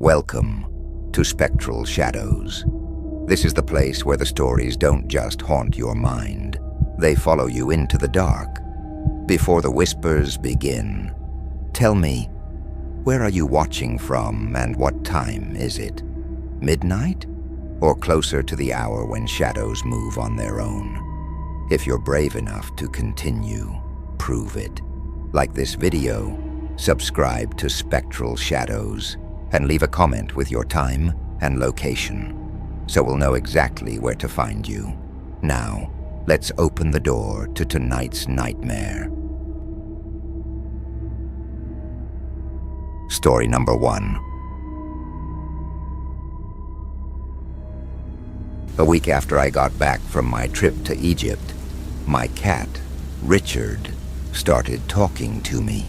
Welcome to Spectral Shadows. This is the place where the stories don't just haunt your mind, they follow you into the dark. Before the whispers begin, tell me, where are you watching from and what time is it? Midnight? Or closer to the hour when shadows move on their own? If you're brave enough to continue, prove it. Like this video, subscribe to Spectral Shadows and leave a comment with your time and location, so we'll know exactly where to find you. Now, let's open the door to tonight's nightmare. Story number 1. A week after I got back from my trip to Egypt, my cat, Richard, started talking to me.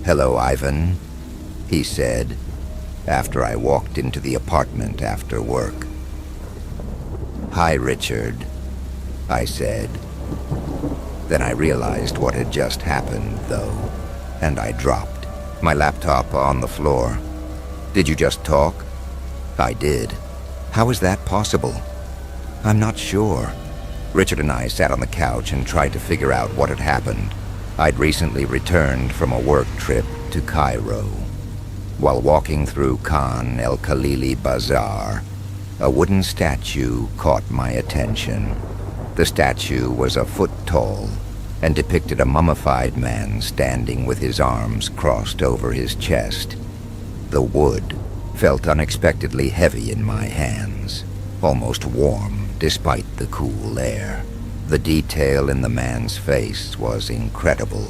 "Hello, Ivan," he said, after I walked into the apartment after work. "Hi, Richard," I said. Then I realized what had just happened, though, and I dropped my laptop on the floor. "Did you just talk?" "I did." "How is that possible?" "I'm not sure." Richard and I sat on the couch and tried to figure out what had happened. I'd recently returned from a work trip to Cairo. While walking through Khan El Khalili Bazaar, a wooden statue caught my attention. The statue was a foot tall and depicted a mummified man standing with his arms crossed over his chest. The wood felt unexpectedly heavy in my hands, almost warm despite the cool air. The detail in the man's face was incredible.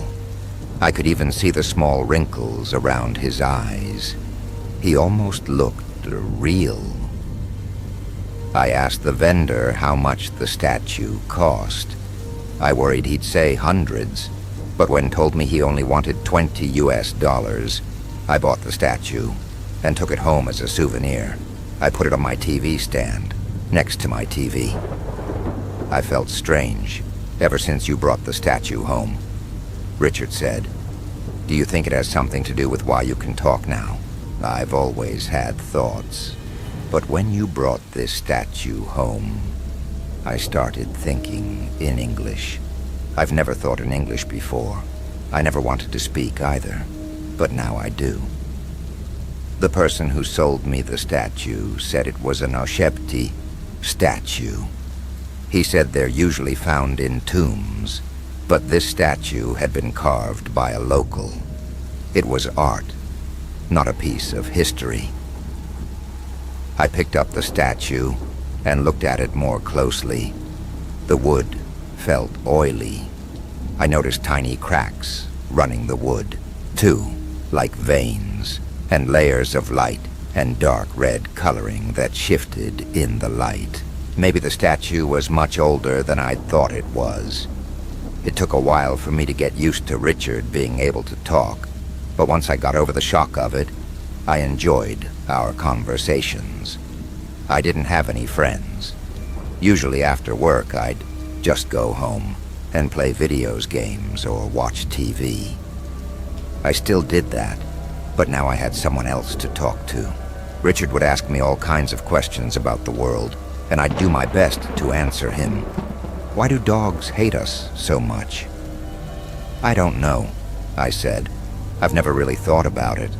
I could even see the small wrinkles around his eyes. He almost looked real. I asked the vendor how much the statue cost. I worried he'd say hundreds, but when told me he only wanted $20, I bought the statue and took it home as a souvenir. I put it on my TV stand, next to my TV. I felt strange ever since you brought the statue home, Richard said. "Do you think it has something to do with why you can talk now?" "I've always had thoughts, but when you brought this statue home, I started thinking in English. I've never thought in English before. I never wanted to speak either, but now I do. The person who sold me the statue said it was an Oshepti statue. He said they're usually found in tombs, but this statue had been carved by a local. It was art, not a piece of history." I picked up the statue and looked at it more closely. The wood felt oily. I noticed tiny cracks running the wood, too, like veins, and layers of light and dark red coloring that shifted in the light. Maybe the statue was much older than I'd thought it was. It took a while for me to get used to Richard being able to talk, but once I got over the shock of it, I enjoyed our conversations. I didn't have any friends. Usually after work, I'd just go home and play games or watch TV. I still did that, but now I had someone else to talk to. Richard would ask me all kinds of questions about the world, and I'd do my best to answer him. "Why do dogs hate us so much?" "I don't know," I said. "I've never really thought about it.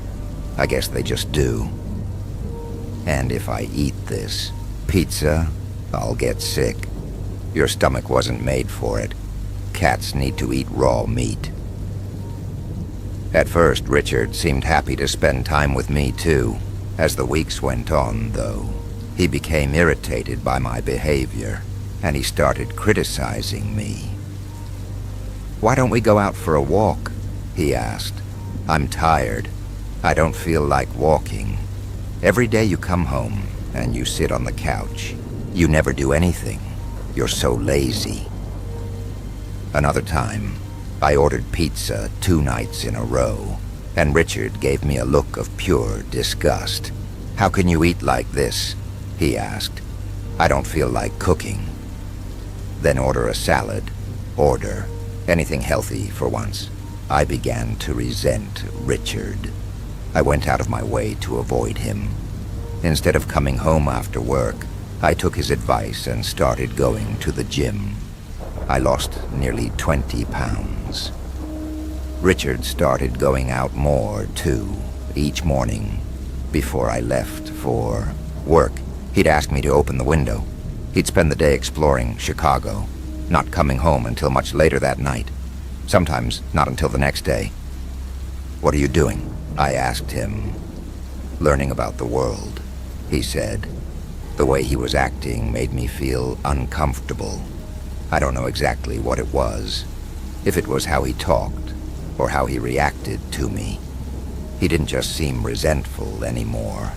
I guess they just do. And if I eat this pizza, I'll get sick. Your stomach wasn't made for it. Cats need to eat raw meat." At first, Richard seemed happy to spend time with me too. As the weeks went on, though, he became irritated by my behavior, and he started criticizing me. "Why don't we go out for a walk?" he asked. "I'm tired. I don't feel like walking. Every day you come home and you sit on the couch. You never do anything. You're so lazy." Another time, I ordered pizza 2 nights in a row, and Richard gave me a look of pure disgust. "How can you eat like this?" he asked. "I don't feel like cooking." "Then order a salad. Order anything healthy for once." I began to resent Richard. I went out of my way to avoid him. Instead of coming home after work, I took his advice and started going to the gym. I lost nearly 20 pounds. Richard started going out more, too, each morning. Before I left for work, he'd ask me to open the window. He'd spend the day exploring Chicago, not coming home until much later that night. Sometimes not until the next day. "What are you doing?" I asked him. "Learning about the world," he said. The way he was acting made me feel uncomfortable. I don't know exactly what it was. If it was how he talked, or how he reacted to me. He didn't just seem resentful anymore.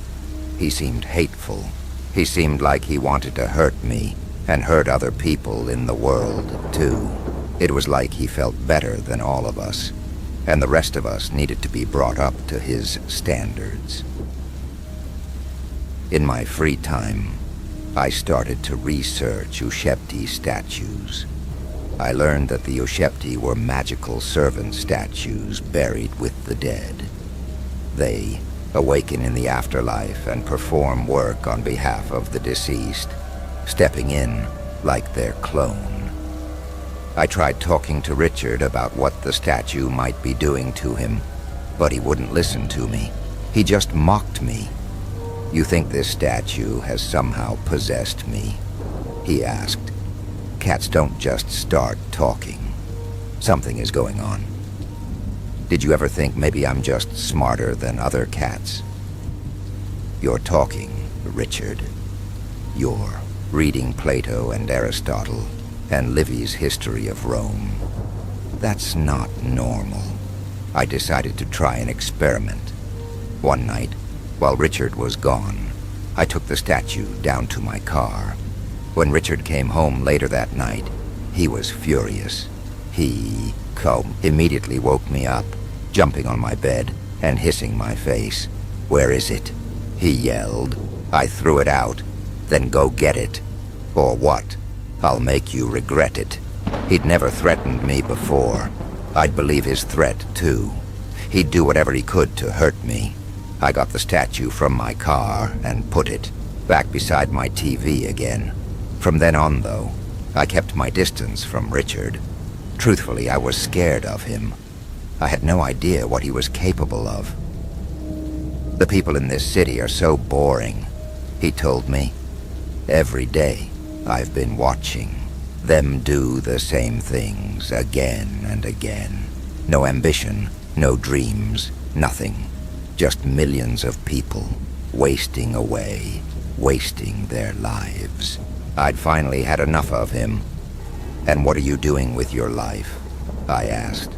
He seemed hateful. He seemed like he wanted to hurt me, and hurt other people in the world, too. It was like he felt better than all of us, and the rest of us needed to be brought up to his standards. In my free time, I started to research Ushepti statues. I learned that the Ushepti were magical servant statues buried with the dead. They awaken in the afterlife and perform work on behalf of the deceased, stepping in like their clone. I tried talking to Richard about what the statue might be doing to him, but he wouldn't listen to me. He just mocked me. "You think this statue has somehow possessed me?" he asked. "Cats don't just start talking. Something is going on. Did you ever think maybe I'm just smarter than other cats?" "You're talking, Richard. You're reading Plato and Aristotle and Livy's History of Rome. That's not normal." I decided to try an experiment. One night, while Richard was gone, I took the statue down to my car. When Richard came home later that night, he was furious. He immediately woke me up, jumping on my bed and hissing my face. "Where is it?" he yelled. I threw it out. "Then go get it. Or what? I'll make you regret it." He'd never threatened me before. I'd believe his threat, too. He'd do whatever he could to hurt me. I got the statue from my car and put it back beside my TV again. From then on, though, I kept my distance from Richard. Truthfully, I was scared of him. I had no idea what he was capable of. "The people in this city are so boring," he told me. "Every day, I've been watching them do the same things again and again. No ambition, no dreams, nothing. Just millions of people wasting away, wasting their lives." I'd finally had enough of him. "And what are you doing with your life?" I asked.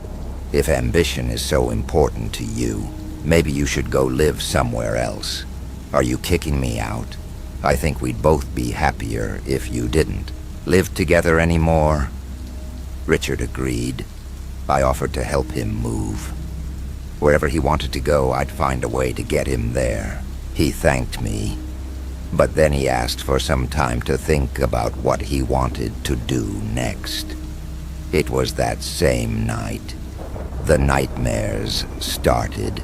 "If ambition is so important to you, maybe you should go live somewhere else. Are you kicking me out? I think we'd both be happier if you didn't live together anymore." Richard agreed. I offered to help him move. Wherever he wanted to go, I'd find a way to get him there. He thanked me. But then he asked for some time to think about what he wanted to do next. It was that same night. The nightmares started.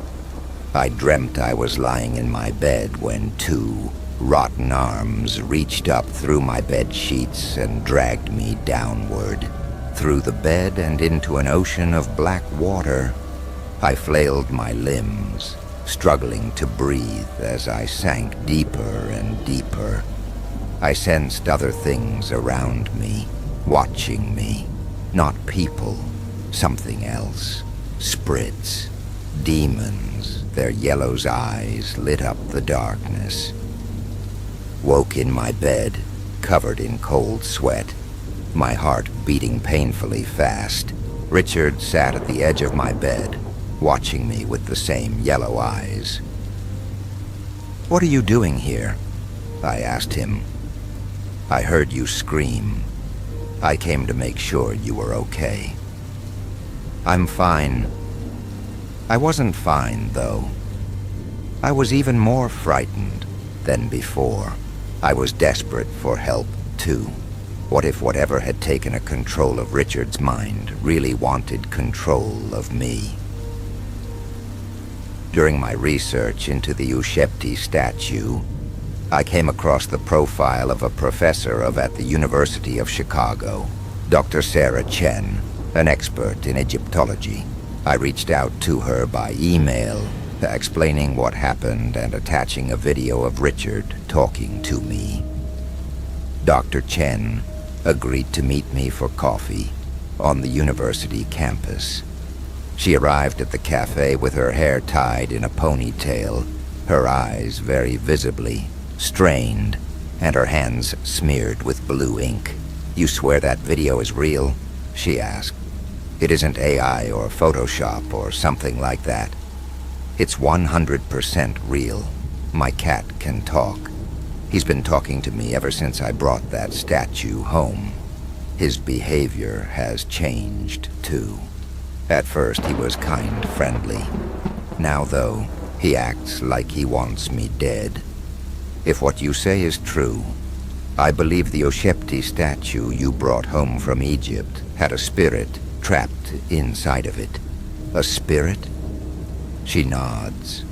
I dreamt I was lying in my bed when two rotten arms reached up through my bed sheets and dragged me downward, through the bed and into an ocean of black water. I flailed my limbs, struggling to breathe as I sank deeper and deeper. I sensed other things around me, watching me. Not people, something else. Spirits, demons, their yellow eyes lit up the darkness. Woke in my bed, covered in cold sweat, my heart beating painfully fast. Richard sat at the edge of my bed, watching me with the same yellow eyes. "What are you doing here?" I asked him. "I heard you scream. I came to make sure you were okay." "I'm fine." I wasn't fine, though. I was even more frightened than before. I was desperate for help, too. What if whatever had taken a control of Richard's mind really wanted control of me? During my research into the Ushepti statue, I came across the profile of a professor at the University of Chicago, Dr. Sarah Chen, an expert in Egyptology. I reached out to her by email, explaining what happened and attaching a video of Richard talking to me. Dr. Chen agreed to meet me for coffee on the university campus. She arrived at the cafe with her hair tied in a ponytail, her eyes very visibly strained, and her hands smeared with blue ink. "You swear that video is real?" she asked. "It isn't AI or Photoshop or something like that." "It's 100% real. My cat can talk. He's been talking to me ever since I brought that statue home. His behavior has changed, too. At first, he was kind friendly. Now, though, he acts like he wants me dead. If what you say is true, I believe the Ushepti statue you brought home from Egypt had a spirit trapped inside of it." "A spirit?" She nods.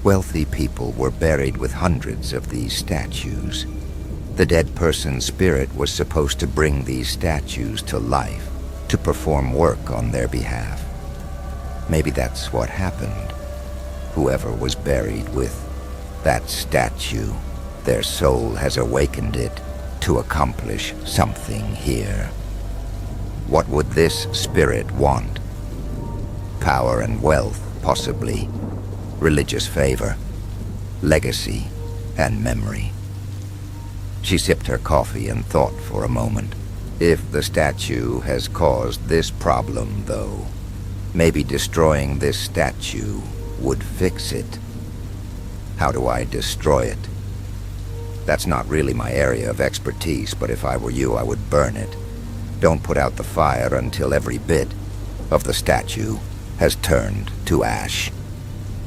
"Wealthy people were buried with hundreds of these statues. The dead person's spirit was supposed to bring these statues to life, to perform work on their behalf. Maybe that's what happened. Whoever was buried with that statue, their soul has awakened it to accomplish something here. What would this spirit want? Power and wealth, possibly. Religious favor, legacy, and memory." She sipped her coffee and thought for a moment. "If the statue has caused this problem, though, maybe destroying this statue would fix it. How do I destroy it? That's not really my area of expertise, but if I were you, I would burn it. Don't put out the fire until every bit of the statue has turned to ash."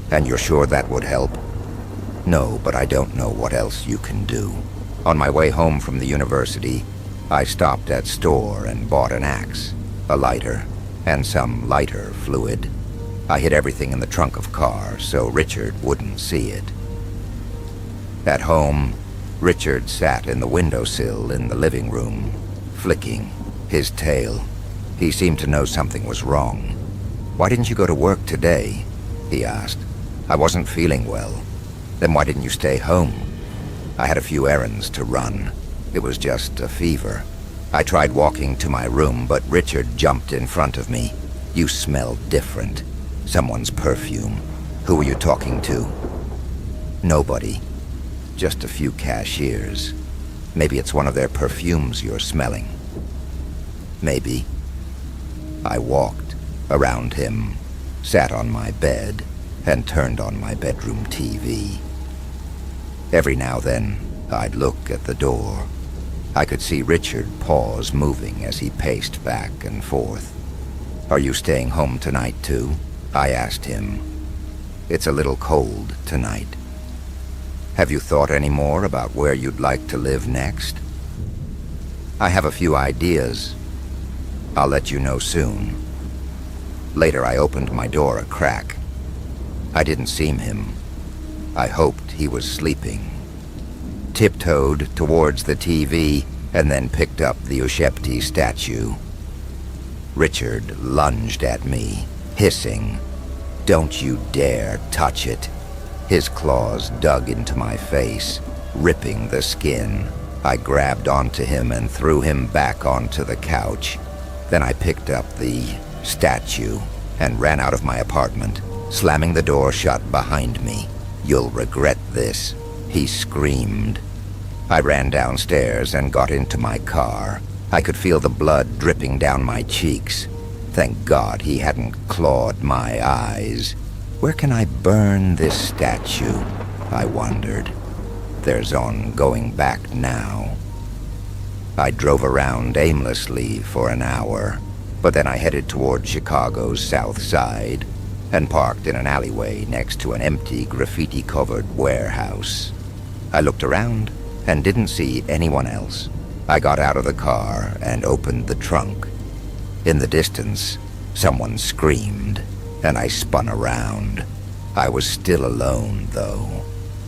"And you're sure that would help?" "No, but I don't know what else you can do. On my way home from the university, I stopped at store and bought an axe, a lighter, and some lighter fluid. I hid everything in the trunk of car so Richard wouldn't see it." At home, Richard sat in the windowsill in the living room, flicking his tail. He seemed to know something was wrong. "Why didn't you go to work today?" he asked. "I wasn't feeling well." "Then why didn't you stay home?" "I had a few errands to run. It was just a fever." I tried walking to my room, but Richard jumped in front of me. "You smell different. Someone's perfume. Who were you talking to?" "Nobody. Just a few cashiers. Maybe it's one of their perfumes you're smelling." "Maybe." I walked around him, sat on my bed, and turned on my bedroom TV. Every now and then, I'd look at the door. I could see Richard pause moving as he paced back and forth. "Are you staying home tonight, too?" I asked him. "It's a little cold tonight." "Have you thought any more about where you'd like to live next?" "I have a few ideas. I'll let you know soon." Later, I opened my door a crack. I didn't see him. I hoped he was sleeping. Tiptoed towards the TV and then picked up the Ushepti statue. Richard lunged at me, hissing, "Don't you dare touch it." His claws dug into my face, ripping the skin. I grabbed onto him and threw him back onto the couch. Then I picked up the statue and ran out of my apartment, slamming the door shut behind me. "You'll regret this," he screamed. I ran downstairs and got into my car. I could feel the blood dripping down my cheeks. Thank God he hadn't clawed my eyes. Where can I burn this statue? I wondered. There's on going back now. I drove around aimlessly for an hour, but then I headed toward Chicago's South Side and parked in an alleyway next to an empty graffiti-covered warehouse. I looked around and didn't see anyone else. I got out of the car and opened the trunk. In the distance, someone screamed, and I spun around. I was still alone, though.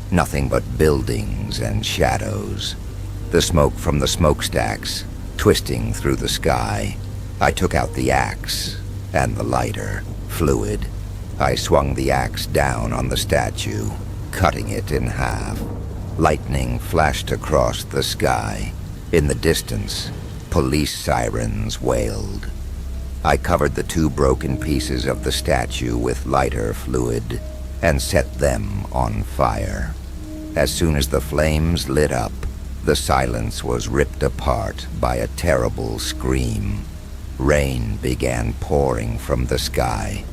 Nothing but buildings and shadows. The smoke from the smokestacks, twisting through the sky. I took out the axe and the lighter, fluid. I swung the axe down on the statue, cutting it in half. Lightning flashed across the sky. In the distance, police sirens wailed. I covered the 2 broken pieces of the statue with lighter fluid and set them on fire. As soon as the flames lit up, the silence was ripped apart by a terrible scream. Rain began pouring from the sky.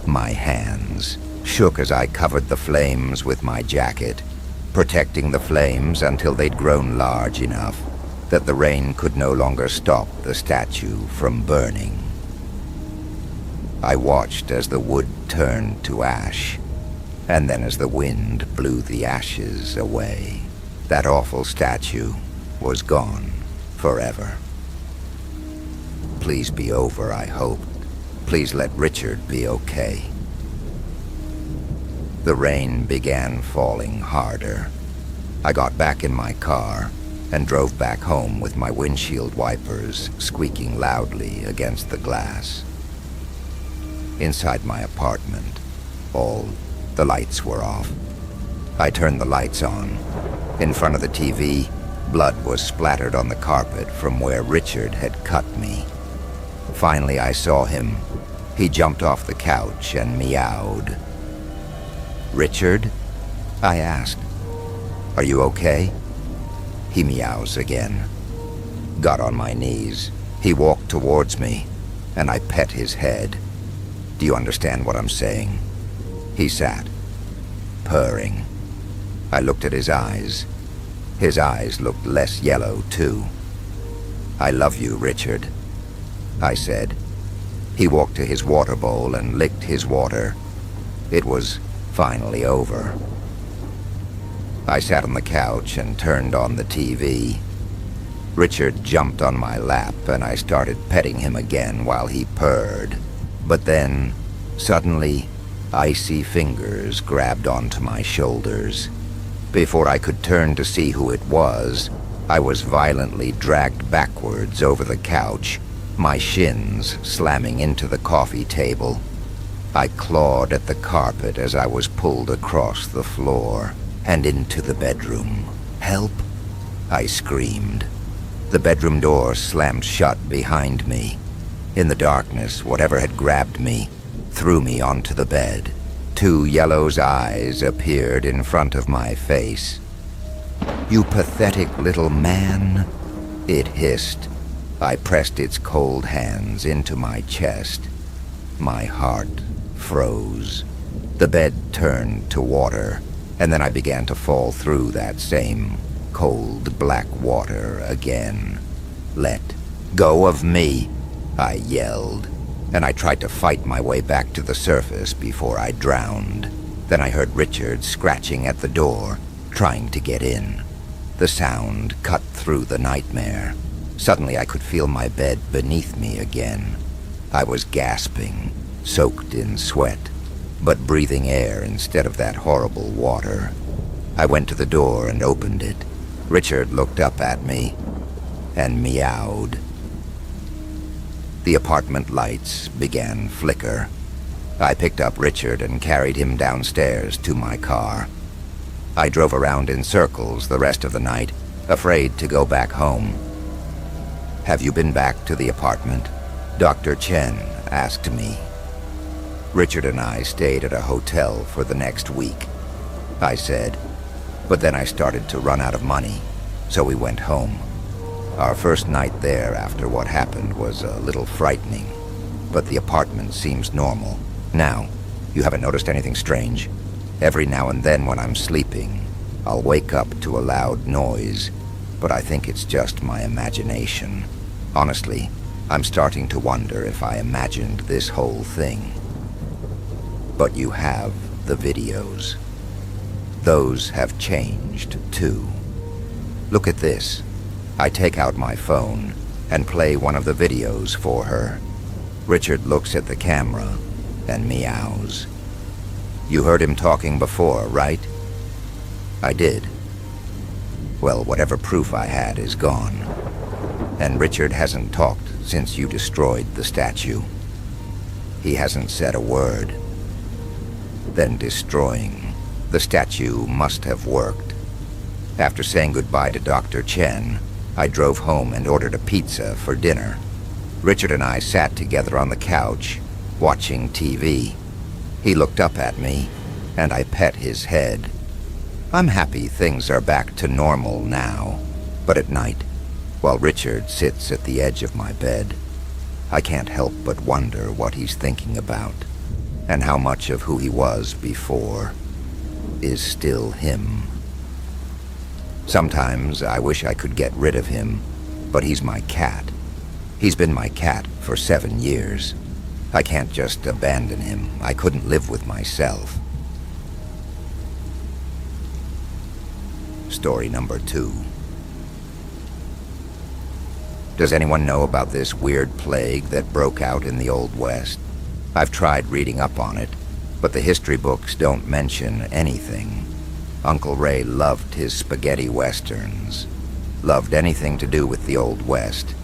My hands shook as I covered the flames with my jacket, protecting the flames until they'd grown large enough that the rain could no longer stop the statue from burning. I watched as the wood turned to ash, and then as the wind blew the ashes away. That awful statue was gone forever. Please be over, I hoped. Please let Richard be okay. The rain began falling harder. I got back in my car and drove back home with my windshield wipers squeaking loudly against the glass. Inside my apartment, all the lights were off. I turned the lights on. In front of the TV, blood was splattered on the carpet from where Richard had cut me. Finally, I saw him. He jumped off the couch and meowed. "Richard?" I asked. "Are you okay?" He meows again. Got on my knees. He walked towards me, and I pet his head. "Do you understand what I'm saying?" He sat, purring. I looked at his eyes. His eyes looked less yellow, too. "I love you, Richard," I said. He walked to his water bowl and licked his water. It was finally over. I sat on the couch and turned on the TV. Richard jumped on my lap and I started petting him again while he purred. But then, suddenly, icy fingers grabbed onto my shoulders. Before I could turn to see who it was, I was violently dragged backwards over the couch, my shins slamming into the coffee table. I clawed at the carpet as I was pulled across the floor and into the bedroom. "Help!" I screamed. The bedroom door slammed shut behind me. In the darkness, whatever had grabbed me threw me onto the bed. 2 yellow's eyes appeared in front of my face. "You pathetic little man," it hissed. I pressed its cold hands into my chest. My heart froze. The bed turned to water, and then I began to fall through that same cold black water again. "Let go of me," I yelled, and I tried to fight my way back to the surface before I drowned. Then I heard Richard scratching at the door, trying to get in. The sound cut through the nightmare. Suddenly I could feel my bed beneath me again. I was gasping, soaked in sweat, but breathing air instead of that horrible water. I went to the door and opened it. Richard looked up at me and meowed. The apartment lights began to flicker. I picked up Richard and carried him downstairs to my car. I drove around in circles the rest of the night, afraid to go back home. "Have you been back to the apartment?" Dr. Chen asked me. Richard and I stayed at a hotel for the next week, I said, but then I started to run out of money, so we went home. Our first night there after what happened was a little frightening, but the apartment seems normal. Now, you haven't noticed anything strange? Every now and then when I'm sleeping, I'll wake up to a loud noise, but I think it's just my imagination. Honestly, I'm starting to wonder if I imagined this whole thing. But you have the videos. Those have changed, too. Look at this. I take out my phone and play one of the videos for her. Richard looks at the camera and meows. You heard him talking before, right? I did. Well, whatever proof I had is gone. And Richard hasn't talked since you destroyed the statue. He hasn't said a word. Then destroying the statue must have worked. After saying goodbye to Dr. Chen, I drove home and ordered a pizza for dinner. Richard and I sat together on the couch, watching TV. He looked up at me, and I pet his head. I'm happy things are back to normal now, but at night, while Richard sits at the edge of my bed, I can't help but wonder what he's thinking about, and how much of who he was before is still him. Sometimes I wish I could get rid of him, but he's my cat. He's been my cat for 7 years. I can't just abandon him. I couldn't live with myself. Story number 2. Does anyone know about this weird plague that broke out in the Old West? I've tried reading up on it, but the history books don't mention anything. Uncle Ray loved his spaghetti westerns, loved anything to do with the Old West.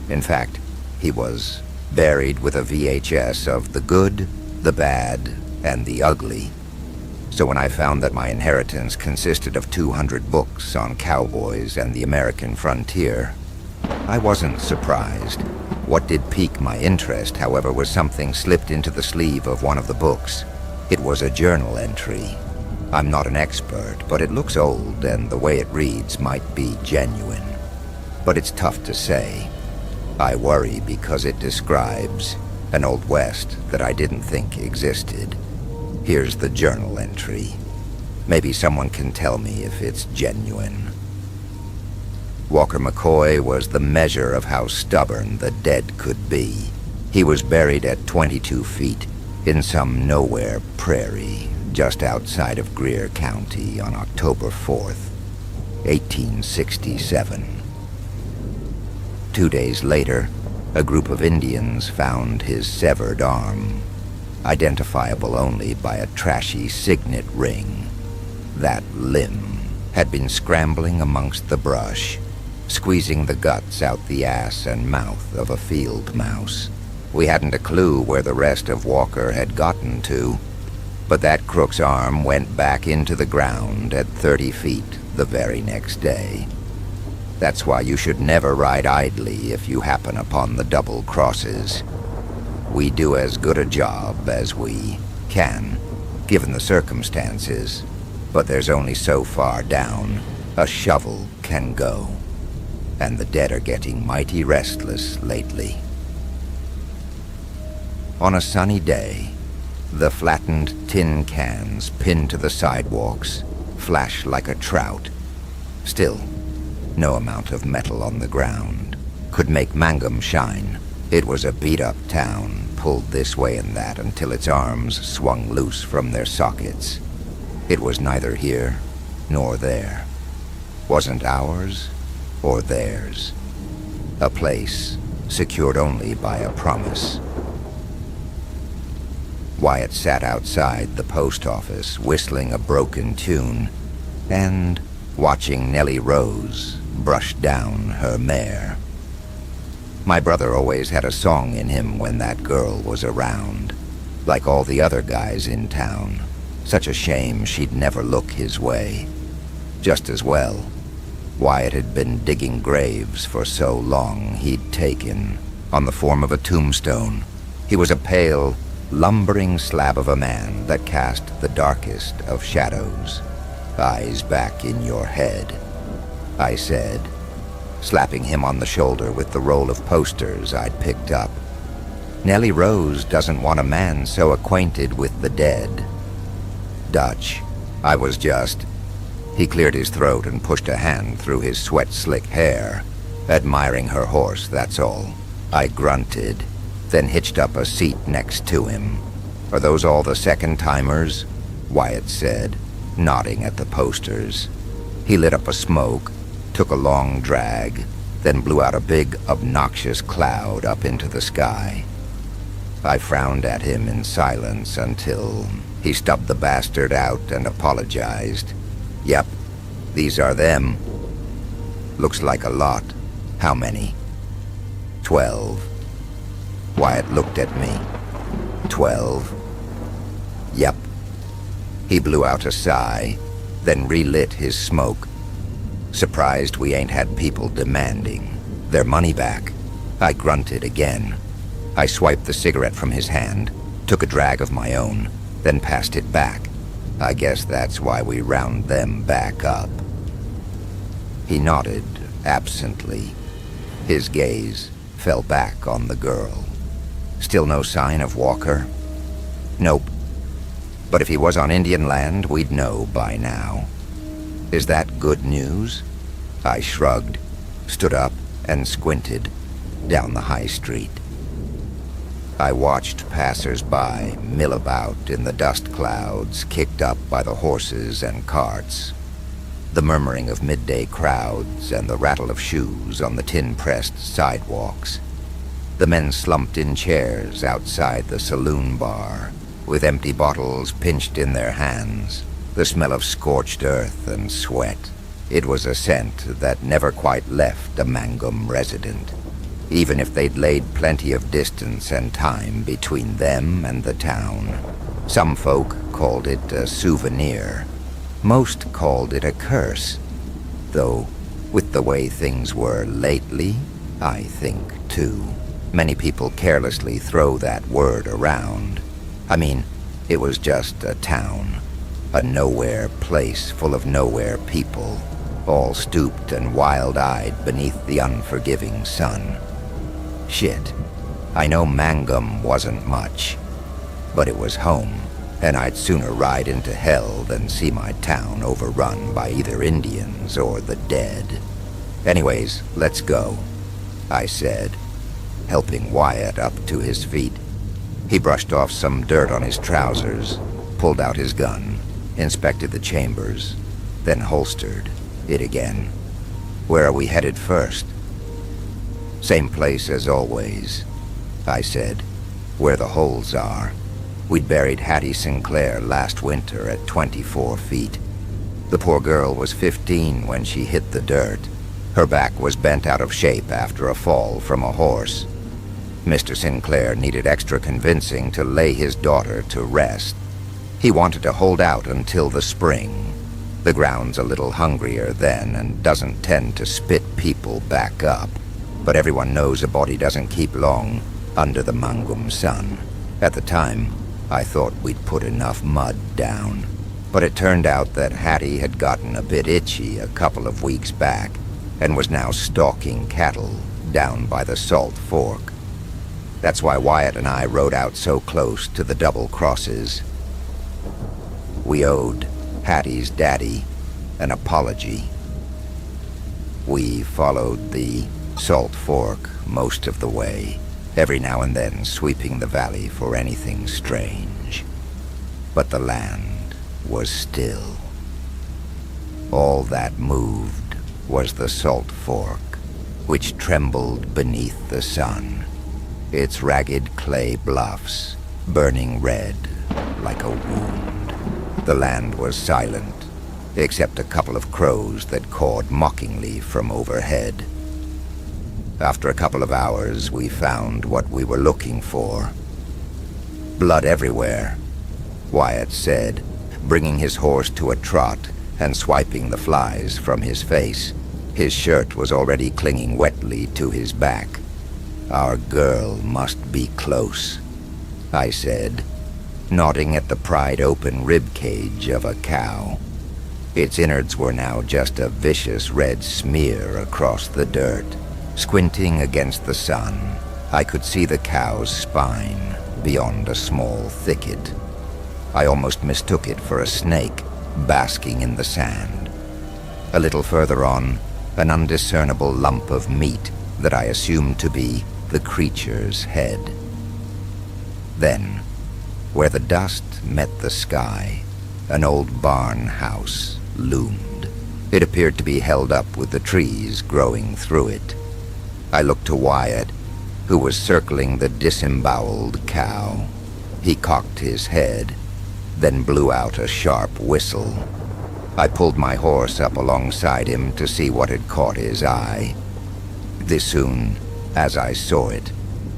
In fact, he was buried with a VHS of the good, the bad, and the ugly. So when I found that my inheritance consisted of 200 books on cowboys and the American frontier, I wasn't surprised. What did pique my interest, however, was something slipped into the sleeve of one of the books. It was a journal entry. I'm not an expert, but it looks old, and the way it reads might be genuine. But it's tough to say. I worry because it describes an Old West that I didn't think existed. Here's the journal entry. Maybe someone can tell me if it's genuine. Walker McCoy was the measure of how stubborn the dead could be. He was buried at 22 feet in some nowhere prairie just outside of Greer County on October 4th, 1867. 2 days later, a group of Indians found his severed arm, identifiable only by a trashy signet ring. That limb had been scrambling amongst the brush, squeezing the guts out the ass and mouth of a field mouse. We hadn't a clue where the rest of Walker had gotten to, but that crook's arm went back into the ground at 30 feet the very next day. That's why you should never ride idly if you happen upon the double crosses. We do as good a job as we can, given the circumstances, but there's only so far down a shovel can go, and the dead are getting mighty restless lately. On a sunny day, the flattened tin cans pinned to the sidewalks flash like a trout. Still, no amount of metal on the ground could make Mangum shine. It was a beat-up town, pulled this way and that until its arms swung loose from their sockets. It was neither here nor there. Wasn't ours or theirs. A place secured only by a promise. Wyatt sat outside the post office, whistling a broken tune, and watching Nellie Rose brush down her mare. My brother always had a song in him when that girl was around, like all the other guys in town. Such a shame she'd never look his way. Just as well, Wyatt had been digging graves for so long he'd taken on the form of a tombstone. He was a pale, lumbering slab of a man that cast the darkest of shadows. "Eyes back in your head," I said, slapping him on the shoulder with the roll of posters I'd picked up. Nellie Rose doesn't want a man so acquainted with the dead. Dutch, I was just... He cleared his throat and pushed a hand through his sweat-slick hair. Admiring her horse, that's all. I grunted, then hitched up a seat next to him. "Are those all the second-timers?" Wyatt said, nodding at the posters. He lit up a smoke, took a long drag, then blew out a big, obnoxious cloud up into the sky. I frowned at him in silence until He stubbed the bastard out and apologized. Yep, these are them. Looks like a lot. How many? 12. Wyatt looked at me. 12. Yep. He blew out a sigh, then relit his smoke. Surprised we ain't had people demanding their money back. I grunted again. I swiped the cigarette from his hand, took a drag of my own, then passed it back. I guess that's why we round them back up. He nodded absently. His gaze fell back on the girl. Still no sign of Walker? Nope. But if he was on Indian land, we'd know by now. Is that good news? I shrugged, stood up, and squinted down the high street. I watched passers-by mill about in the dust clouds kicked up by the horses and carts. The murmuring of midday crowds and the rattle of shoes on the tin-pressed sidewalks. The men slumped in chairs outside the saloon bar, with empty bottles pinched in their hands, the smell of scorched earth and sweat. It was a scent that never quite left a Mangum resident, even if they'd laid plenty of distance and time between them and the town. Some folk called it a souvenir. Most called it a curse. Though, with the way things were lately, I think, too, many people carelessly throw that word around. I mean, it was just a town. A nowhere place full of nowhere people, all stooped and wild-eyed beneath the unforgiving sun. Shit. I know Mangum wasn't much, but it was home, and I'd sooner ride into hell than see my town overrun by either Indians or the dead. Anyways, let's go, I said, helping Wyatt up to his feet. He brushed off some dirt on his trousers, pulled out his gun, inspected the chambers, then holstered it again. Where are we headed first? Same place as always, I said, where the holes are. We'd buried Hattie Sinclair last winter at 24 feet. The poor girl was 15 when she hit the dirt. Her back was bent out of shape after a fall from a horse. Mr. Sinclair needed extra convincing to lay his daughter to rest. He wanted to hold out until the spring. The ground's a little hungrier then and doesn't tend to spit people back up. But everyone knows a body doesn't keep long under the Mangum sun. At the time, I thought we'd put enough mud down. But it turned out that Hattie had gotten a bit itchy a couple of weeks back and was now stalking cattle down by the Salt Fork. That's why Wyatt and I rode out so close to the double crosses. We owed Hattie's daddy an apology. We followed the Salt Fork most of the way, every now and then sweeping the valley for anything strange. But the land was still. All that moved was the Salt Fork, which trembled beneath the sun, its ragged clay bluffs burning red like a wound. The land was silent, except a couple of crows that cawed mockingly from overhead. After a couple of hours, we found what we were looking for. Blood everywhere, Wyatt said, bringing his horse to a trot and swiping the flies from his face. His shirt was already clinging wetly to his back. Our girl must be close, I said, nodding at the pried-open rib cage of a cow. Its innards were now just a vicious red smear across the dirt. Squinting against the sun, I could see the cow's spine beyond a small thicket. I almost mistook it for a snake basking in the sand. A little further on, an undiscernible lump of meat that I assumed to be the creature's head. Then, where the dust met the sky, an old barn house loomed. It appeared to be held up with the trees growing through it. I looked to Wyatt, who was circling the disemboweled cow. He cocked his head, then blew out a sharp whistle. I pulled my horse up alongside him to see what had caught his eye. This soon, as I saw it,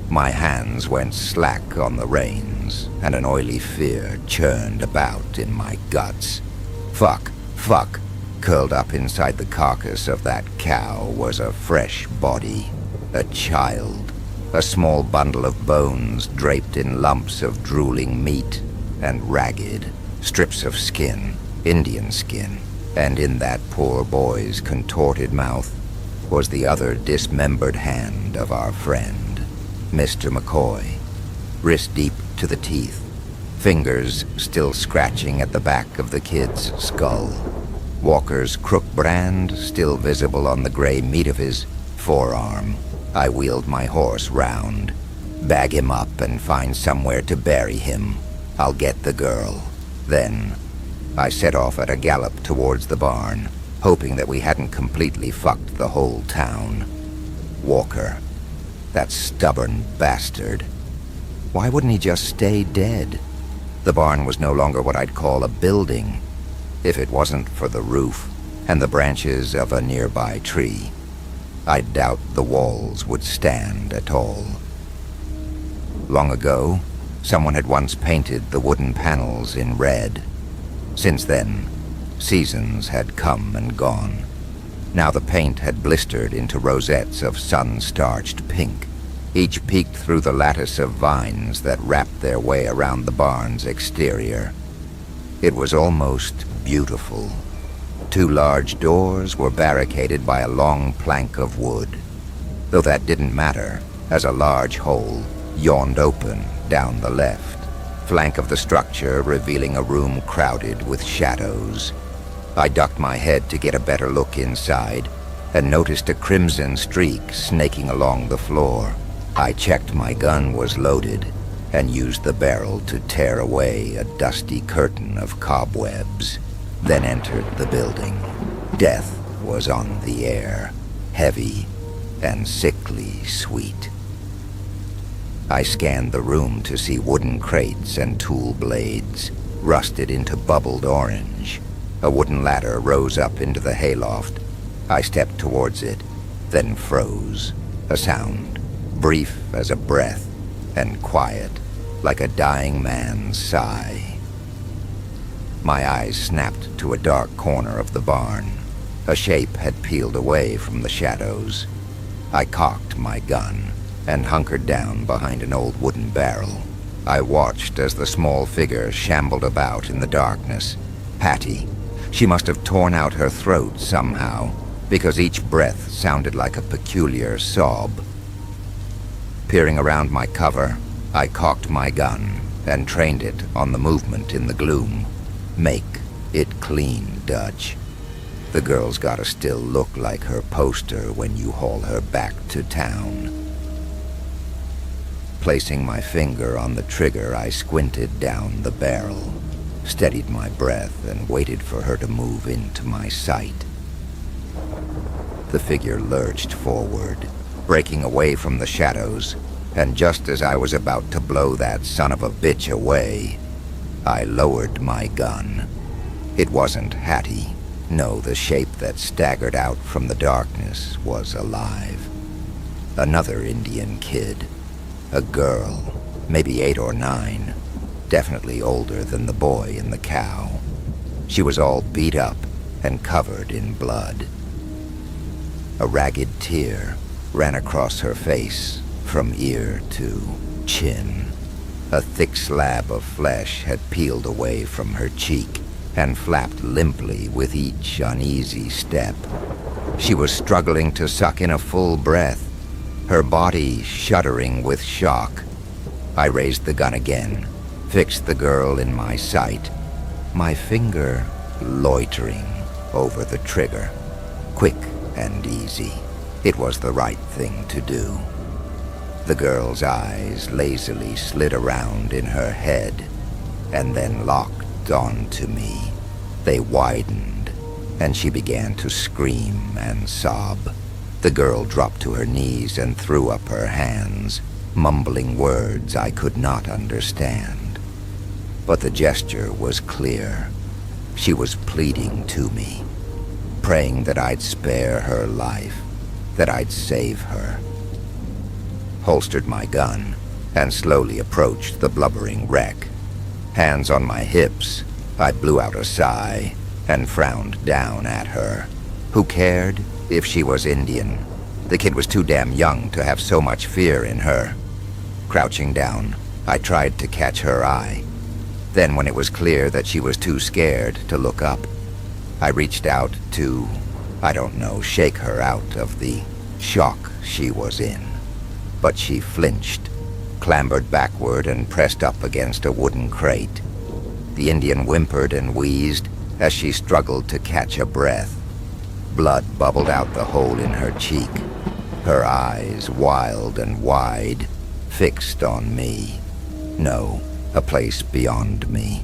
my hands went slack on the reins, and an oily fear churned about in my guts. Fuck, curled up inside the carcass of that cow was a fresh body, a child, a small bundle of bones draped in lumps of drooling meat, and ragged strips of skin, Indian skin, and in that poor boy's contorted mouth was the other dismembered hand of our friend, Mr. McCoy, wrist deep to the teeth, fingers still scratching at the back of the kid's skull, Walker's crook brand still visible on the gray meat of his forearm. I wheeled my horse round. Bag him up and find somewhere to bury him. I'll get the girl. Then I set off at a gallop towards the barn, hoping that we hadn't completely fucked the whole town. Walker, that stubborn bastard. Why wouldn't he just stay dead? The barn was no longer what I'd call a building, if it wasn't for the roof and the branches of a nearby tree. I doubt the walls would stand at all. Long ago, someone had once painted the wooden panels in red. Since then, seasons had come and gone. Now the paint had blistered into rosettes of sun-starched pink, each peeked through the lattice of vines that wrapped their way around the barn's exterior. It was almost beautiful. 2 large doors were barricaded by a long plank of wood, though that didn't matter, as a large hole yawned open down the left flank of the structure, revealing a room crowded with shadows. I ducked my head to get a better look inside and noticed a crimson streak snaking along the floor. I checked my gun was loaded and used the barrel to tear away a dusty curtain of cobwebs, then entered the building. Death was on the air, heavy and sickly sweet. I scanned the room to see wooden crates and tool blades, rusted into bubbled orange. A wooden ladder rose up into the hayloft. I stepped towards it, then froze. A sound, brief as a breath, and quiet, like a dying man's sigh. My eyes snapped to a dark corner of the barn. A shape had peeled away from the shadows. I cocked my gun and hunkered down behind an old wooden barrel. I watched as the small figure shambled about in the darkness. Patty. She must have torn out her throat somehow, because each breath sounded like a peculiar sob. Peering around my cover, I cocked my gun and trained it on the movement in the gloom. Make it clean, Dutch. The girl's gotta still look like her poster when you haul her back to town. Placing my finger on the trigger, I squinted down the barrel, steadied my breath, and waited for her to move into my sight. The figure lurched forward, breaking away from the shadows, and just as I was about to blow that son of a bitch away, I lowered my gun. It wasn't Hattie. No, the shape that staggered out from the darkness was alive. Another Indian kid. A girl, maybe 8 or 9, definitely older than the boy in the cow. She was all beat up and covered in blood. A ragged tear ran across her face from ear to chin. A thick slab of flesh had peeled away from her cheek and flapped limply with each uneasy step. She was struggling to suck in a full breath, her body shuddering with shock. I raised the gun again, fixed the girl in my sight, my finger loitering over the trigger. Quick and easy. It was the right thing to do. The girl's eyes lazily slid around in her head and then locked onto me. They widened, and she began to scream and sob. The girl dropped to her knees and threw up her hands, mumbling words I could not understand. but the gesture was clear. She was pleading to me, praying that I'd spare her life, that I'd save her. Holstered my gun and slowly approached the blubbering wreck. Hands on my hips, I blew out a sigh and frowned down at her. Who cared if she was Indian? The kid was too damn young to have so much fear in her. Crouching down, I tried to catch her eye. Then, when it was clear that she was too scared to look up, I reached out to, I don't know, shake her out of the shock she was in. But she flinched, clambered backward, and pressed up against a wooden crate. The Indian whimpered and wheezed as she struggled to catch a breath. Blood bubbled out the hole in her cheek, her eyes wild and wide, fixed on me. No, a place beyond me.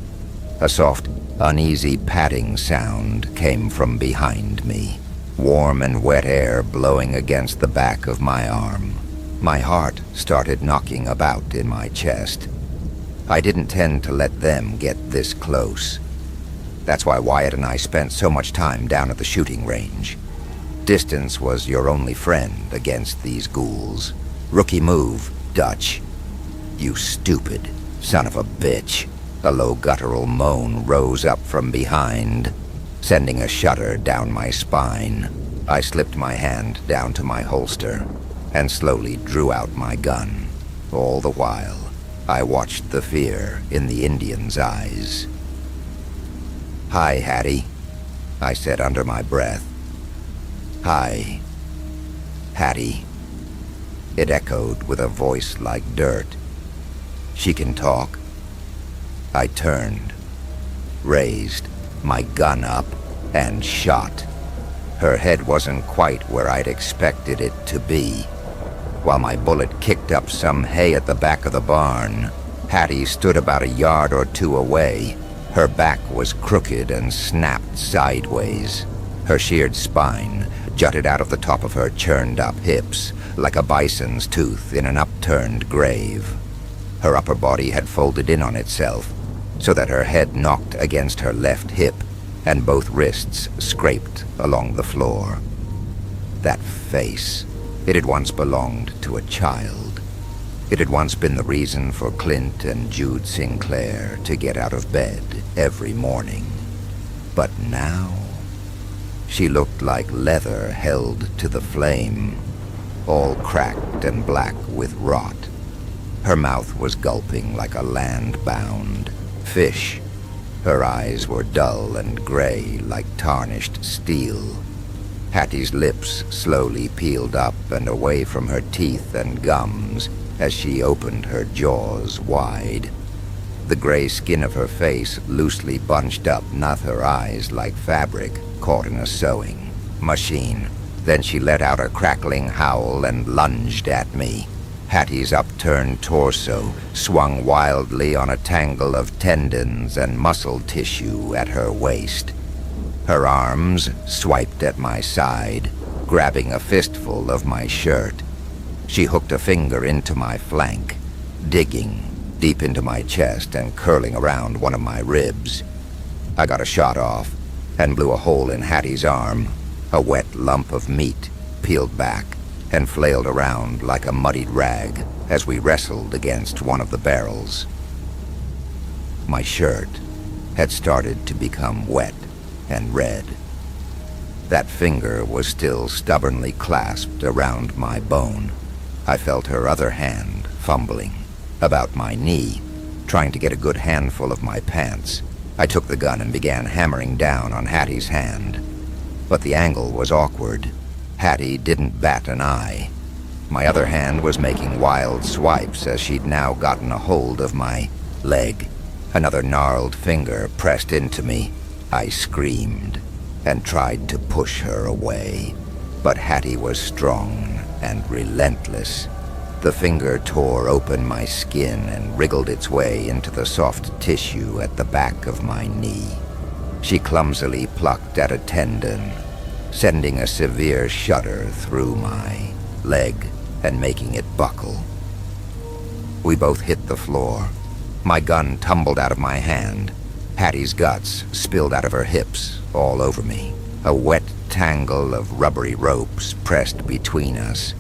A soft, uneasy padding sound came from behind me, warm and wet air blowing against the back of my arm. My heart started knocking about in my chest. I didn't tend to let them get this close. That's why Wyatt and I spent so much time down at the shooting range. Distance was your only friend against these ghouls. Rookie move, Dutch. You stupid son of a bitch. A low guttural moan rose up from behind, sending a shudder down my spine. I slipped my hand down to my holster and slowly drew out my gun. All the while, I watched the fear in the Indian's eyes. "Hi, Hattie," I said under my breath. "Hi, Hattie." It echoed with a voice like dirt. "She can talk?" I turned, raised my gun up, and shot. Her head wasn't quite where I'd expected it to be. While my bullet kicked up some hay at the back of the barn, Hattie stood about a yard or two away. Her back was crooked and snapped sideways. Her sheared spine jutted out of the top of her churned-up hips like a bison's tooth in an upturned grave. Her upper body had folded in on itself so that her head knocked against her left hip and both wrists scraped along the floor. That face, it had once belonged to a child. It had once been the reason for Clint and Jude Sinclair to get out of bed every morning. But now, she looked like leather held to the flame, all cracked and black with rot. Her mouth was gulping like a land-bound fish. Her eyes were dull and gray like tarnished steel. Hattie's lips slowly peeled up and away from her teeth and gums as she opened her jaws wide. The gray skin of her face loosely bunched up neath her eyes like fabric caught in a sewing machine. Then she let out a crackling howl and lunged at me. Hattie's upturned torso swung wildly on a tangle of tendons and muscle tissue at her waist. Her arms swiped at my side, grabbing a fistful of my shirt. She hooked a finger into my flank, digging deep into my chest and curling around one of my ribs. I got a shot off and blew a hole in Hattie's arm. A wet lump of meat peeled back and flailed around like a muddied rag as we wrestled against one of the barrels. My shirt had started to become wet and red. That finger was still stubbornly clasped around my bone. I felt her other hand fumbling about my knee, trying to get a good handful of my pants. I took the gun and began hammering down on Hattie's hand. But the angle was awkward. Hattie didn't bat an eye. My other hand was making wild swipes as she'd now gotten a hold of my leg. Another gnarled finger pressed into me. I screamed and tried to push her away. But Hattie was strong and relentless. The finger tore open my skin and wriggled its way into the soft tissue at the back of my knee. She clumsily plucked at a tendon, sending a severe shudder through my leg and making it buckle. We both hit the floor, My gun tumbled out of my hand. Hattie's guts spilled out of her hips all over me. A wet tangle of rubbery ropes pressed between us.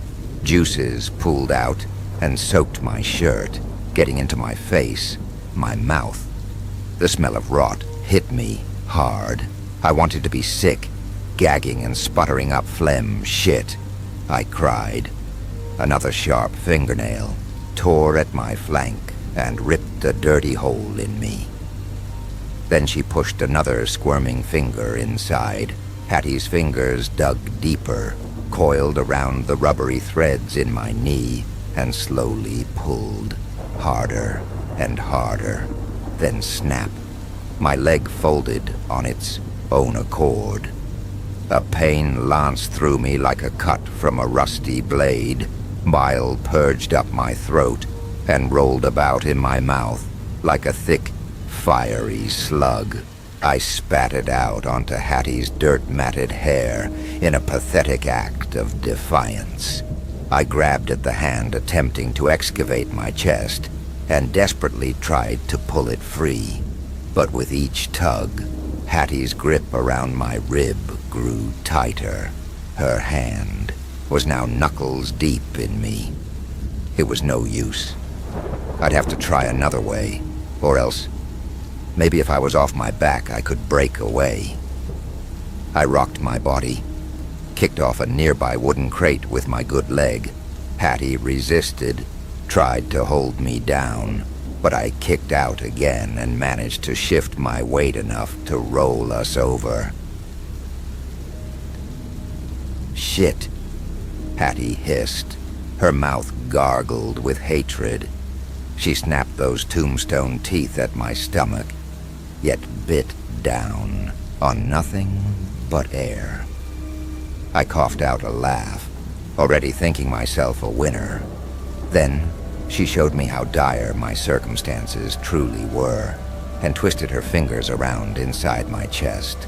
Juices pooled out and soaked my shirt, getting into my face, my mouth. The smell of rot hit me hard. I wanted to be sick, gagging and sputtering up phlegm. Shit, I cried. Another sharp fingernail tore at my flank and ripped a dirty hole in me. Then she pushed another squirming finger inside. Hattie's fingers dug deeper, coiled around the rubbery threads in my knee, and slowly pulled, harder and harder. Then snap. My leg folded on its own accord. A pain lanced through me like a cut from a rusty blade. Bile purged up my throat and rolled about in my mouth like a thick, fiery slug. I spat it out onto Hattie's dirt-matted hair in a pathetic act of defiance. I grabbed at the hand attempting to excavate my chest and desperately tried to pull it free. But with each tug, Hattie's grip around my rib grew tighter. Her hand was now knuckles deep in me. It was no use. I'd have to try another way, or else maybe if I was off my back I could break away. I rocked my body, kicked off a nearby wooden crate with my good leg. Hattie resisted, tried to hold me down, but I kicked out again and managed to shift my weight enough to roll us over. Shit, Hattie hissed. Her mouth gargled with hatred. She snapped those tombstone teeth at my stomach, yet bit down on nothing but air. I coughed out a laugh, already thinking myself a winner. Then she showed me how dire my circumstances truly were, and twisted her fingers around inside my chest.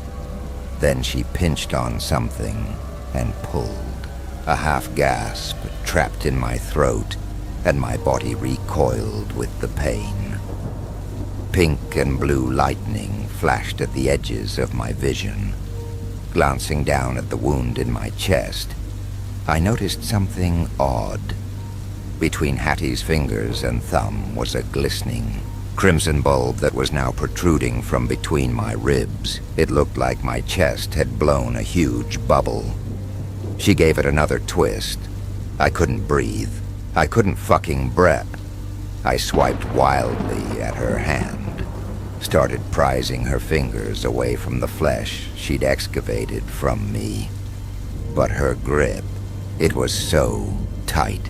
Then she pinched on something and pulled. A half gasp trapped in my throat, and my body recoiled with the pain. Pink and blue lightning flashed at the edges of my vision. Glancing down at the wound in my chest, I noticed something odd. Between Hattie's fingers and thumb was a glistening crimson bulb that was now protruding from between my ribs. It looked like my chest had blown a huge bubble. She gave it another twist. I couldn't breathe. I couldn't fucking breath. I swiped wildly at her hand, started prizing her fingers away from the flesh she'd excavated from me. But her grip, it was so tight,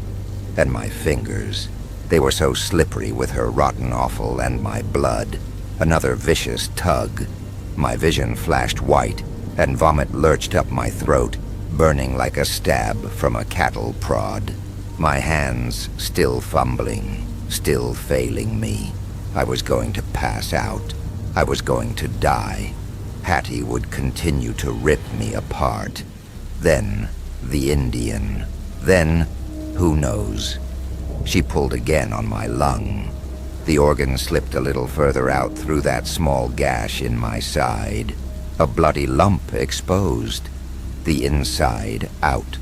and my fingers, they were so slippery with her rotten offal and my blood. Another vicious tug. My vision flashed white, and vomit lurched up my throat, burning like a stab from a cattle prod. My hands still fumbling, still failing me. I was going to pass out. I was going to die. Hattie would continue to rip me apart. Then, the Indian. Then, who knows? She pulled again on my lung. The organ slipped a little further out through that small gash in my side. A bloody lump exposed. The inside out.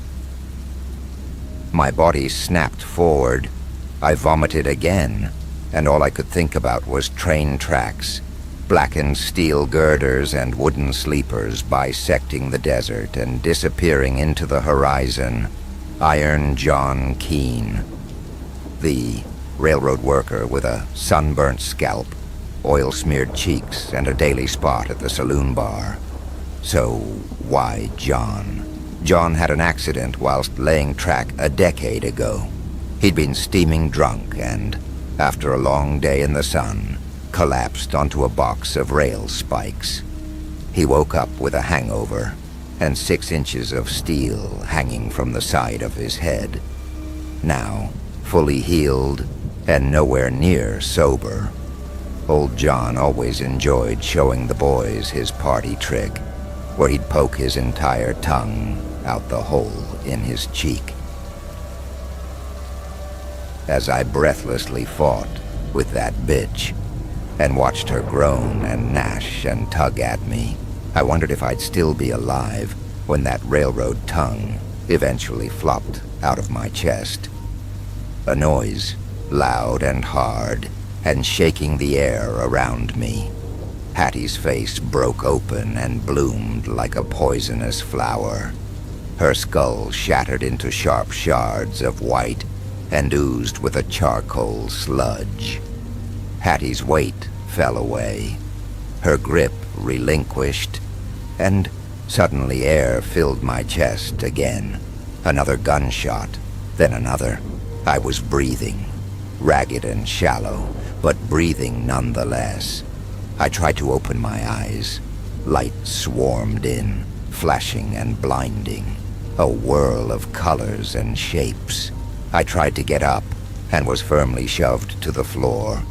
My body snapped forward. I vomited again, and all I could think about was train tracks, blackened steel girders and wooden sleepers bisecting the desert and disappearing into the horizon. Iron John Keene, the railroad worker with a sunburnt scalp, oil-smeared cheeks, and a daily spot at the saloon bar. So, why John? John had an accident whilst laying track a decade ago. He'd been steaming drunk and, after a long day in the sun, collapsed onto a box of rail spikes. He woke up with a hangover and 6 inches of steel hanging from the side of his head. Now, fully healed and nowhere near sober, old John always enjoyed showing the boys his party trick, where he'd poke his entire tongue out the hole in his cheek. As I breathlessly fought, with that bitch, and watched her groan and gnash and tug at me. I wondered if I'd still be alive when that railroad tongue eventually flopped out of my chest. A noise, loud and hard, and shaking the air around me. Hattie's face broke open and bloomed like a poisonous flower. Her skull shattered into sharp shards of white and oozed with a charcoal sludge. Hattie's weight fell away. Her grip relinquished, and suddenly air filled my chest again. Another gunshot, then another. I was breathing, ragged and shallow, but breathing nonetheless. I tried to open my eyes. Light swarmed in, flashing and blinding. A whirl of colors and shapes. I tried to get up and was firmly shoved to the floor,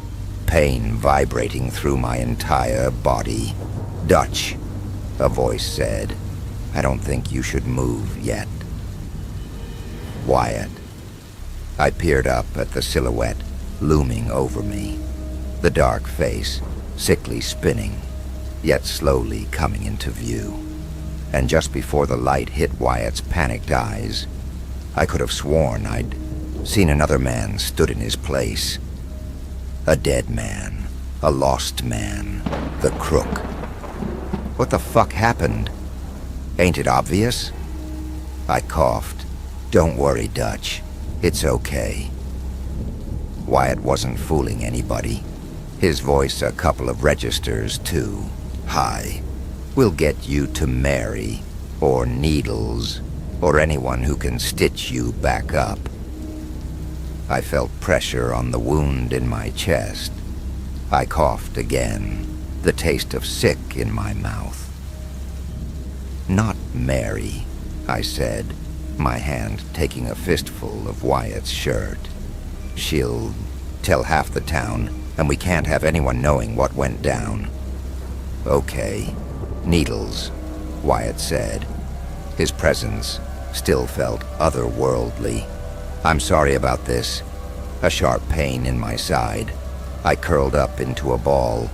pain vibrating through my entire body. "Dutch," a voice said. "I don't think you should move yet." Wyatt. I peered up at the silhouette looming over me. The dark face, sickly spinning, yet slowly coming into view. And just before the light hit Wyatt's panicked eyes, I could have sworn I'd seen another man stood in his place. A dead man, a lost man, the crook. What the fuck happened? Ain't it obvious? I coughed. "Don't worry, Dutch. It's okay." Wyatt wasn't fooling anybody. His voice a couple of registers, too. High. "We'll get you to Mary, or Needles, or anyone who can stitch you back up." I felt pressure on the wound in my chest. I coughed again, the taste of sick in my mouth. "Not Mary," I said, my hand taking a fistful of Wyatt's shirt. "She'll tell half the town, and we can't have anyone knowing what went down." "Okay. Needles," Wyatt said. His presence still felt otherworldly. "I'm sorry about this." A sharp pain in my side. I curled up into a ball.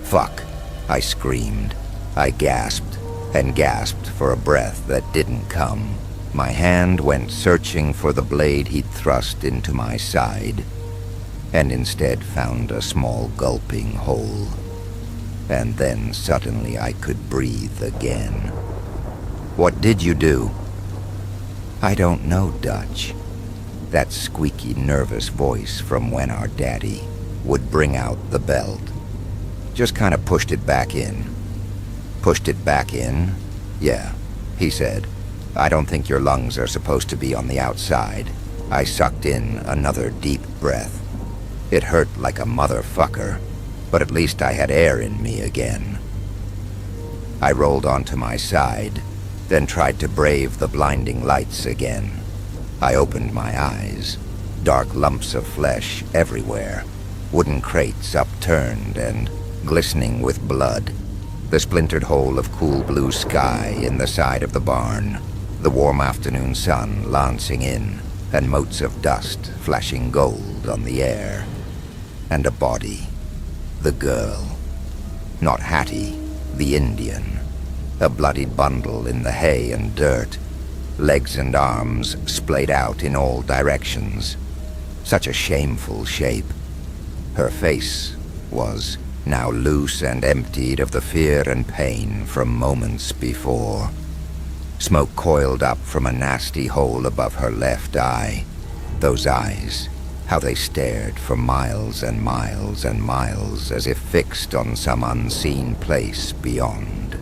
"Fuck," I screamed. I gasped and gasped for a breath that didn't come. My hand went searching for the blade he'd thrust into my side, and instead found a small gulping hole. And then suddenly I could breathe again. "What did you do?" "I don't know, Dutch." That squeaky, nervous voice from when our daddy would bring out the belt. "Just kind of pushed it back in." "Pushed it back in?" "Yeah," he said. "I don't think your lungs are supposed to be on the outside." I sucked in another deep breath. It hurt like a motherfucker, but at least I had air in me again. I rolled onto my side, then tried to brave the blinding lights again. I opened my eyes. Dark lumps of flesh everywhere. Wooden crates upturned and glistening with blood. The splintered hole of cool blue sky in the side of the barn. The warm afternoon sun lancing in, and motes of dust flashing gold on the air. And a body. The girl. Not Hattie, the Indian. A bloodied bundle in the hay and dirt. Legs and arms splayed out in all directions. Such a shameful shape. Her face was now loose and emptied of the fear and pain from moments before. Smoke coiled up from a nasty hole above her left eye. Those eyes, how they stared for miles and miles and miles as if fixed on some unseen place beyond.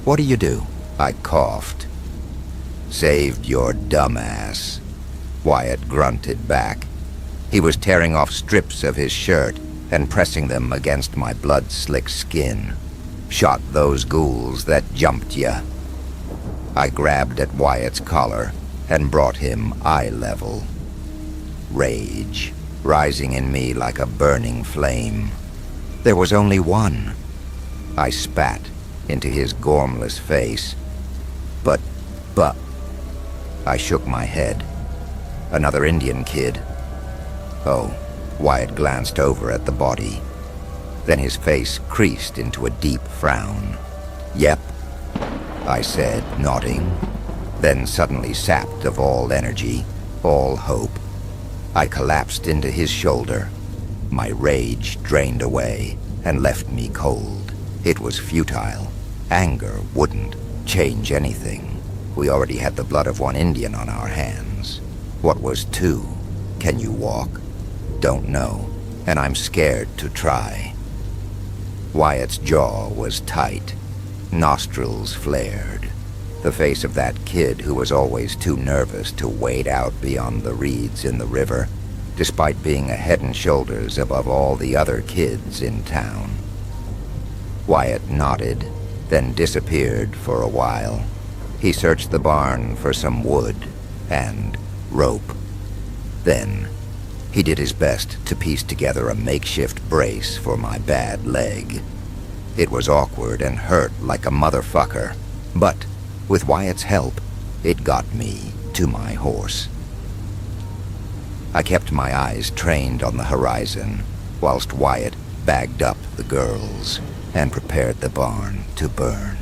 "What do you do?" I coughed. "Saved your dumbass," Wyatt grunted back. He was tearing off strips of his shirt and pressing them against my blood-slick skin. "Shot those ghouls that jumped ya." I grabbed at Wyatt's collar and brought him eye level. Rage rising in me like a burning flame. There was only one. I spat into his gormless face. But, I shook my head. "Another Indian kid." "Oh, Wyatt glanced over at the body. Then his face creased into a deep frown. "Yep," I said, nodding. Then suddenly sapped of all energy, all hope, I collapsed into his shoulder. My rage drained away and left me cold. It was futile. Anger wouldn't change anything. We already had the blood of one Indian on our hands. What was two? Can you walk? Don't know, and I'm scared to try. Wyatt's jaw was tight. Nostrils flared. The face of that kid who was always too nervous to wade out beyond the reeds in the river, despite being a head and shoulders above all the other kids in town. Wyatt nodded, then disappeared for a while. He searched the barn for some wood and rope. Then, he did his best to piece together a makeshift brace for my bad leg. It was awkward and hurt like a motherfucker, but with Wyatt's help, it got me to my horse. I kept my eyes trained on the horizon, whilst Wyatt bagged up the girls and prepared the barn to burn.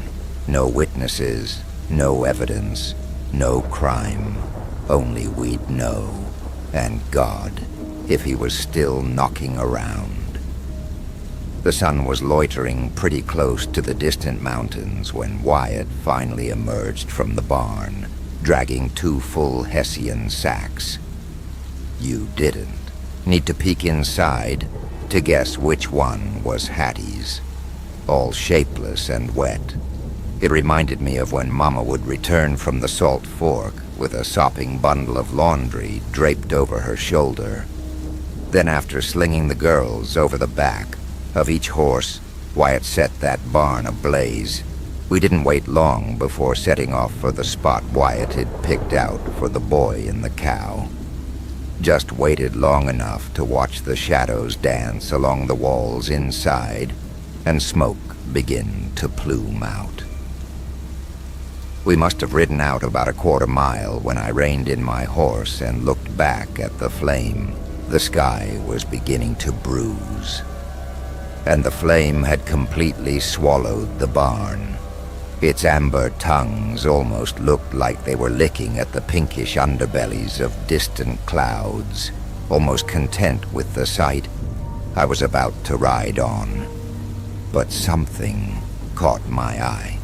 No witnesses, no evidence, no crime. Only we'd know, and God, if he was still knocking around. The sun was loitering pretty close to the distant mountains when Wyatt finally emerged from the barn, dragging 2 full Hessian sacks. You didn't need to peek inside to guess which one was Hattie's. All shapeless and wet. It reminded me of when Mama would return from the Salt Fork with a sopping bundle of laundry draped over her shoulder. Then after slinging the girls over the back of each horse, Wyatt set that barn ablaze. We didn't wait long before setting off for the spot Wyatt had picked out for the boy and the cow. Just waited long enough to watch the shadows dance along the walls inside and smoke begin to plume out. We must have ridden out about a quarter mile when I reined in my horse and looked back at the flame. The sky was beginning to bruise, and the flame had completely swallowed the barn. Its amber tongues almost looked like they were licking at the pinkish underbellies of distant clouds, almost content with the sight I was about to ride on. But something caught my eye.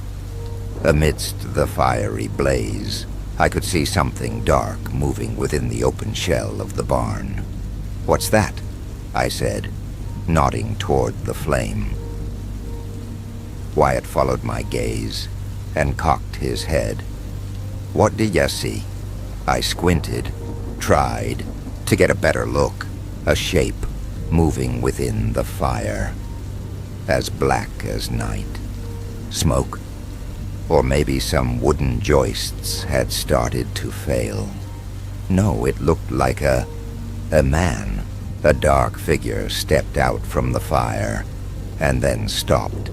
Amidst the fiery blaze, I could see something dark moving within the open shell of the barn. "What's that?" I said, nodding toward the flame. Wyatt followed my gaze and cocked his head. "What do you see?" I squinted, tried to get a better look. A shape moving within the fire, as black as night. Smoke? Or maybe some wooden joists had started to fail. No, it looked like a man. A dark figure stepped out from the fire and then stopped.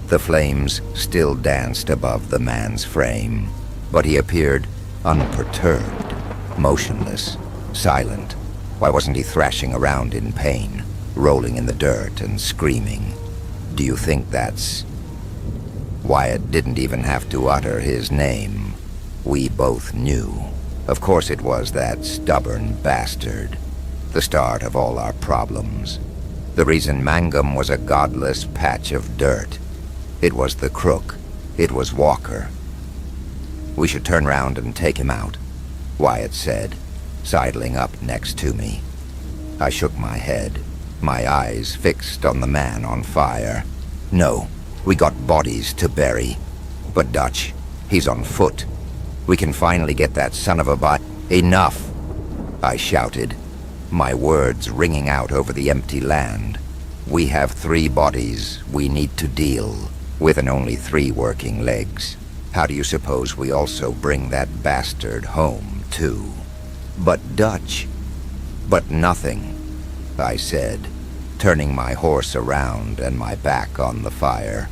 The flames still danced above the man's frame, but he appeared unperturbed, motionless, silent. Why wasn't he thrashing around in pain, rolling in the dirt and screaming? "Do you think that's..." Wyatt didn't even have to utter his name. We both knew. Of course it was that stubborn bastard. The start of all our problems. The reason Mangum was a godless patch of dirt. It was the crook. It was Walker. "We should turn round and take him out," Wyatt said, sidling up next to me. I shook my head, my eyes fixed on the man on fire. "No, we got bodies to bury. But Dutch, he's on foot. We can finally get that son of a Enough!" I shouted, my words ringing out over the empty land. "We have 3 bodies we need to deal with, and only 3 working legs. How do you suppose we also bring that bastard home, too?" "But Dutch..." "But nothing," I said, turning my horse around and my back on the fire.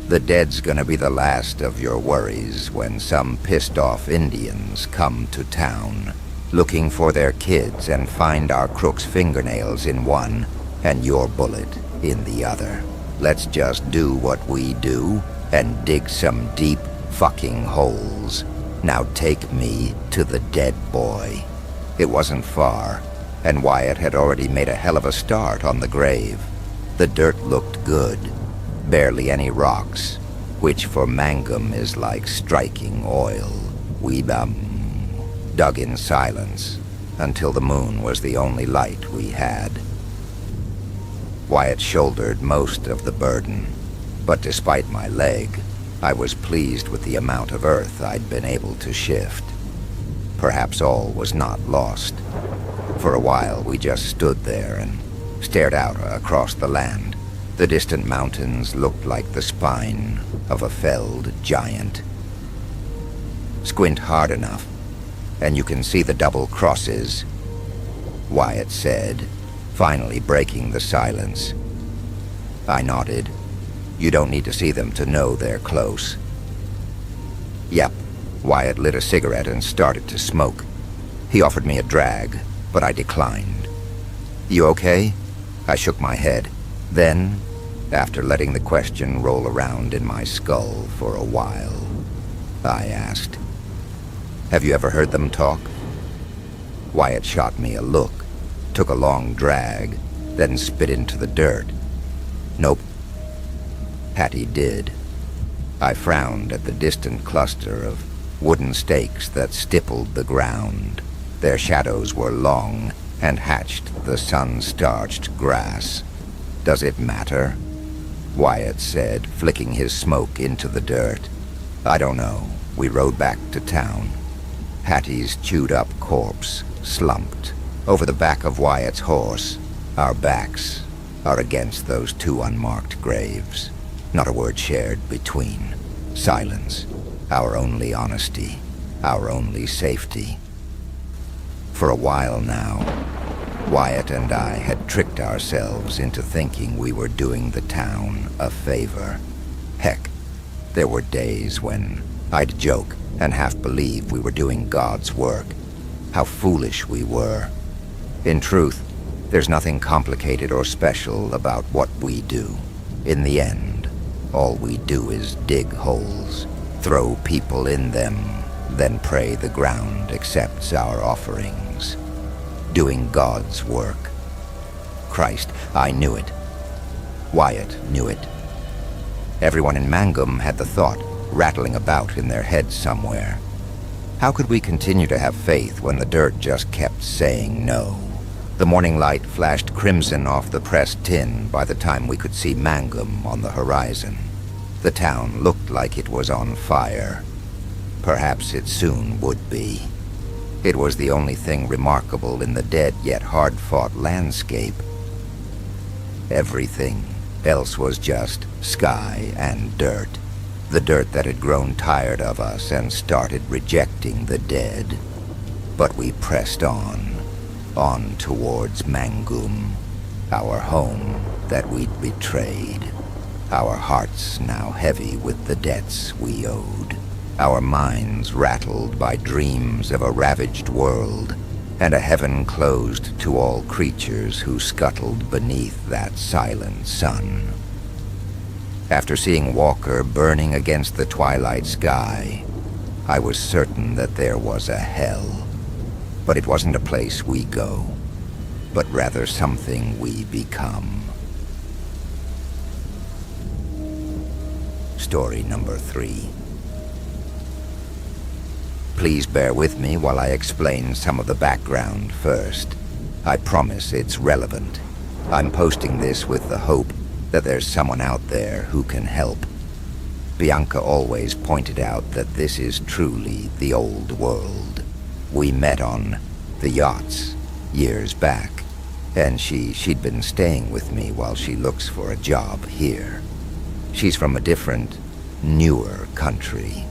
"The dead's gonna be the last of your worries when some pissed-off Indians come to town. looking for their kids and find our crook's fingernails in one and your bullet in the other. Let's just do what we do and dig some deep fucking holes. Now take me to the dead boy. It wasn't far, and Wyatt had already made a hell of a start on the grave. The dirt looked good, barely any rocks, which for Mangum is like striking oil. We dug in silence until the moon was the only light we had. Wyatt shouldered most of the burden, but despite my leg, I was pleased with the amount of earth I'd been able to shift. Perhaps all was not lost. For a while we just stood there and stared out across the land. The distant mountains looked like the spine of a felled giant. Squint hard enough, and you can see the double crosses, Wyatt said, finally breaking the silence. I nodded. You don't need to see them to know they're close. Yep. Wyatt lit a cigarette and started to smoke. He offered me a drag, but I declined. You okay? I shook my head. Then, after letting the question roll around in my skull for a while, I asked, have you ever heard them talk? Wyatt shot me a look, took a long drag, then spit into the dirt. Nope. Hattie did. I frowned at the distant cluster of wooden stakes that stippled the ground. Their shadows were long and hatched the sun-starched grass. Does it matter? Wyatt said, flicking his smoke into the dirt. I don't know. We rode back to town. Hattie's chewed-up corpse slumped over the back of Wyatt's horse. Our backs are against those two unmarked graves. Not a word shared between. Silence. Our only honesty. Our only safety. For a while now, Wyatt and I had tricked ourselves into thinking we were doing the town a favor. Heck, there were days when I'd joke and half believe we were doing God's work. How foolish we were. In truth, there's nothing complicated or special about what we do. In the end, all we do is dig holes, throw people in them, then pray the ground accepts our offerings. Doing God's work. Christ, I knew it. Wyatt knew it. Everyone in Mangum had the thought rattling about in their heads somewhere. How could we continue to have faith when the dirt just kept saying no? The morning light flashed crimson off the pressed tin by the time we could see Mangum on the horizon. The town looked like it was on fire. Perhaps it soon would be. It was the only thing remarkable in the dead yet hard-fought landscape. Everything else was just sky and dirt. The dirt that had grown tired of us and started rejecting the dead. But we pressed on towards Mangum, our home that we'd betrayed. Our hearts now heavy with the debts we owed. Our minds rattled by dreams of a ravaged world and a heaven closed to all creatures who scuttled beneath that silent sun. After seeing Walker burning against the twilight sky, I was certain that there was a hell. But it wasn't a place we go, but rather something we become. Story number 3. Please bear with me while I explain some of the background first. I promise it's relevant. I'm posting this with the hope that there's someone out there who can help. Bianca always pointed out that this is truly the old world. We met on the yachts years back, and she'd been staying with me while she looks for a job here. She's from a different, newer country,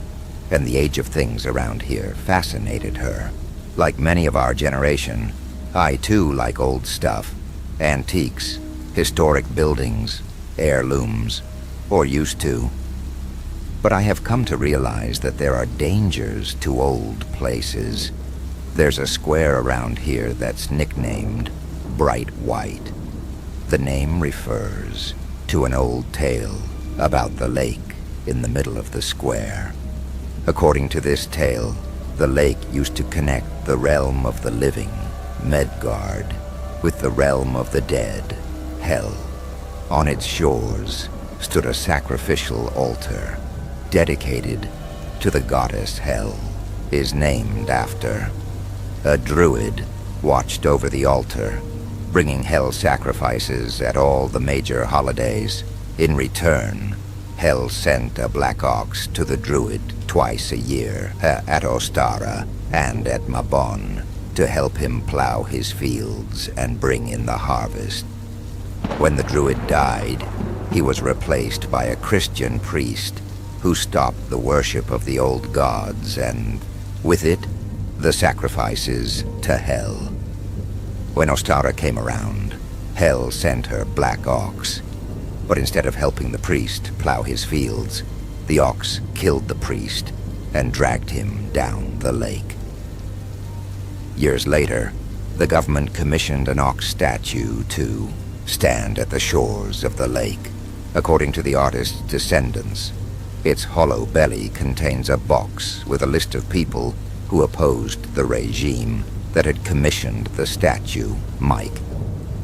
and the age of things around here fascinated her. Like many of our generation, I too like old stuff, antiques, historic buildings, heirlooms, or used to. But I have come to realize that there are dangers to old places. There's a square around here that's nicknamed Bright White. The name refers to an old tale about the lake in the middle of the square. According to this tale, the lake used to connect the realm of the living, Midgard, with the realm of the dead, Hell. On its shores stood a sacrificial altar dedicated to the goddess Hel, is named after. A druid watched over the altar, bringing Hel sacrifices at all the major holidays. In return, Hel sent a black ox to the druid twice a year at Ostara and at Mabon to help him plow his fields and bring in the harvest. When the druid died, he was replaced by a Christian priest who stopped the worship of the old gods and, with it, the sacrifices to Hel. When Ostara came around, Hel sent her black ox, but instead of helping the priest plow his fields, the ox killed the priest and dragged him down the lake. Years later, the government commissioned an ox statue to stand at the shores of the lake. According to the artist's descendants, its hollow belly contains a box with a list of people who opposed the regime that had commissioned the statue. Mike,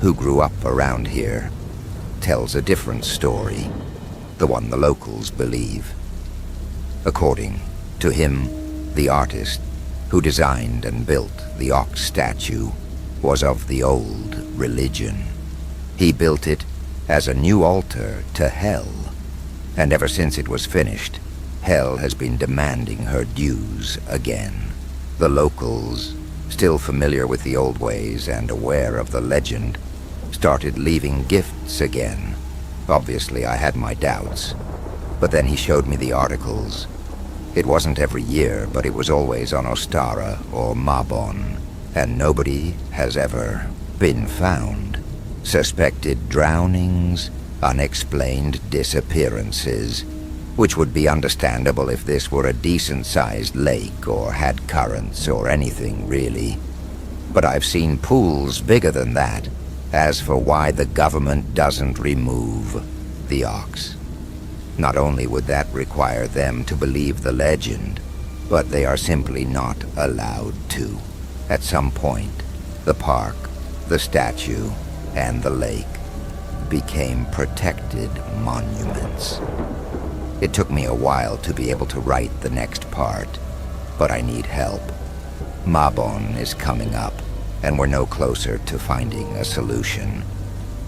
who grew up around here, tells a different story, the one the locals believe. According to him, the artist who designed and built the ox statue was of the old religion. He built it as a new altar to Hel, and ever since it was finished, Hel has been demanding her dues again. The locals, still familiar with the old ways and aware of the legend, started leaving gifts again. Obviously, I had my doubts, but then he showed me the articles. It wasn't every year, but it was always on Ostara or Mabon, and nobody has ever been found. Suspected drownings, unexplained disappearances, which would be understandable if this were a decent-sized lake or had currents or anything really. But I've seen pools bigger than that. As for why the government doesn't remove the ox, not only would that require them to believe the legend, but they are simply not allowed to. At some point, the park, the statue, and the lake became protected monuments. It took me a while to be able to write the next part, but I need help. Mabon is coming up, and we're no closer to finding a solution.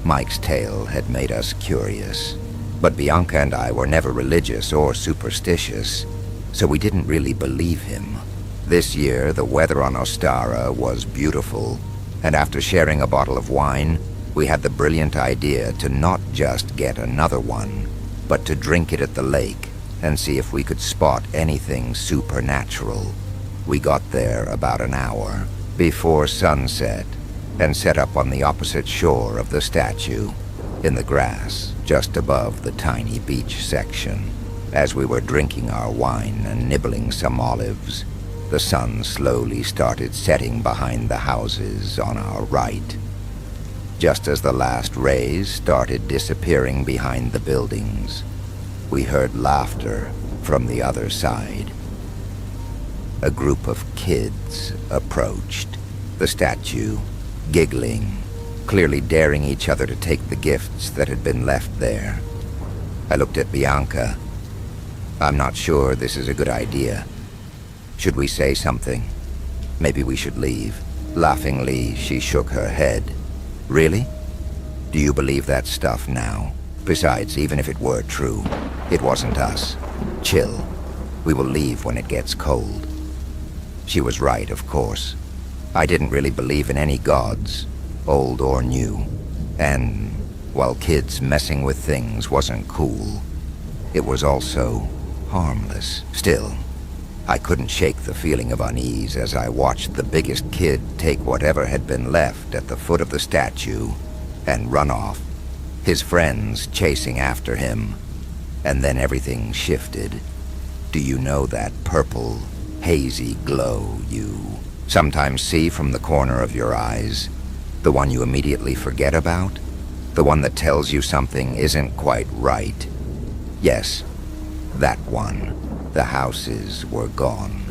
Mike's tale had made us curious, but Bianca and I were never religious or superstitious, so we didn't really believe him. This year, the weather on Ostara was beautiful, and after sharing a bottle of wine, we had the brilliant idea to not just get another one, but to drink it at the lake and see if we could spot anything supernatural. We got there about an hour before sunset and set up on the opposite shore of the statue, in the grass just above the tiny beach section. As we were drinking our wine and nibbling some olives, the sun slowly started setting behind the houses on our right. Just as the last rays started disappearing behind the buildings, we heard laughter from the other side. A group of kids approached the statue, giggling, clearly daring each other to take the gifts that had been left there. I looked at Bianca. I'm not sure this is a good idea. Should we say something? Maybe we should leave. Laughingly, she shook her head. Really? Do you believe that stuff now? Besides, even if it were true, it wasn't us. Chill. We will leave when it gets cold. She was right, of course. I didn't really believe in any gods, old or new. And while kids messing with things wasn't cool, it was also harmless. Still, I couldn't shake the feeling of unease as I watched the biggest kid take whatever had been left at the foot of the statue and run off, his friends chasing after him. And then everything shifted. Do you know that purple, hazy glow you sometimes see from the corner of your eyes, the one you immediately forget about, the one that tells you something isn't quite right. Yes, that one. The houses were gone.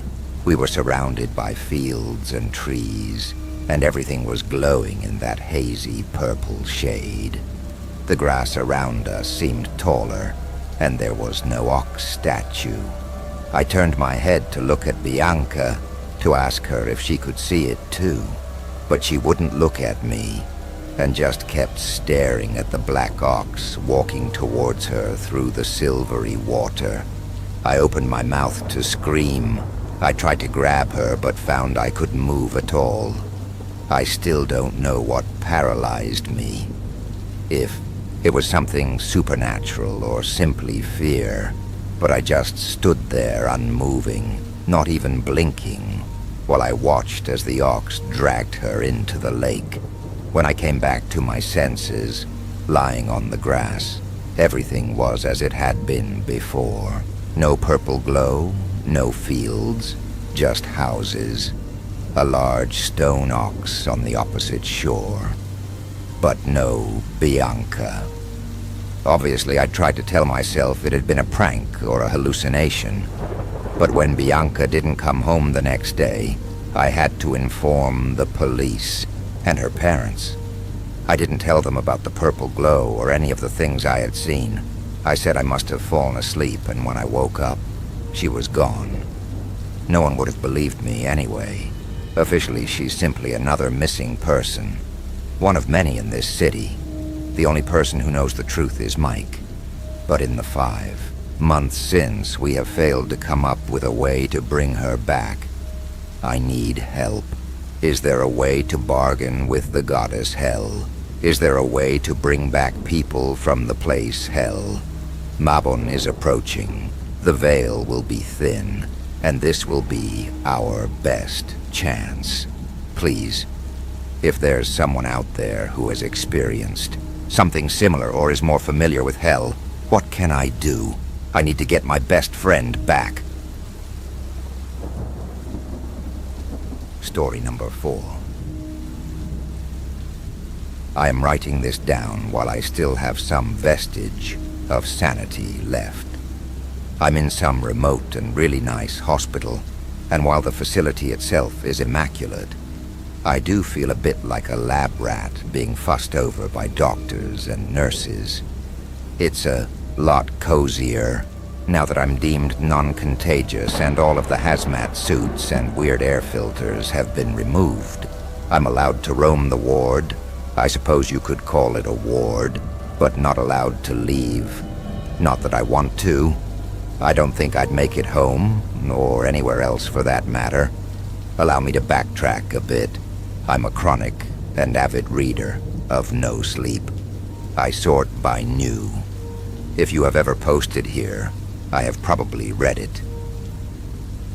We were surrounded by fields and trees, and everything was glowing in that hazy purple shade. The grass around us seemed taller, and there was no ox statue. I turned my head to look at Bianca, to ask her if she could see it too, but she wouldn't look at me, and just kept staring at the black ox walking towards her through the silvery water. I opened my mouth to scream. I tried to grab her, but found I couldn't move at all. I still don't know what paralyzed me. If it was something supernatural or simply fear, but I just stood there unmoving, not even blinking, while I watched as the ox dragged her into the lake. When I came back to my senses, lying on the grass, everything was as it had been before. No purple glow, no fields, just houses. A large stone ox on the opposite shore. But no Bianca. Obviously, I tried to tell myself it had been a prank or a hallucination. But when Bianca didn't come home the next day, I had to inform the police and her parents. I didn't tell them about the purple glow or any of the things I had seen. I said I must have fallen asleep, and when I woke up, she was gone. No one would have believed me anyway. Officially, she's simply another missing person. One of many in this city. The only person who knows the truth is Mike. But in the 5 months since, we have failed to come up with a way to bring her back. I need help. Is there a way to bargain with the goddess Hell? Is there a way to bring back people from the place Hell? Mabon is approaching. The veil will be thin, and this will be our best chance. Please, if there's someone out there who has experienced something similar or is more familiar with Hell, what can I do? I need to get my best friend back. Story number 4. I am writing this down while I still have some vestige of sanity left. I'm in some remote and really nice hospital, and while the facility itself is immaculate, I do feel a bit like a lab rat being fussed over by doctors and nurses. It's a lot cozier now that I'm deemed non-contagious and all of the hazmat suits and weird air filters have been removed. I'm allowed to roam the ward. I suppose you could call it a ward, but not allowed to leave. Not that I want to. I don't think I'd make it home, or anywhere else for that matter. Allow me to backtrack a bit. I'm a chronic and avid reader of No Sleep. I sort by new. If you have ever posted here, I have probably read it.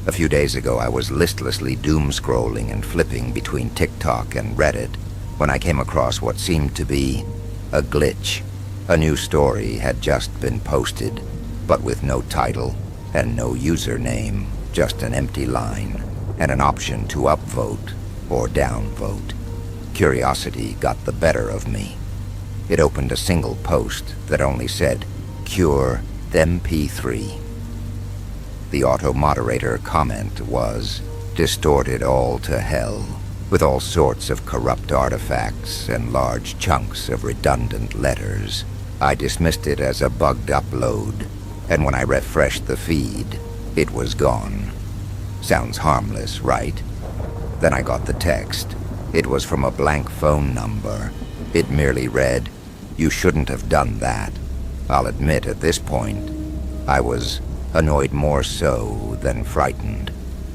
A few days ago, I was listlessly doom-scrolling and flipping between TikTok and Reddit when I came across what seemed to be a glitch. A new story had just been posted, but with no title and no username, just an empty line and an option to upvote or downvote. Curiosity got the better of me. It opened a single post that only said, "Cure MP3. The auto-moderator comment was, "Distorted all to hell," with all sorts of corrupt artifacts and large chunks of redundant letters. I dismissed it as a bugged upload, and when I refreshed the feed, it was gone. Sounds harmless, right? Then I got the text. It was from a blank phone number. It merely read, "You shouldn't have done that." I'll admit at this point, I was annoyed more so than frightened.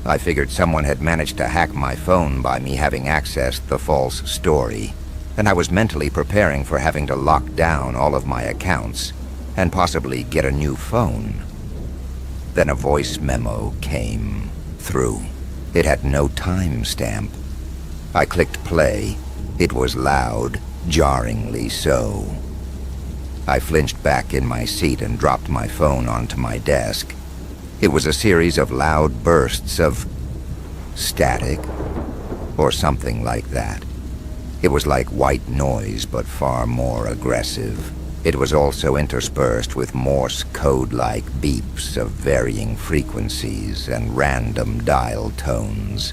I figured someone had managed to hack my phone by me having accessed the false story, and I was mentally preparing for having to lock down all of my accounts and possibly get a new phone. Then a voice memo came through. It had no timestamp. I clicked play. It was loud, jarringly so. I flinched back in my seat and dropped my phone onto my desk. It was a series of loud bursts of static, or something like that. It was like white noise, but far more aggressive. It was also interspersed with Morse code-like beeps of varying frequencies and random dial tones.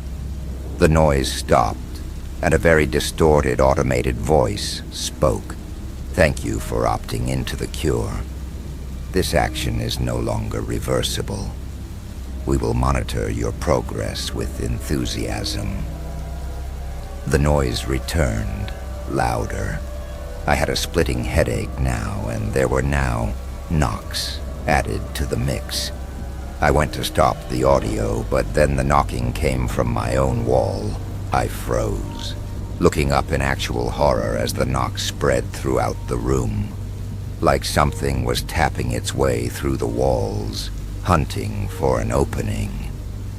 The noise stopped, and a very distorted automated voice spoke. "Thank you for opting into the cure. This action is no longer reversible. We will monitor your progress with enthusiasm." The noise returned, louder. I had a splitting headache now, and there were now knocks added to the mix. I went to stop the audio, but then the knocking came from my own wall. I froze, looking up in actual horror as the knock spread throughout the room, like something was tapping its way through the walls, hunting for an opening.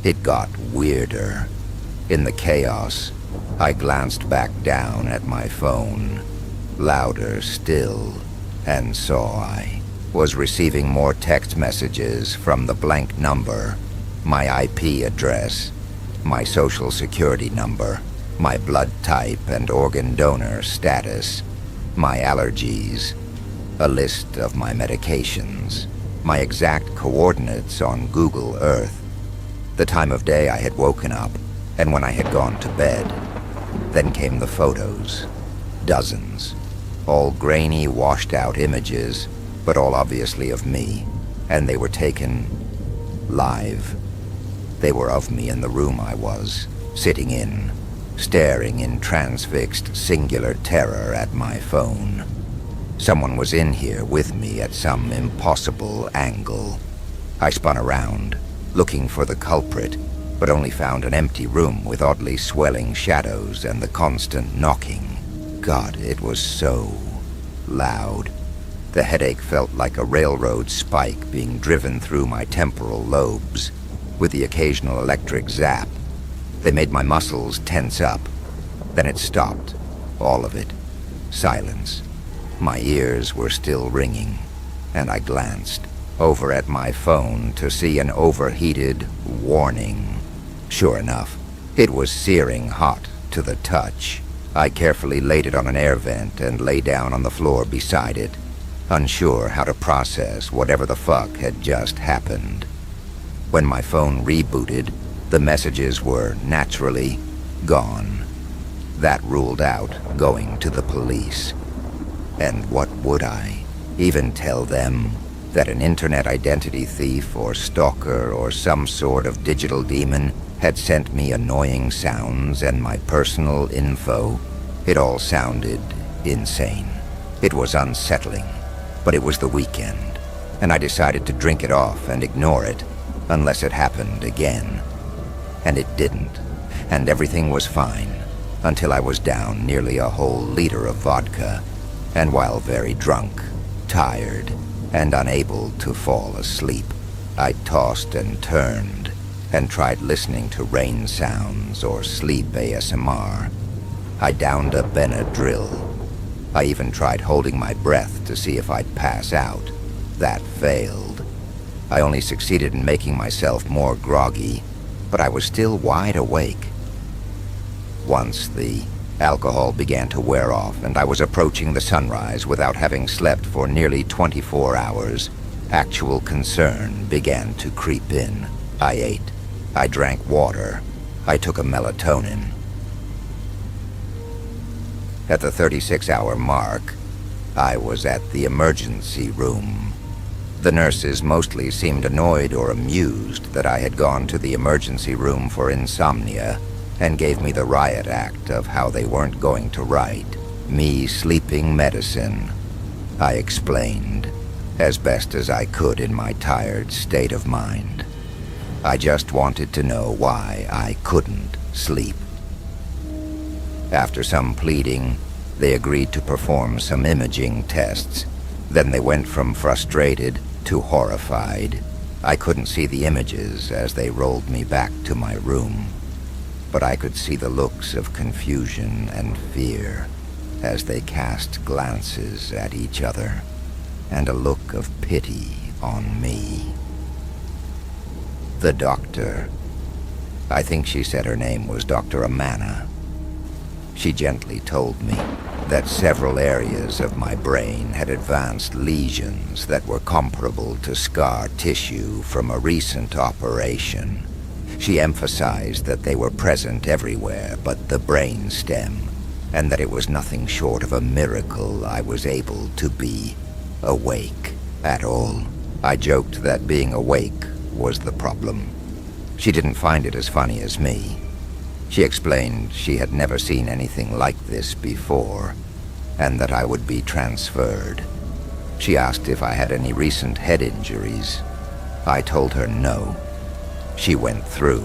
It got weirder. In the chaos, I glanced back down at my phone, louder still, and saw I was receiving more text messages from the blank number, my IP address, my social security number, my blood type and organ donor status, my allergies, a list of my medications, my exact coordinates on Google Earth, the time of day I had woken up, and when I had gone to bed. Then came the photos. Dozens. All grainy, washed-out images, but all obviously of me, and they were taken live. They were of me in the room I was, sitting in, staring in transfixed singular terror at my phone. Someone was in here with me at some impossible angle. I spun around, looking for the culprit, but only found an empty room with oddly swelling shadows and the constant knocking. God, it was so loud. The headache felt like a railroad spike being driven through my temporal lobes, with the occasional electric zap. They made my muscles tense up. Then it stopped, all of it. Silence. My ears were still ringing, and I glanced over at my phone to see an overheated warning. Sure enough, it was searing hot to the touch. I carefully laid it on an air vent and lay down on the floor beside it, unsure how to process whatever the fuck had just happened. When my phone rebooted, the messages were naturally gone. That ruled out going to the police. And what would I even tell them? That an internet identity thief or stalker or some sort of digital demon had sent me annoying sounds and my personal info? It all sounded insane. It was unsettling, but it was the weekend, and I decided to drink it off and ignore it, unless it happened again. And it didn't, and everything was fine, until I was down nearly a whole liter of vodka, and while very drunk, tired, and unable to fall asleep, I tossed and turned, and tried listening to rain sounds or sleep ASMR. I downed a Benadryl. I even tried holding my breath to see if I'd pass out. That failed. I only succeeded in making myself more groggy, but I was still wide awake. Once the alcohol began to wear off and I was approaching the sunrise without having slept for nearly 24 hours, actual concern began to creep in. I ate. I drank water. I took a melatonin. At the 36-hour mark, I was at the emergency room. The nurses mostly seemed annoyed or amused that I had gone to the emergency room for insomnia, and gave me the riot act of how they weren't going to write me sleeping medicine. I explained, as best as I could in my tired state of mind. I just wanted to know why I couldn't sleep. After some pleading, they agreed to perform some imaging tests. Then they went from frustrated to horrified. I couldn't see the images as they rolled me back to my room, but I could see the looks of confusion and fear as they cast glances at each other, and a look of pity on me. The doctor, I think she said her name was Dr. Amana, She gently told me that several areas of my brain had advanced lesions that were comparable to scar tissue from a recent operation. She emphasized that they were present everywhere but the brain stem, and that it was nothing short of a miracle I was able to be awake at all. I joked that being awake was the problem. She didn't find it as funny as me. She explained she had never seen anything like this before, and that I would be transferred. She asked if I had any recent head injuries. I told her no. She went through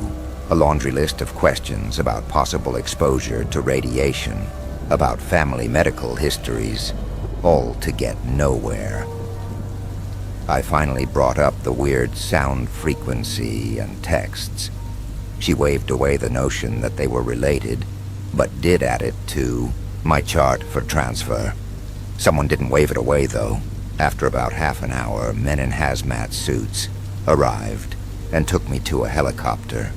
a laundry list of questions about possible exposure to radiation, about family medical histories, all to get nowhere. I finally brought up the weird sound frequency and texts. She waved away the notion that they were related, but did add it to my chart for transfer. Someone didn't wave it away, though. After about half an hour, men in hazmat suits arrived and took me to a helicopter.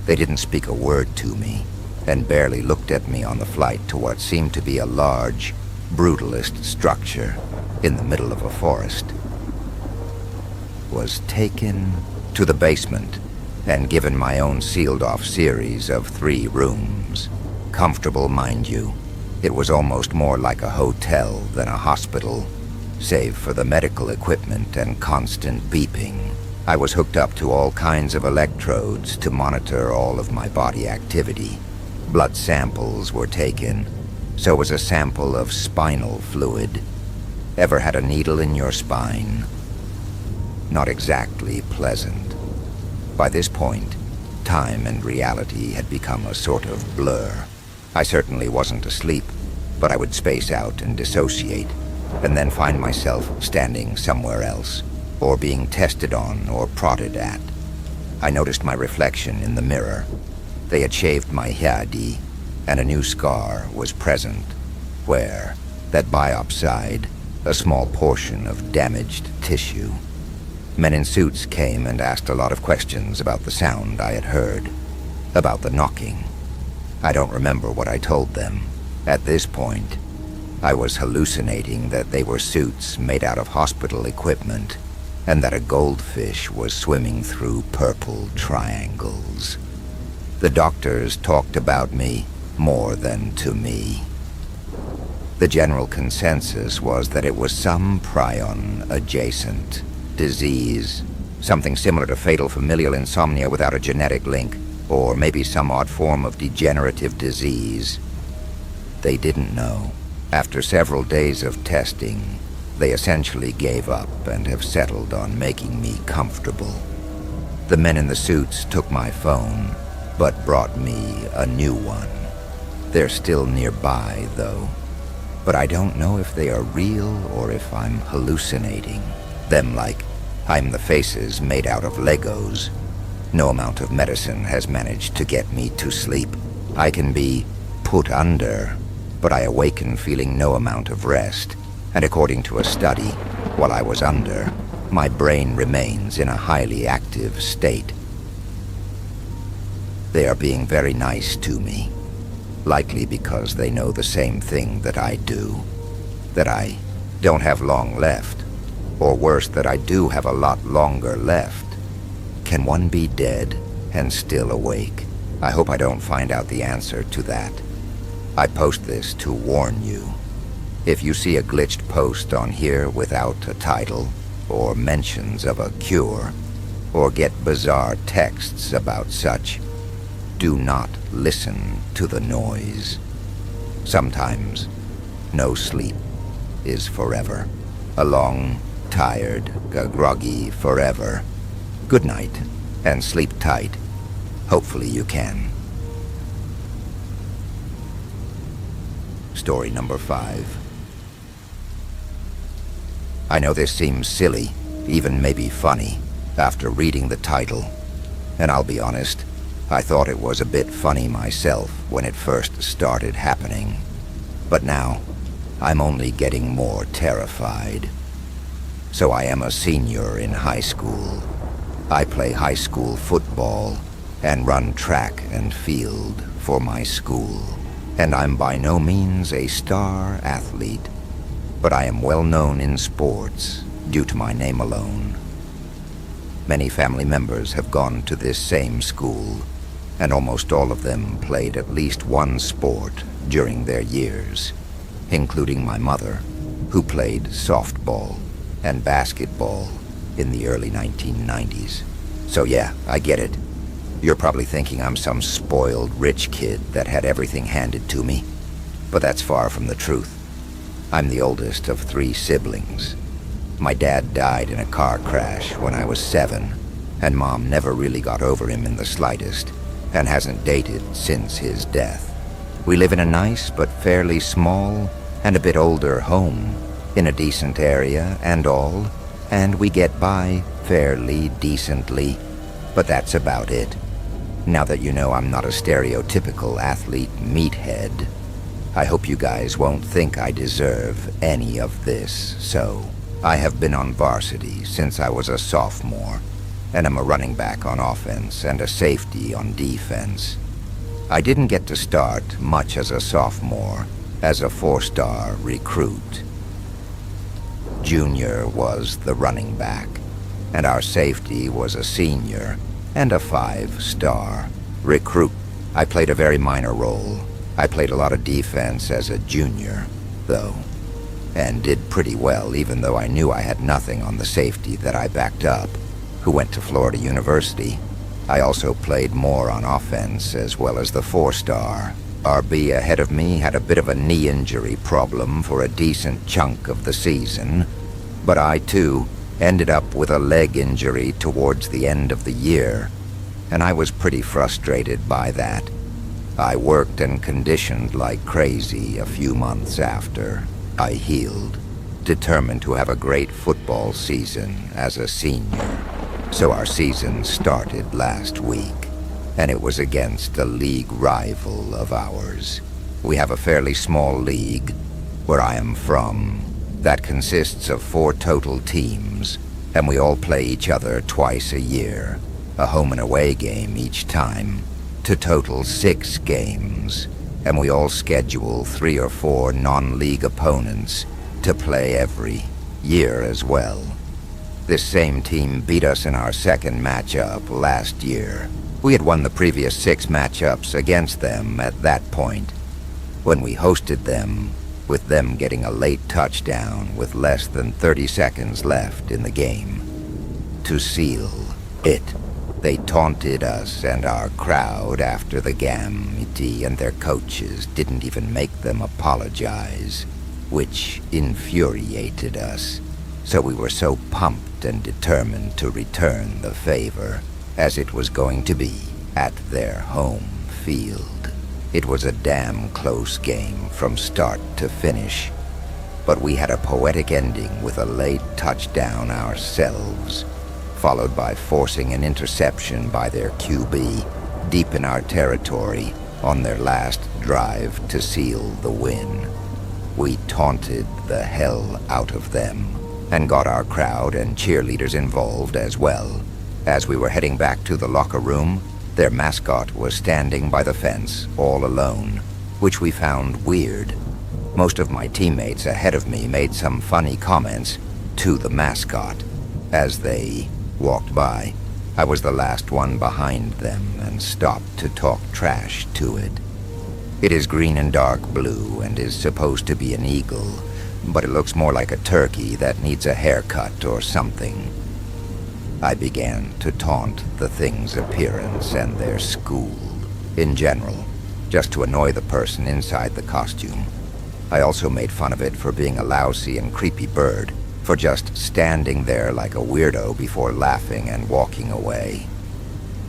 They didn't speak a word to me, and barely looked at me on the flight to what seemed to be a large, brutalist structure in the middle of a forest. Was taken to the basement and given my own sealed-off series of 3 rooms. Comfortable, mind you. It was almost more like a hotel than a hospital, save for the medical equipment and constant beeping. I was hooked up to all kinds of electrodes to monitor all of my body activity. Blood samples were taken. So was a sample of spinal fluid. Ever had a needle in your spine? Not exactly pleasant. By this point, time and reality had become a sort of blur. I certainly wasn't asleep, but I would space out and dissociate, and then find myself standing somewhere else, or being tested on or prodded at. I noticed my reflection in the mirror. They had shaved my hyadi, and a new scar was present, where, that biopsied, a small portion of damaged tissue. Men in suits came and asked a lot of questions about the sound I had heard, about the knocking. I don't remember what I told them. At this point, I was hallucinating that they were suits made out of hospital equipment, and that a goldfish was swimming through purple triangles. The doctors talked about me more than to me. The general consensus was that it was some prion-adjacent disease, something similar to fatal familial insomnia without a genetic link, or maybe some odd form of degenerative disease. They didn't know. After several days of testing, they essentially gave up and have settled on making me comfortable. The men in the suits took my phone, but brought me a new one. They're still nearby, though. But I don't know if they are real or if I'm hallucinating. Them like I'm the faces made out of Legos. No amount of medicine has managed to get me to sleep. I can be put under, but I awaken feeling no amount of rest. And according to a study, while I was under, my brain remains in a highly active state. They are being very nice to me, likely because they know the same thing that I do, that I don't have long left. Or worse, that I do have a lot longer left. Can one be dead and still awake? I hope I don't find out the answer to that. I post this to warn you. If you see a glitched post on here without a title, or mentions of a cure, or get bizarre texts about such, do not listen to the noise. Sometimes, no sleep is forever. A long, tired, groggy forever. Good night, and sleep tight. Hopefully you can. Story number 5. I know this seems silly, even maybe funny, after reading the title. And I'll be honest, I thought it was a bit funny myself when it first started happening. But now, I'm only getting more terrified. So I am a senior in high school. I play high school football and run track and field for my school. and I'm by no means a star athlete, but I am well known in sports due to my name alone. Many family members have gone to this same school, and almost all of them played at least one sport during their years, including my mother, who played softball and basketball in the early 1990s. So yeah, I get it. You're probably thinking I'm some spoiled rich kid that had everything handed to me, but that's far from the truth. I'm the oldest of 3 siblings. My dad died in a car crash when I was 7, and Mom never really got over him in the slightest, and hasn't dated since his death. We live in a nice but fairly small and a bit older home in a decent area and all, and we get by fairly decently, but that's about it. Now that you know I'm not a stereotypical athlete meathead, I hope you guys won't think I deserve any of this, so I have been on varsity since I was a sophomore, and I'm a running back on offense and a safety on defense. I didn't get to start much as a sophomore, as a 4-star recruit. Junior was the running back, and our safety was a senior and a 5-star recruit. I played a very minor role. I played a lot of defense as a junior, though, and did pretty well even though I knew I had nothing on the safety that I backed up, who went to Florida University. I also played more on offense as well as the 4-star. RB ahead of me had a bit of a knee injury problem for a decent chunk of the season, but I too ended up with a leg injury towards the end of the year, and I was pretty frustrated by that. I worked and conditioned like crazy a few months after I healed, determined to have a great football season as a senior. So our season started last week, and it was against a league rival of ours. We have a fairly small league where I am from that consists of 4 total teams, and we all play each other twice a year, a home and away game each time, to total 6 games, and we all schedule 3 or 4 non-league opponents to play every year as well. This same team beat us in our second matchup last year. We had won the previous 6 matchups against them at that point, when we hosted them, with them getting a late touchdown with less than 30 seconds left in the game. To seal it, they taunted us and our crowd after the game, and their coaches didn't even make them apologize, which infuriated us. So we were so pumped and determined to return the favor, as it was going to be at their home field. It was a damn close game from start to finish, but we had a poetic ending with a late touchdown ourselves, followed by forcing an interception by their QB deep in our territory on their last drive to seal the win. We taunted the hell out of them and got our crowd and cheerleaders involved as well. As we were heading back to the locker room, their mascot was standing by the fence all alone, which we found weird. Most of my teammates ahead of me made some funny comments to the mascot as they walked by. I was the last one behind them and stopped to talk trash to it. It is green and dark blue and is supposed to be an eagle, but it looks more like a turkey that needs a haircut or something. I began to taunt the thing's appearance and their school in general, just to annoy the person inside the costume. I also made fun of it for being a lousy and creepy bird, for just standing there like a weirdo before laughing and walking away.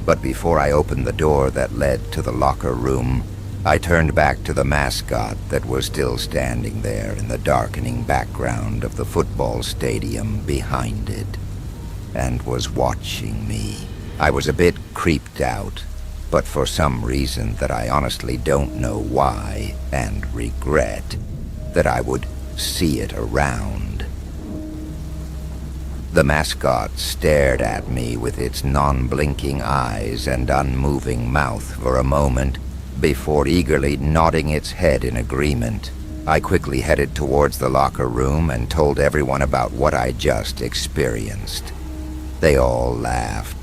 But before I opened the door that led to the locker room, I turned back to the mascot that was still standing there in the darkening background of the football stadium behind it, and was watching me. I was a bit creeped out, but for some reason that I honestly don't know why, and regret, that I would see it around. The mascot stared at me with its non-blinking eyes and unmoving mouth for a moment, Before eagerly nodding its head in agreement, I quickly headed towards the locker room and told everyone about what I just experienced. They all laughed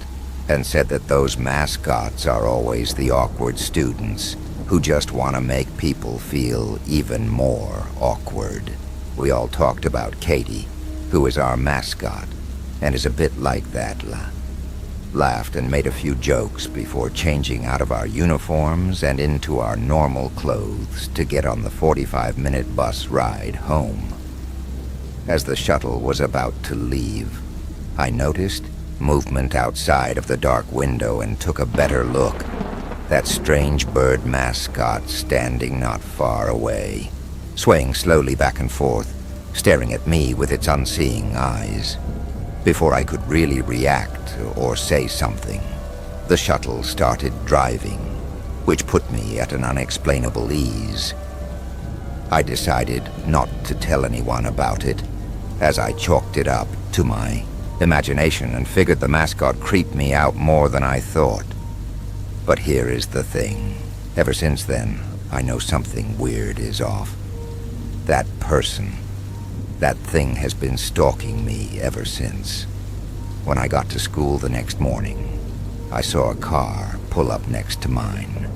and said that those mascots are always the awkward students who just want to make people feel even more awkward. We all talked about Katie, who is our mascot, and is a bit like that. Laughed and made a few jokes before changing out of our uniforms and into our normal clothes to get on the 45-minute bus ride home. As the shuttle was about to leave, I noticed movement outside of the dark window and took a better look. That strange bird mascot standing not far away, swaying slowly back and forth, staring at me with its unseeing eyes. Before I could really react or say something, the shuttle started driving, which put me at an unexplainable ease. I decided not to tell anyone about it, as I chalked it up to my imagination and figured the mascot creeped me out more than I thought. But here is the thing. Ever since then, I know something weird is off. That person, that thing has been stalking me ever since. When I got to school the next morning, I saw a car pull up next to mine.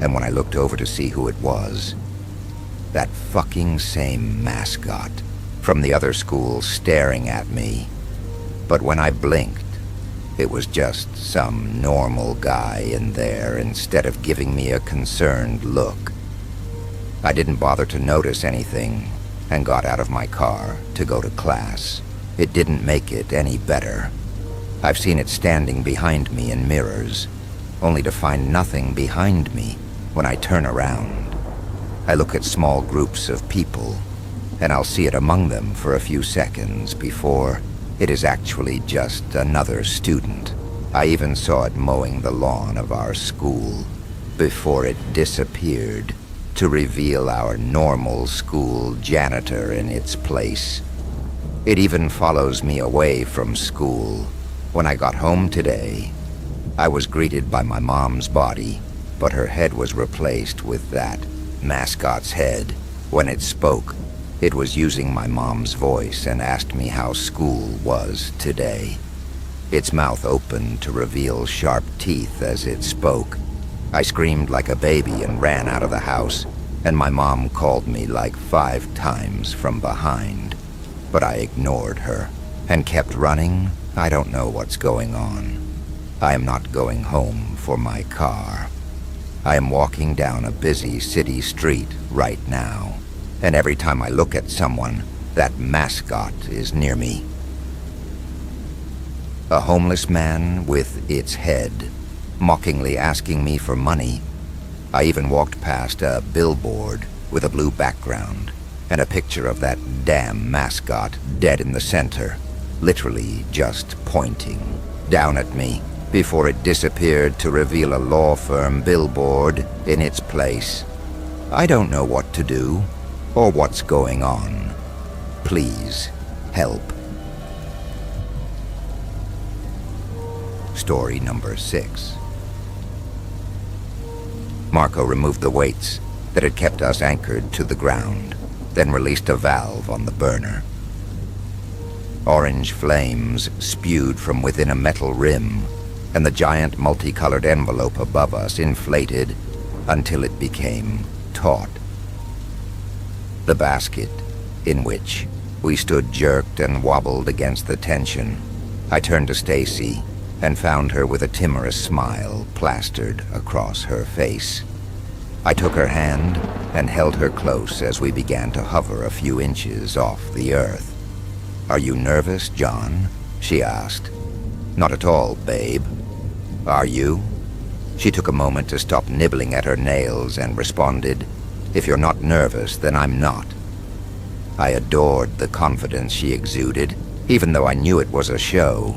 And when I looked over to see who it was, that fucking same mascot from the other school staring at me. But when I blinked, it was just some normal guy in there instead of giving me a concerned look. I didn't bother to notice anything and got out of my car to go to class. It didn't make it any better. I've seen it standing behind me in mirrors, only to find nothing behind me when I turn around. I look at small groups of people, and I'll see it among them for a few seconds before it is actually just another student. I even saw it mowing the lawn of our school before it disappeared to reveal our normal school janitor in its place. It even follows me away from school. When I got home today, I was greeted by my mom's body, but her head was replaced with that mascot's head. When it spoke, it was using my mom's voice and asked me how school was today. Its mouth opened to reveal sharp teeth as it spoke. I screamed like a baby and ran out of the house, and my mom called me like 5 times from behind. But I ignored her and kept running. I don't know what's going on. I am not going home for my car. I am walking down a busy city street right now, and every time I look at someone, that mascot is near me. A homeless man with its head, mockingly asking me for money. I even walked past a billboard with a blue background and a picture of that damn mascot dead in the center, literally just pointing down at me before it disappeared to reveal a law firm billboard in its place. I don't know what to do or what's going on. Please help. Story number 6. Marco removed the weights that had kept us anchored to the ground, then released a valve on the burner. Orange flames spewed from within a metal rim, and the giant multicolored envelope above us inflated until it became taut. The basket, in which we stood jerked and wobbled against the tension. I turned to Stacy and found her with a timorous smile plastered across her face. I took her hand and held her close as we began to hover a few inches off the earth. "Are you nervous, John?" she asked. "Not at all, babe. Are you?" She took a moment to stop nibbling at her nails and responded, "If you're not nervous, then I'm not." I adored the confidence she exuded, even though I knew it was a show.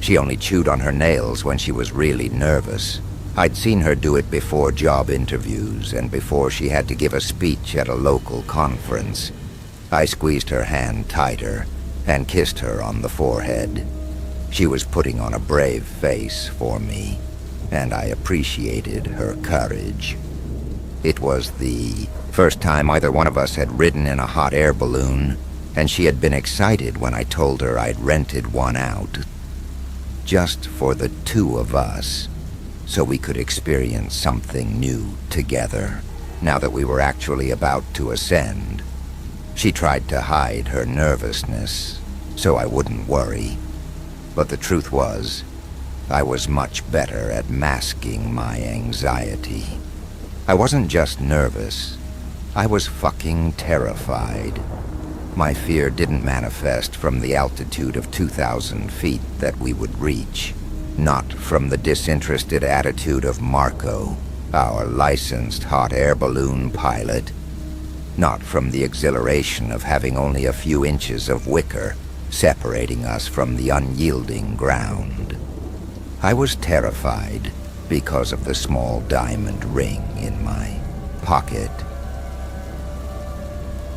She only chewed on her nails when she was really nervous. I'd seen her do it before job interviews and before she had to give a speech at a local conference. I squeezed her hand tighter and kissed her on the forehead. She was putting on a brave face for me, and I appreciated her courage. It was the first time either one of us had ridden in a hot air balloon, and she had been excited when I told her I'd rented one out, just for the two of us, so we could experience something new together, now that we were actually about to ascend. She tried to hide her nervousness, so I wouldn't worry, but the truth was, I was much better at masking my anxiety. I wasn't just nervous, I was fucking terrified. My fear didn't manifest from the altitude of 2,000 feet that we would reach, not from the disinterested attitude of Marco, our licensed hot air balloon pilot, not from the exhilaration of having only a few inches of wicker separating us from the unyielding ground. I was terrified because of the small diamond ring in my pocket.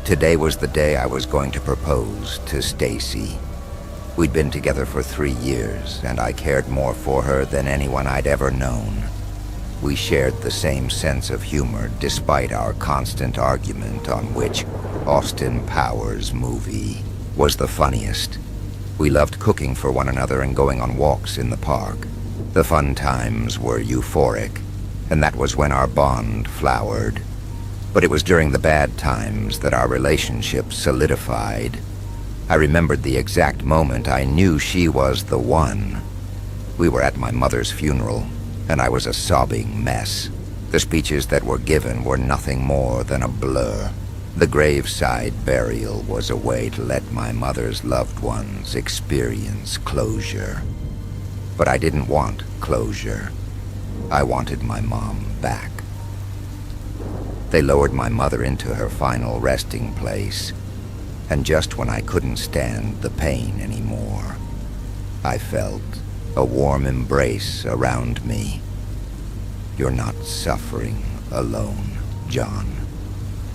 Today was the day I was going to propose to Stacy. We'd been together for 3 years, and I cared more for her than anyone I'd ever known. We shared the same sense of humor despite our constant argument on which Austin Powers movie was the funniest. We loved cooking for one another and going on walks in the park. The fun times were euphoric, and that was when our bond flowered. But it was during the bad times that our relationship solidified. I remembered the exact moment I knew she was the one. We were at my mother's funeral, and I was a sobbing mess. The speeches that were given were nothing more than a blur. The graveside burial was a way to let my mother's loved ones experience closure. But I didn't want closure. I wanted my mom back. They lowered my mother into her final resting place, and just when I couldn't stand the pain anymore, I felt a warm embrace around me. "You're not suffering alone, John,"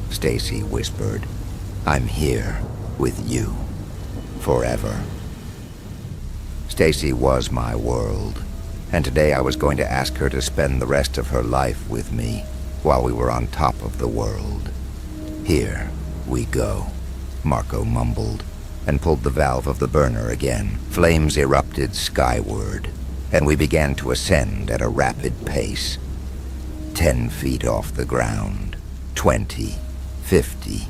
Stacy whispered. "I'm here with you, forever." Stacy was my world, and today I was going to ask her to spend the rest of her life with me while we were on top of the world. "Here we go," Marco mumbled, and pulled the valve of the burner again. Flames erupted skyward, and we began to ascend at a rapid pace. 10 feet off the ground, 20, 50.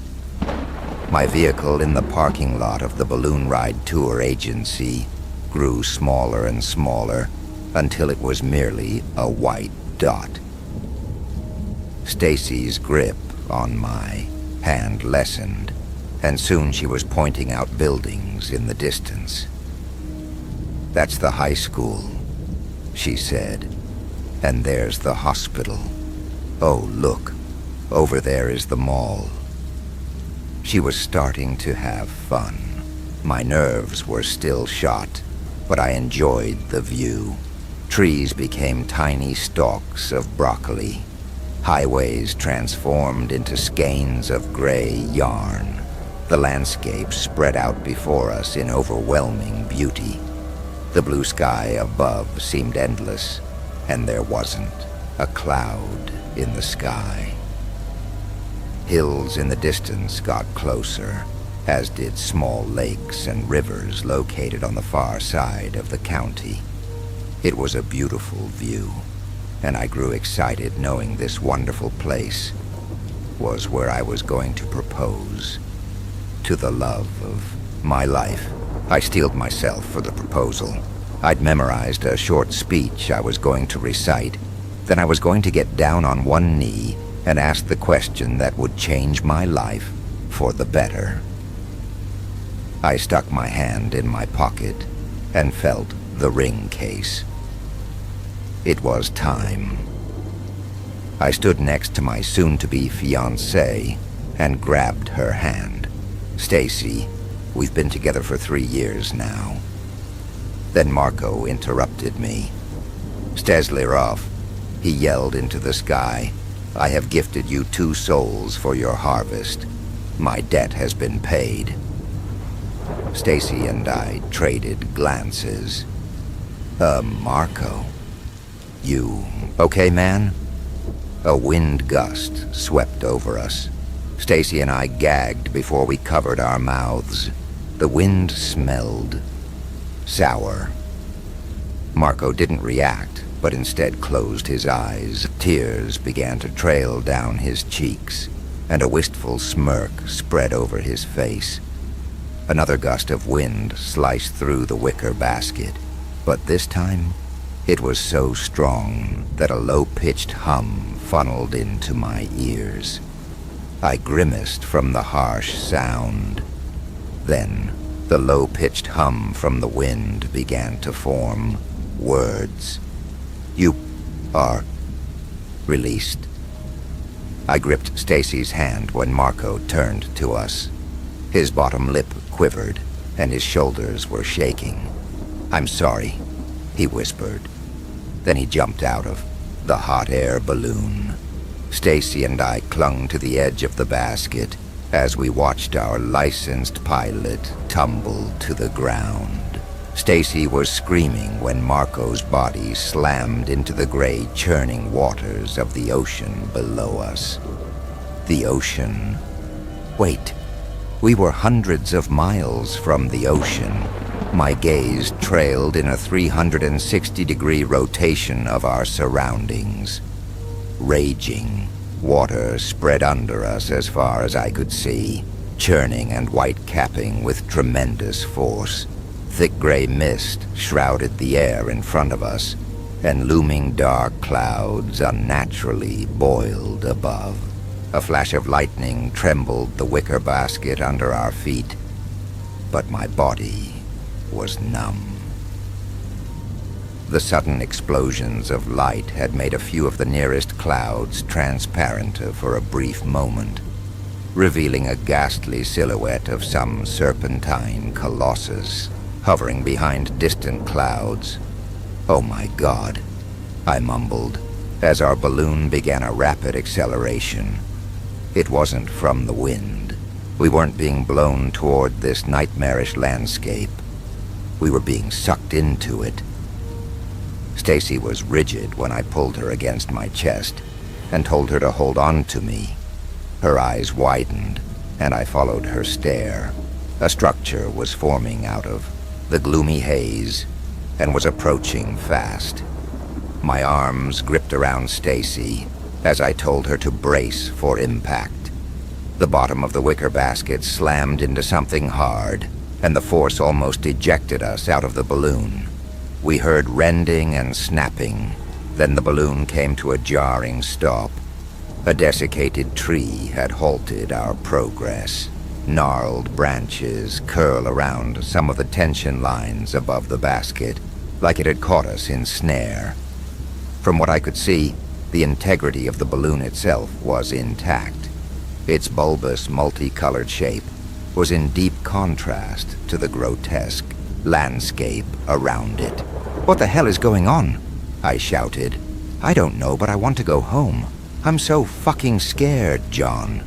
My vehicle in the parking lot of the balloon ride tour agency grew smaller and smaller until it was merely a white dot. Stacy's grip on my hand lessened, and soon she was pointing out buildings in the distance. "That's the high school," she said, "and there's the hospital. Oh, look, over there is the mall." She was starting to have fun. My nerves were still shot, but I enjoyed the view. Trees became tiny stalks of broccoli. Highways transformed into skeins of gray yarn. The landscape spread out before us in overwhelming beauty. The blue sky above seemed endless, and there wasn't a cloud in the sky. Hills in the distance got closer, as did small lakes and rivers located on the far side of the county. It was a beautiful view, and I grew excited knowing this wonderful place was where I was going to propose to the love of my life. I steeled myself for the proposal. I'd memorized a short speech I was going to recite. Then I was going to get down on one knee and ask the question that would change my life for the better. I stuck my hand in my pocket and felt the ring case. It was time. I stood next to my soon-to-be fiancée and grabbed her hand. "Stacy, we've been together for 3 years now." Then Marco interrupted me. "Steslirov," he yelled into the sky, "I have gifted you 2 souls for your harvest. My debt has been paid." Stacy and I traded glances. Marco. "You okay, man?" A wind gust swept over us. Stacy and I gagged before we covered our mouths. The wind smelled sour. Marco didn't react, but instead closed his eyes. Tears began to trail down his cheeks, and a wistful smirk spread over his face. Another gust of wind sliced through the wicker basket, but this time it was so strong that a low-pitched hum funneled into my ears. I grimaced from the harsh sound. Then, the low-pitched hum from the wind began to form words. "You are released." I gripped Stacy's hand when Marco turned to us. His bottom lip quivered, and his shoulders were shaking. "I'm sorry," he whispered. Then he jumped out of the hot air balloon. Stacy and I clung to the edge of the basket as we watched our licensed pilot tumble to the ground. Stacy was screaming when Marco's body slammed into the gray, churning waters of the ocean below us. The ocean. Wait, we were hundreds of miles from the ocean. My gaze trailed in a 360-degree rotation of our surroundings. Raging water spread under us as far as I could see, churning and white-capping with tremendous force. Thick gray mist shrouded the air in front of us, and looming dark clouds unnaturally boiled above. A flash of lightning trembled the wicker basket under our feet, but my body was numb. The sudden explosions of light had made a few of the nearest clouds transparent for a brief moment, revealing a ghastly silhouette of some serpentine colossus hovering behind distant clouds. "Oh my God," I mumbled, as our balloon began a rapid acceleration. It wasn't from the wind. We weren't being blown toward this nightmarish landscape. We were being sucked into it. Stacy was rigid when I pulled her against my chest and told her to hold on to me. Her eyes widened, and I followed her stare. A structure was forming out of the gloomy haze and was approaching fast. My arms gripped around Stacy as I told her to brace for impact. The bottom of the wicker basket slammed into something hard, and the force almost ejected us out of the balloon. We heard rending and snapping. Then the balloon came to a jarring stop. A desiccated tree had halted our progress. Gnarled branches curl around some of the tension lines above the basket, like it had caught us in snare. From what I could see, the integrity of the balloon itself was intact. Its bulbous, multicolored shape was in deep contrast to the grotesque landscape around it. "What the hell is going on?" I shouted. "I don't know, but I want to go home. I'm so fucking scared, John."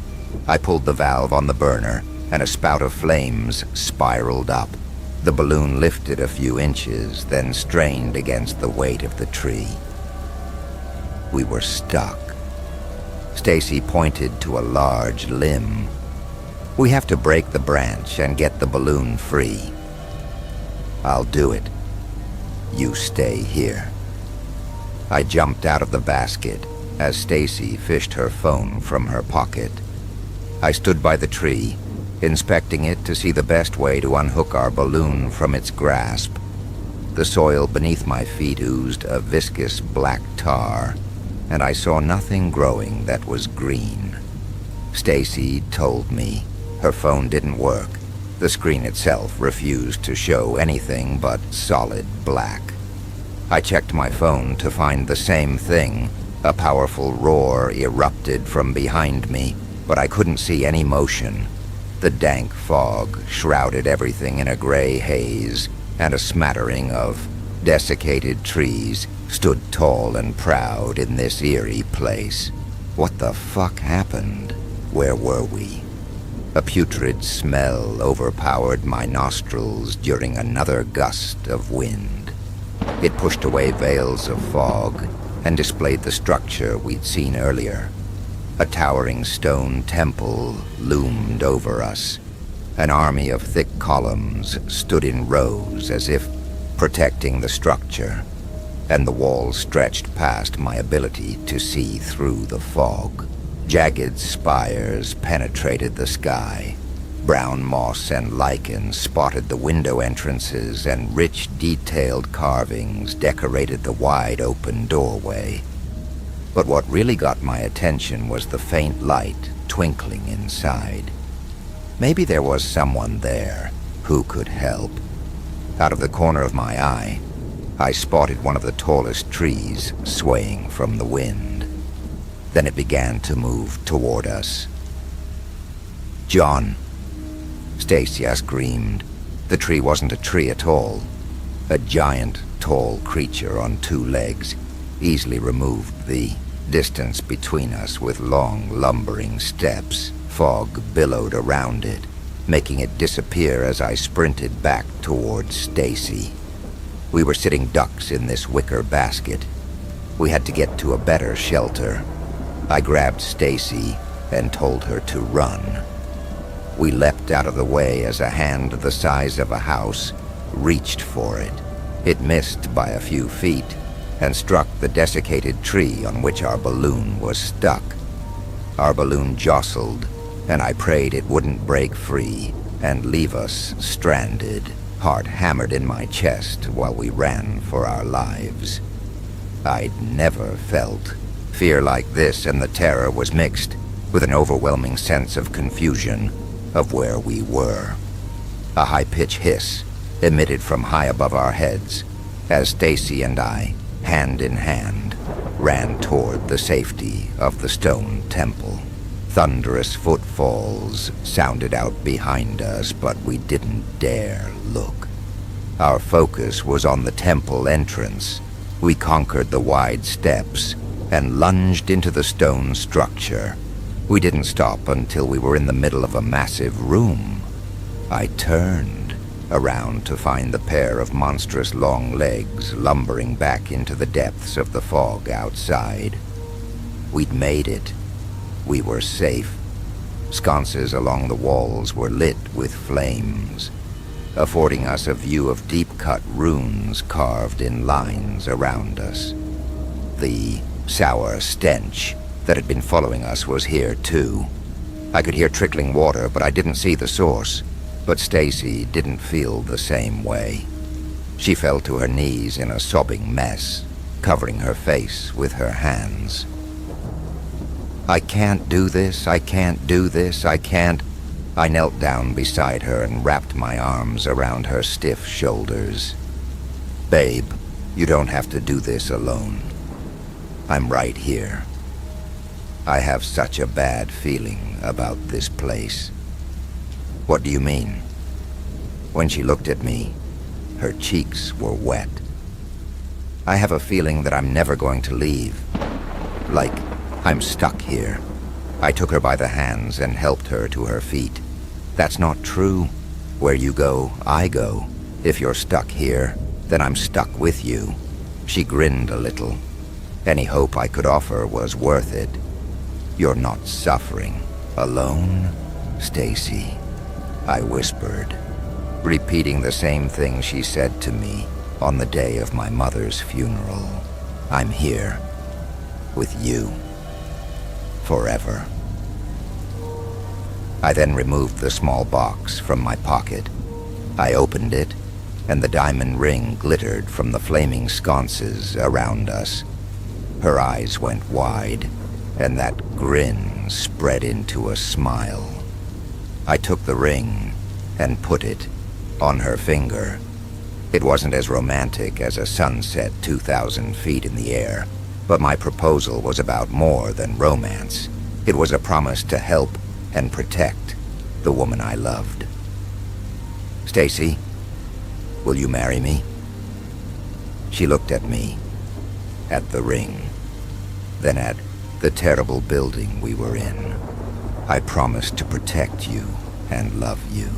I pulled the valve on the burner, and a spout of flames spiraled up. The balloon lifted a few inches, then strained against the weight of the tree. We were stuck. Stacy pointed to a large limb. "We have to break the branch and get the balloon free." "I'll do it. You stay here." I jumped out of the basket as Stacy fished her phone from her pocket. I stood by the tree, inspecting it to see the best way to unhook our balloon from its grasp. The soil beneath my feet oozed a viscous black tar, and I saw nothing growing that was green. Stacy told me her phone didn't work. The screen itself refused to show anything but solid black. I checked my phone to find the same thing. A powerful roar erupted from behind me, but I couldn't see any motion. The dank fog shrouded everything in a gray haze, and a smattering of desiccated trees stood tall and proud in this eerie place. What the fuck happened? Where were we? A putrid smell overpowered my nostrils during another gust of wind. It pushed away veils of fog and displayed the structure we'd seen earlier. A towering stone temple loomed over us. An army of thick columns stood in rows as if protecting the structure, and the walls stretched past my ability to see through the fog. Jagged spires penetrated the sky. Brown moss and lichen spotted the window entrances, and rich, detailed carvings decorated the wide-open doorway. But what really got my attention was the faint light twinkling inside. Maybe there was someone there who could help. Out of the corner of my eye, I spotted one of the tallest trees swaying from the wind. Then it began to move toward us. "John!" Stacia screamed. The tree wasn't a tree at all. A giant, tall creature on two legs easily removed the distance between us with long, lumbering steps. Fog billowed around it, making it disappear as I sprinted back towards Stacy. We were sitting ducks in this wicker basket. We had to get to a better shelter. I grabbed Stacy and told her to run. We leapt out of the way as a hand the size of a house reached for it. It missed by a few feet and struck the desiccated tree on which our balloon was stuck. Our balloon jostled, and I prayed it wouldn't break free and leave us stranded. Heart hammered in my chest while we ran for our lives. I'd never felt fear like this, and the terror was mixed with an overwhelming sense of confusion of where we were. A high-pitched hiss emitted from high above our heads as Stacy and I, hand in hand, ran toward the safety of the stone temple. Thunderous footfalls sounded out behind us, but we didn't dare look. Our focus was on the temple entrance. We conquered the wide steps and lunged into the stone structure. We didn't stop until we were in the middle of a massive room. I turned around to find the pair of monstrous long legs lumbering back into the depths of the fog outside. We'd made it. We were safe. Sconces along the walls were lit with flames, affording us a view of deep-cut runes carved in lines around us. The sour stench that had been following us was here too. I could hear trickling water, but I didn't see the source. But Stacy didn't feel the same way. She fell to her knees in a sobbing mess, covering her face with her hands. "I can't do this, I can't do this, I can't." I knelt down beside her and wrapped my arms around her stiff shoulders. "Babe, you don't have to do this alone. I'm right here. I have such a bad feeling about this place." "What do you mean?" When she looked at me, her cheeks were wet. "I have a feeling that I'm never going to leave. Like I'm stuck here." I took her by the hands and helped her to her feet. "That's not true. Where you go, I go. If you're stuck here, then I'm stuck with you." She grinned a little. Any hope I could offer was worth it. "You're not suffering alone, Stacy," I whispered, repeating the same thing she said to me on the day of my mother's funeral. "I'm here with you. Forever." I then removed the small box from my pocket. I opened it, and the diamond ring glittered from the flaming sconces around us. Her eyes went wide, and that grin spread into a smile. I took the ring and put it on her finger. It wasn't as romantic as a sunset 2,000 feet in the air, but my proposal was about more than romance. It was a promise to help and protect the woman I loved. "Stacy, will you marry me?" She looked at me, at the ring, then at the terrible building we were in. "I promise to protect you and love you.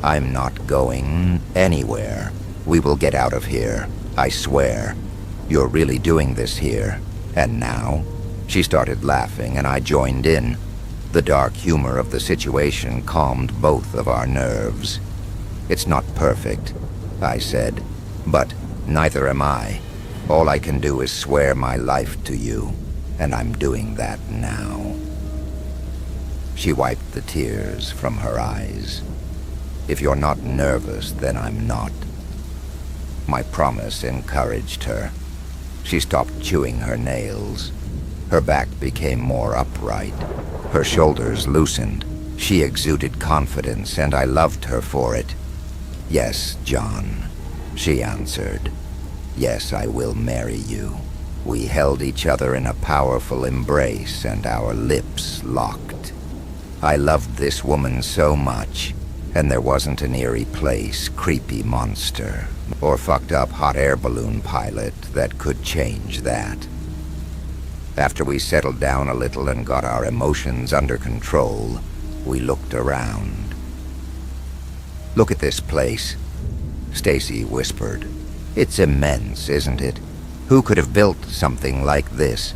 I'm not going anywhere. We will get out of here, I swear. You're really doing this here. And now? She started laughing, and I joined in. The dark humor of the situation calmed both of our nerves. "It's not perfect," I said, "but neither am I. All I can do is swear my life to you, and I'm doing that now." She wiped the tears from her eyes. "If you're not nervous, then I'm not." My promise encouraged her. She stopped chewing her nails. Her back became more upright. Her shoulders loosened. She exuded confidence, and I loved her for it. "Yes, John," she answered. "Yes, I will marry you." We held each other in a powerful embrace, and our lips locked. I loved this woman so much, and there wasn't an eerie place, creepy monster, or fucked up hot air balloon pilot that could change that. After we settled down a little and got our emotions under control, we looked around. "Look at this place," Stacy whispered. "It's immense, isn't it? Who could have built something like this?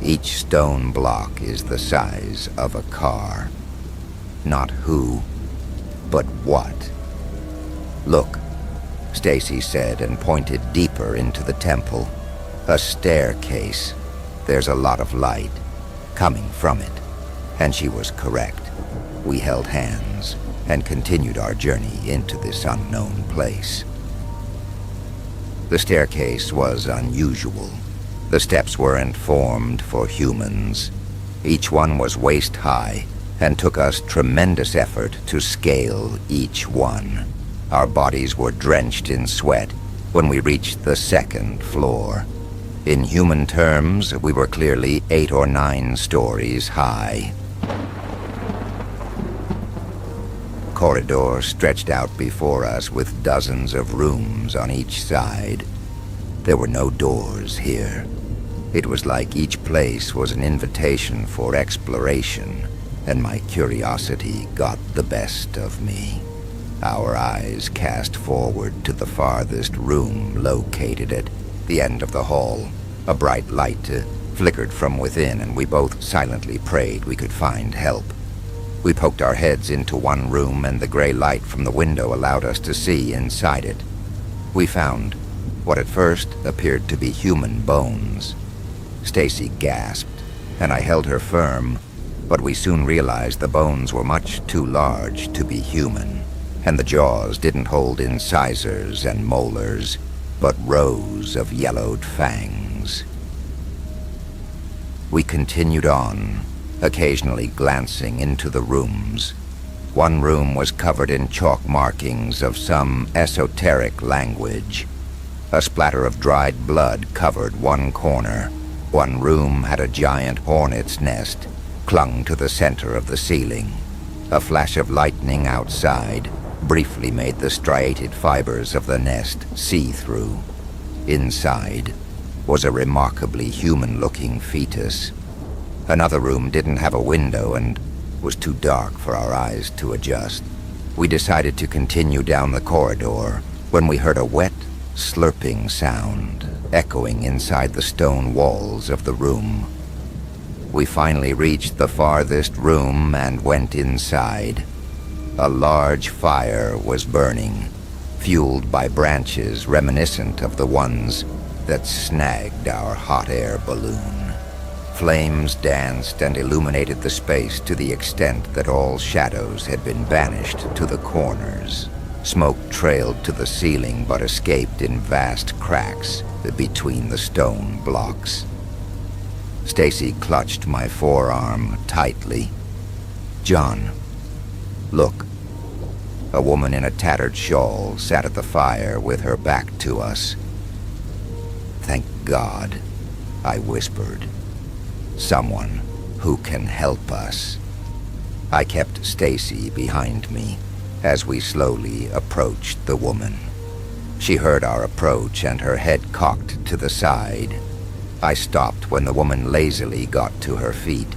Each stone block is the size of a car. Not who, but what." "Look," Stacy said and pointed deeper into the temple. "A staircase. There's a lot of light coming from it." And she was correct. We held hands and continued our journey into this unknown place. The staircase was unusual. The steps weren't formed for humans. Each one was waist-high, and took us tremendous effort to scale each one. Our bodies were drenched in sweat when we reached the second floor. In human terms, we were clearly 8 or 9 stories high. Corridor stretched out before us with dozens of rooms on each side. There were no doors here. It was like each place was an invitation for exploration, and my curiosity got the best of me. Our eyes cast forward to the farthest room located at the end of the hall. A bright light flickered from within, and we both silently prayed we could find help. We poked our heads into one room, and the gray light from the window allowed us to see inside it. We found what at first appeared to be human bones. Stacy gasped, and I held her firm, but we soon realized the bones were much too large to be human, and the jaws didn't hold incisors and molars, but rows of yellowed fangs. We continued on, occasionally glancing into the rooms. One room was covered in chalk markings of some esoteric language. A splatter of dried blood covered one corner. One room had a giant hornet's nest clung to the center of the ceiling. A flash of lightning outside briefly made the striated fibers of the nest see-through. Inside was a remarkably human-looking fetus. Another room didn't have a window and was too dark for our eyes to adjust. We decided to continue down the corridor when we heard a wet, slurping sound echoing inside the stone walls of the room. We finally reached the farthest room and went inside. A large fire was burning, fueled by branches reminiscent of the ones that snagged our hot air balloon. Flames danced and illuminated the space to the extent that all shadows had been banished to the corners. Smoke trailed to the ceiling but escaped in vast cracks between the stone blocks. Stacy clutched my forearm tightly. "John, look." A woman in a tattered shawl sat at the fire with her back to us. "Thank God," I whispered. "Someone who can help us." I kept Stacy behind me as we slowly approached the woman. She heard our approach and her head cocked to the side. I stopped when the woman lazily got to her feet.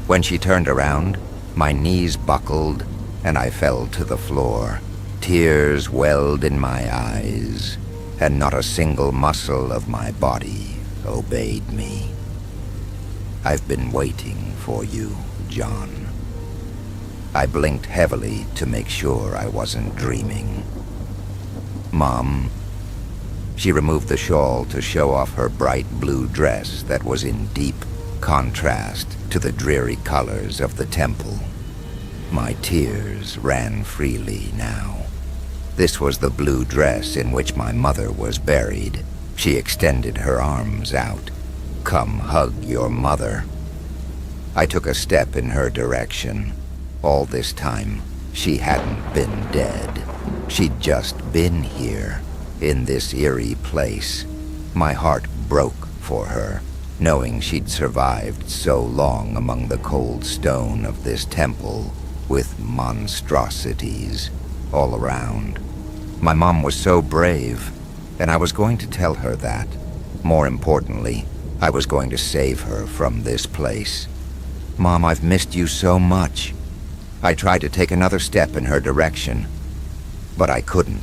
When she turned around, my knees buckled and I fell to the floor. Tears welled in my eyes, and not a single muscle of my body obeyed me. I've been waiting for you, John. I blinked heavily to make sure I wasn't dreaming. Mom. She removed the shawl to show off her bright blue dress that was in deep contrast to the dreary colors of the temple. My tears ran freely now. This was the blue dress in which my mother was buried. She extended her arms out. Come hug your mother. I took a step in her direction. All this time, she hadn't been dead. She'd just been here, in this eerie place. My heart broke for her, knowing she'd survived so long among the cold stone of this temple, with monstrosities all around. My mom was so brave, and I was going to tell her that. More importantly, I was going to save her from this place. Mom, I've missed you so much. I tried to take another step in her direction, but I couldn't.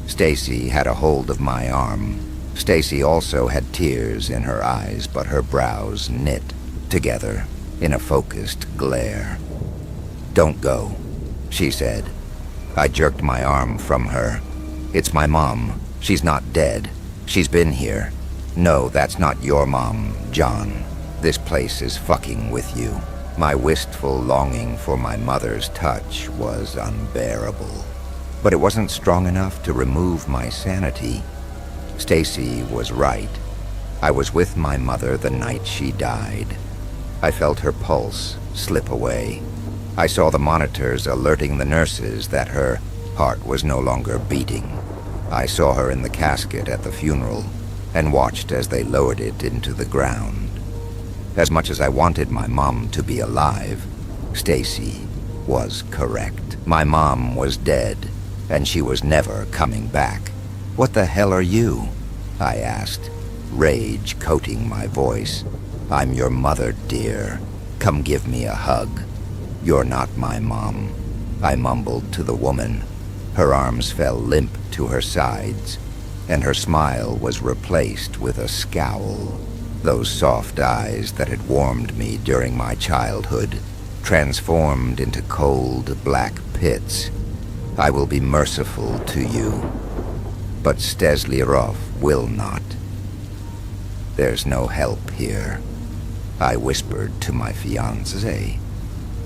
Stacy had a hold of my arm. Stacy also had tears in her eyes, but her brows knit together in a focused glare. Don't go, she said. I jerked my arm from her. It's my mom. She's not dead. She's been here. No, that's not your mom, John. This place is fucking with you. My wistful longing for my mother's touch was unbearable. But it wasn't strong enough to remove my sanity. Stacy was right. I was with my mother the night she died. I felt her pulse slip away. I saw the monitors alerting the nurses that her heart was no longer beating. I saw her in the casket at the funeral and watched as they lowered it into the ground. As much as I wanted my mom to be alive, Stacy was correct. My mom was dead, and she was never coming back. What the hell are you? I asked, rage coating my voice. I'm your mother, dear. Come give me a hug. You're not my mom, I mumbled to the woman. Her arms fell limp to her sides, and her smile was replaced with a scowl. Those soft eyes that had warmed me during my childhood transformed into cold black pits. I will be merciful to you, but Steslierov will not. There's no help here, I whispered to my fiancée.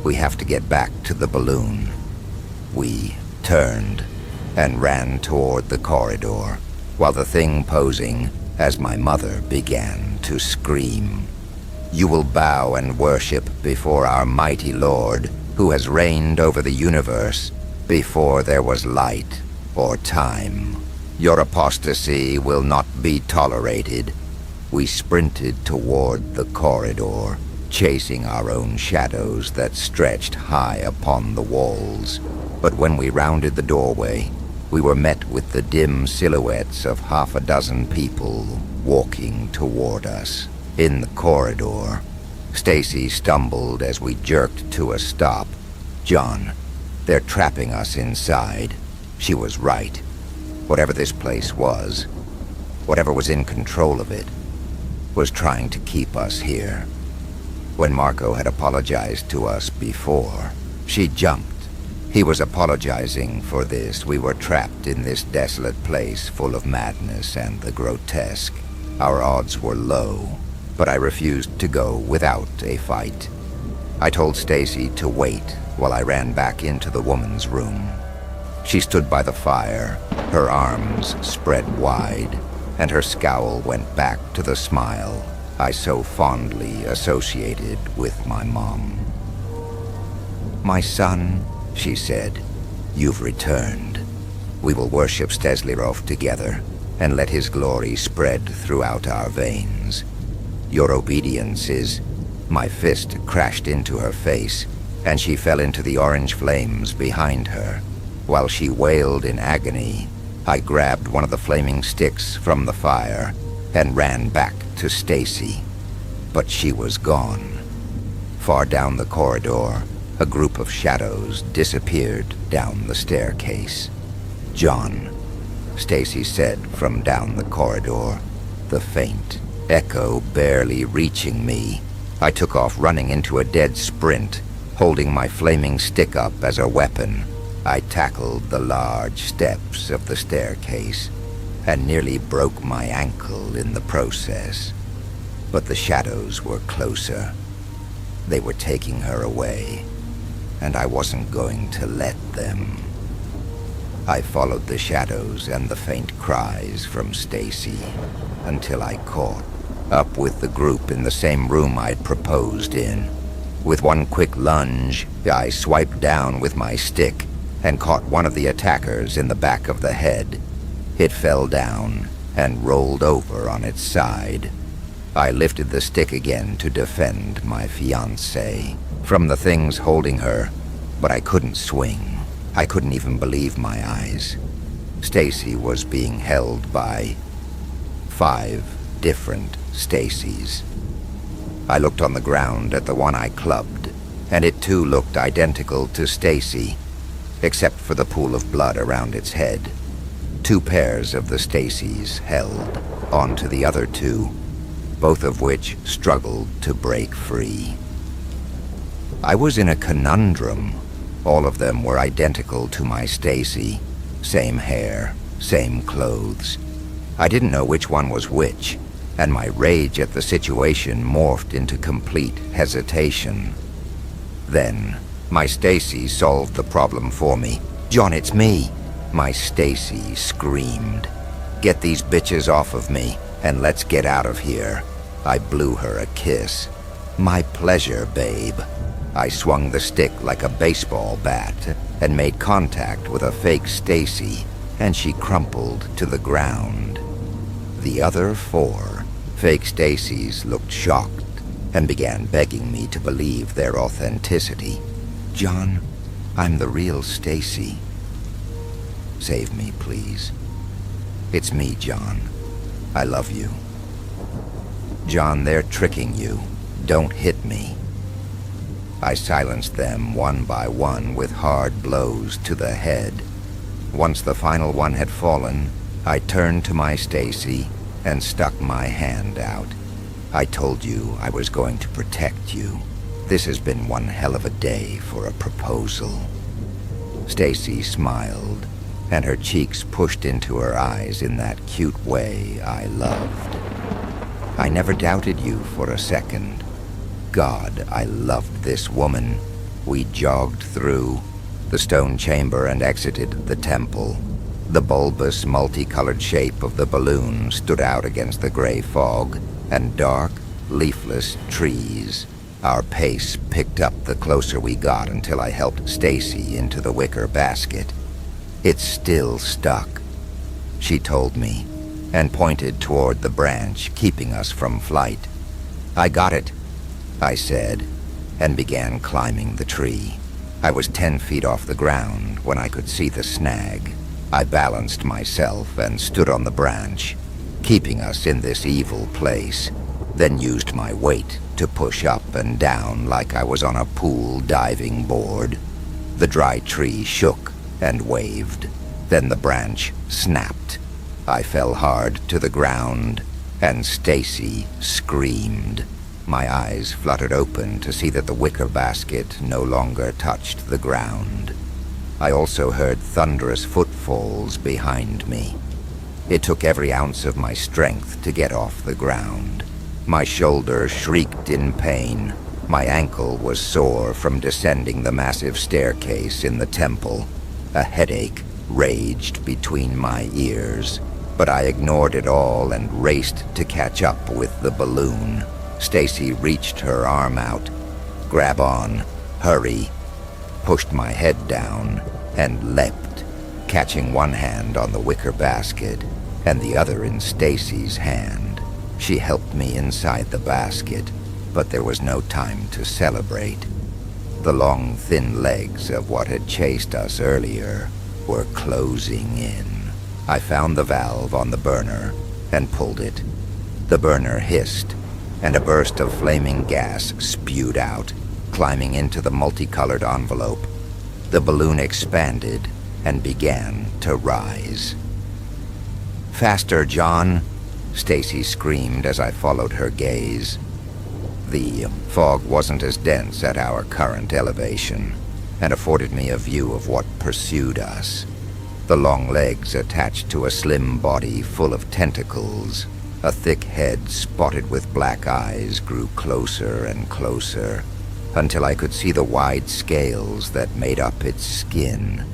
We have to get back to the balloon. We turned and ran toward the corridor, while the thing posing as my mother began to scream. You will bow and worship before our mighty Lord, who has reigned over the universe before there was light or time. Your apostasy will not be tolerated. We sprinted toward the corridor, chasing our own shadows that stretched high upon the walls. But when we rounded the doorway, we were met with the dim silhouettes of half a dozen people walking toward us. In the corridor, Stacy stumbled as we jerked to a stop. John, they're trapping us inside. She was right. Whatever this place was, whatever was in control of it, was trying to keep us here. When Marco had apologized to us before, she jumped. He was apologizing for this. We were trapped in this desolate place full of madness and the grotesque. Our odds were low, but I refused to go without a fight. I told Stacy to wait while I ran back into the woman's room. She stood by the fire, her arms spread wide, and her scowl went back to the smile I so fondly associated with my mom. My son, she said, you've returned. We will worship Steslierov together and let his glory spread throughout our veins. Your obedience is... My fist crashed into her face, and she fell into the orange flames behind her. While she wailed in agony, I grabbed one of the flaming sticks from the fire and ran back to Stacy. But she was gone. Far down the corridor, a group of shadows disappeared down the staircase. John, Stacy said from down the corridor, the faint echo barely reaching me. I took off running into a dead sprint, holding my flaming stick up as a weapon. I tackled the large steps of the staircase and nearly broke my ankle in the process. But the shadows were closer. They were taking her away, and I wasn't going to let them. I followed the shadows and the faint cries from Stacy until I caught up with the group in the same room I'd proposed in. With one quick lunge, I swiped down with my stick and caught one of the attackers in the back of the head. It fell down and rolled over on its side. I lifted the stick again to defend my fiancée from the things holding her, but I couldn't swing. I couldn't even believe my eyes. Stacy was being held by 5 different Stacys. I looked on the ground at the one I clubbed, and it too looked identical to Stacy, except for the pool of blood around its head. 2 pairs of the Stacys held onto the other 2, both of which struggled to break free. I was in a conundrum. All of them were identical to my Stacy. Same hair, same clothes. I didn't know which one was which, and my rage at the situation morphed into complete hesitation. Then, my Stacy solved the problem for me. "John, it's me!" My Stacy screamed. "Get these bitches off of me, and let's get out of here." I blew her a kiss. "My pleasure, babe." I swung the stick like a baseball bat and made contact with a fake Stacy, and she crumpled to the ground. The other 4 fake Stacys looked shocked and began begging me to believe their authenticity. "John, I'm the real Stacy. Save me, please. It's me, John. I love you. John, they're tricking you. Don't hit me." I silenced them one by one with hard blows to the head. Once the final one had fallen, I turned to my Stacy and stuck my hand out. "I told you I was going to protect you. This has been one hell of a day for a proposal." Stacy smiled, and her cheeks pushed into her eyes in that cute way I loved. "I never doubted you for a second. God, I loved this woman." We jogged through the stone chamber and exited the temple. The bulbous, multicolored shape of the balloon stood out against the gray fog and dark, leafless trees. Our pace picked up the closer we got until I helped Stacy into the wicker basket. "It's still stuck," she told me, and pointed toward the branch keeping us from flight. "I got it," I said, and began climbing the tree. I was 10 feet off the ground when I could see the snag. I balanced myself and stood on the branch, keeping us in this evil place, then used my weight to push up and down like I was on a pool diving board. The dry tree shook and waved. Then the branch snapped. I fell hard to the ground, and Stacy screamed. My eyes fluttered open to see that the wicker basket no longer touched the ground. I also heard thunderous footfalls behind me. It took every ounce of my strength to get off the ground. My shoulder shrieked in pain. My ankle was sore from descending the massive staircase in the temple. A headache raged between my ears, but I ignored it all and raced to catch up with the balloon. Stacy reached her arm out. "Grab on. Hurry." Pushed my head down and leapt, catching one hand on the wicker basket and the other in Stacy's hand. She helped me inside the basket, but there was no time to celebrate. The long, thin legs of what had chased us earlier were closing in. I found the valve on the burner and pulled it. The burner hissed, and a burst of flaming gas spewed out, climbing into the multicolored envelope. The balloon expanded and began to rise. "Faster, John!" Stacy screamed as I followed her gaze. The fog wasn't as dense at our current elevation, and afforded me a view of what pursued us. The long legs attached to a slim body full of tentacles, a thick head spotted with black eyes, grew closer and closer, until I could see the wide scales that made up its skin.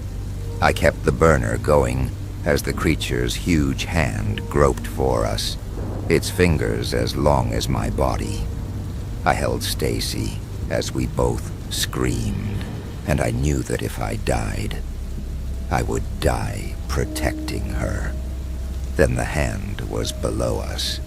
I kept the burner going as the creature's huge hand groped for us, its fingers as long as my body. I held Stacy as we both screamed, and I knew that if I died, I would die protecting her. Then the hand was below us.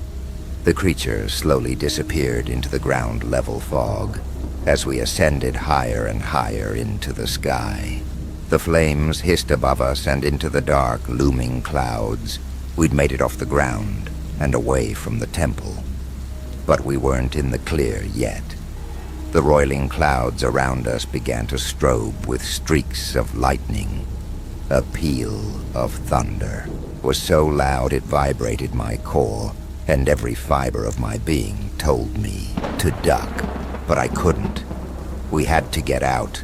The creature slowly disappeared into the ground-level fog as we ascended higher and higher into the sky. The flames hissed above us and into the dark, looming clouds. We'd made it off the ground and away from the temple. But we weren't in the clear yet. The roiling clouds around us began to strobe with streaks of lightning. A peal of thunder was so loud it vibrated my core, and every fiber of my being told me to duck. But I couldn't. We had to get out.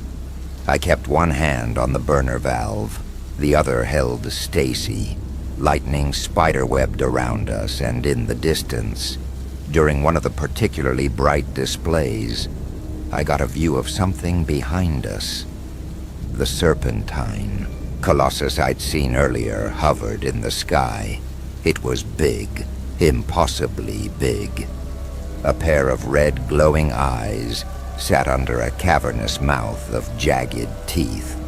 I kept one hand on the burner valve. The other held Stacy. Lightning spiderwebbed around us, and in the distance, during one of the particularly bright displays, I got a view of something behind us. The serpentine, colossus I'd seen earlier, hovered in the sky. It was big, impossibly big. A pair of red glowing eyes sat under a cavernous mouth of jagged teeth,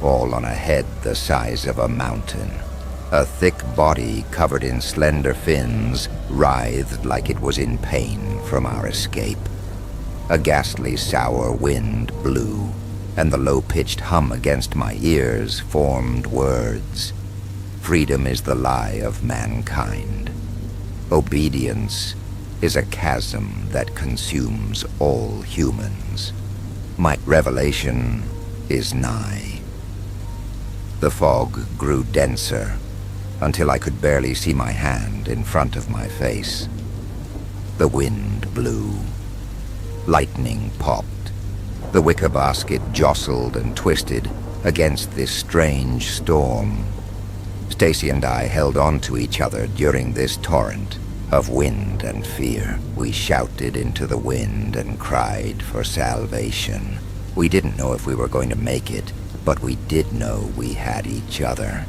all on a head the size of a mountain. A thick body covered in slender fins writhed like it was in pain from our escape. A ghastly sour wind blew, and the low-pitched hum against my ears formed words. Freedom is the lie of mankind. Obedience is a chasm that consumes all humans. My revelation is nigh. The fog grew denser until I could barely see my hand in front of my face. The wind blew. Lightning popped. The wicker basket jostled and twisted against this strange storm. Stacy and I held on to each other during this torrent of wind and fear. We shouted into the wind and cried for salvation. We didn't know if we were going to make it, but we did know we had each other.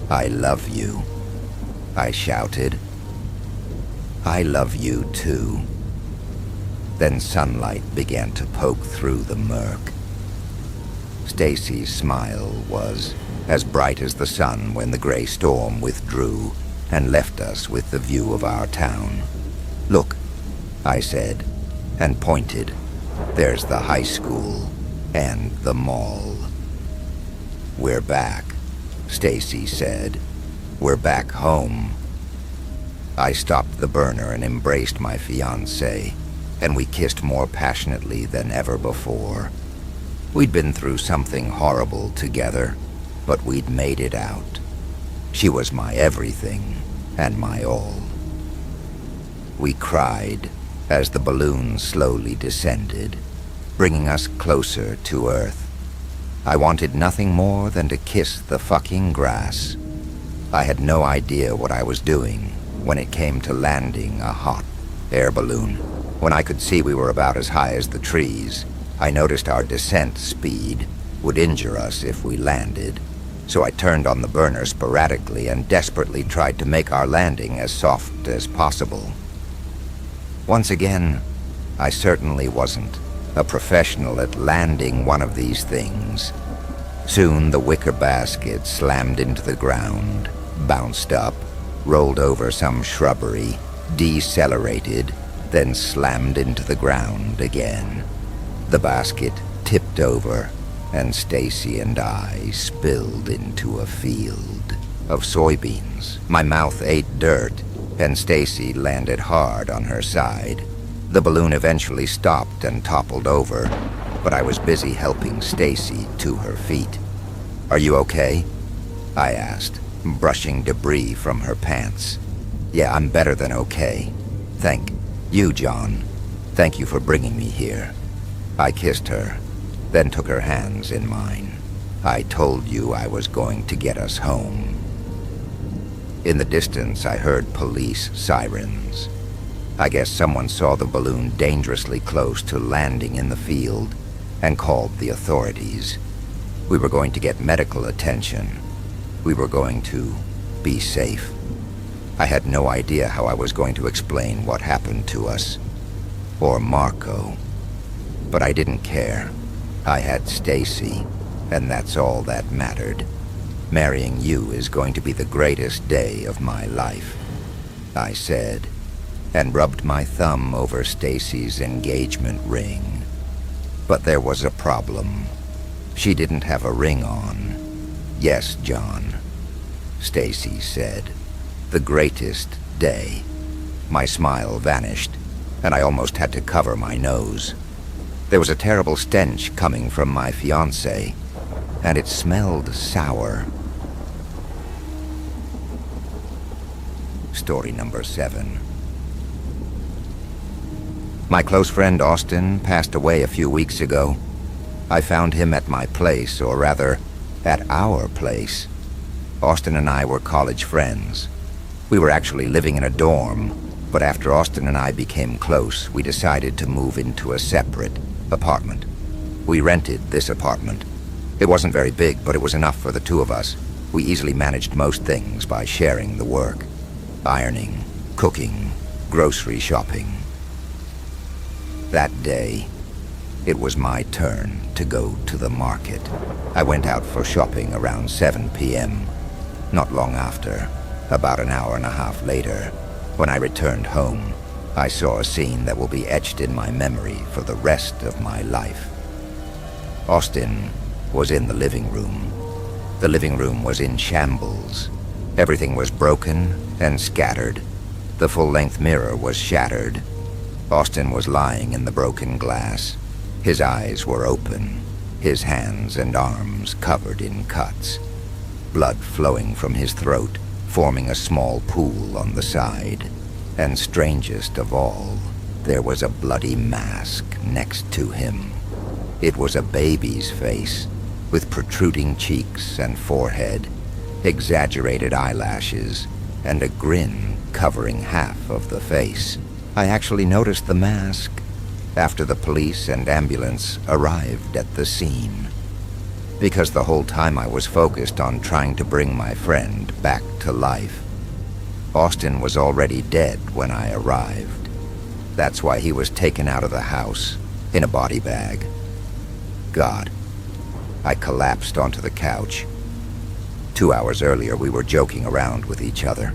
I love you, I shouted. I love you too. Then sunlight began to poke through the murk. Stacy's smile was as bright as the sun when the gray storm withdrew and left us with the view of our town. Look, I said, and pointed. There's the high school and the mall. We're back, Stacy said. We're back home. I stopped the burner and embraced my fiancée, and we kissed more passionately than ever before. We'd been through something horrible together, but we'd made it out. She was my everything and my all. We cried as the balloon slowly descended, bringing us closer to Earth. I wanted nothing more than to kiss the fucking grass. I had no idea what I was doing when it came to landing a hot air balloon. When I could see we were about as high as the trees, I noticed our descent speed would injure us if we landed, so I turned on the burner sporadically and desperately tried to make our landing as soft as possible. Once again, I certainly wasn't a professional at landing one of these things. Soon the wicker basket slammed into the ground, bounced up, rolled over some shrubbery, decelerated, then slammed into the ground again. The basket tipped over, and Stacy and I spilled into a field of soybeans. My mouth ate dirt, and Stacy landed hard on her side. The balloon eventually stopped and toppled over, but I was busy helping Stacy to her feet. "Are you okay?" I asked, brushing debris from her pants. Yeah, I'm better than okay. Thank you, John. Thank you for bringing me here. I kissed her, then took her hands in mine. I told you I was going to get us home. In the distance, I heard police sirens. I guess someone saw the balloon dangerously close to landing in the field and called the authorities. We were going to get medical attention. We were going to be safe. I had no idea how I was going to explain what happened to us, or Marco. But I didn't care. I had Stacy, and that's all that mattered. Marrying you is going to be the greatest day of my life, I said, and rubbed my thumb over Stacy's engagement ring. But there was a problem. She didn't have a ring on. Yes, John, Stacy said. The greatest day. My smile vanished, and I almost had to cover my nose. There was a terrible stench coming from my fiancé, and it smelled sour. Story number 7. My close friend Austin passed away a few weeks ago. I found him at my place, or rather, at our place. Austin and I were college friends. We were actually living in a dorm, but after Austin and I became close, we decided to move into a separate apartment. We rented this apartment. It wasn't very big, but it was enough for the two of us. We easily managed most things by sharing the work. Ironing, cooking, grocery shopping. That day, it was my turn to go to the market. I went out for shopping around 7 p.m. Not long after, about an hour and a half later, when I returned home, I saw a scene that will be etched in my memory for the rest of my life. Austin was in the living room. The living room was in shambles. Everything was broken and scattered. The full-length mirror was shattered. Austin was lying in the broken glass. His eyes were open, his hands and arms covered in cuts. Blood flowing from his throat, forming a small pool on the side. And strangest of all, there was a bloody mask next to him. It was a baby's face, with protruding cheeks and forehead, exaggerated eyelashes, and a grin covering half of the face. I actually noticed the mask after the police and ambulance arrived at the scene, because the whole time I was focused on trying to bring my friend back to life. Austin was already dead when I arrived. That's why he was taken out of the house in a body bag. God, I collapsed onto the couch. 2 hours earlier, we were joking around with each other.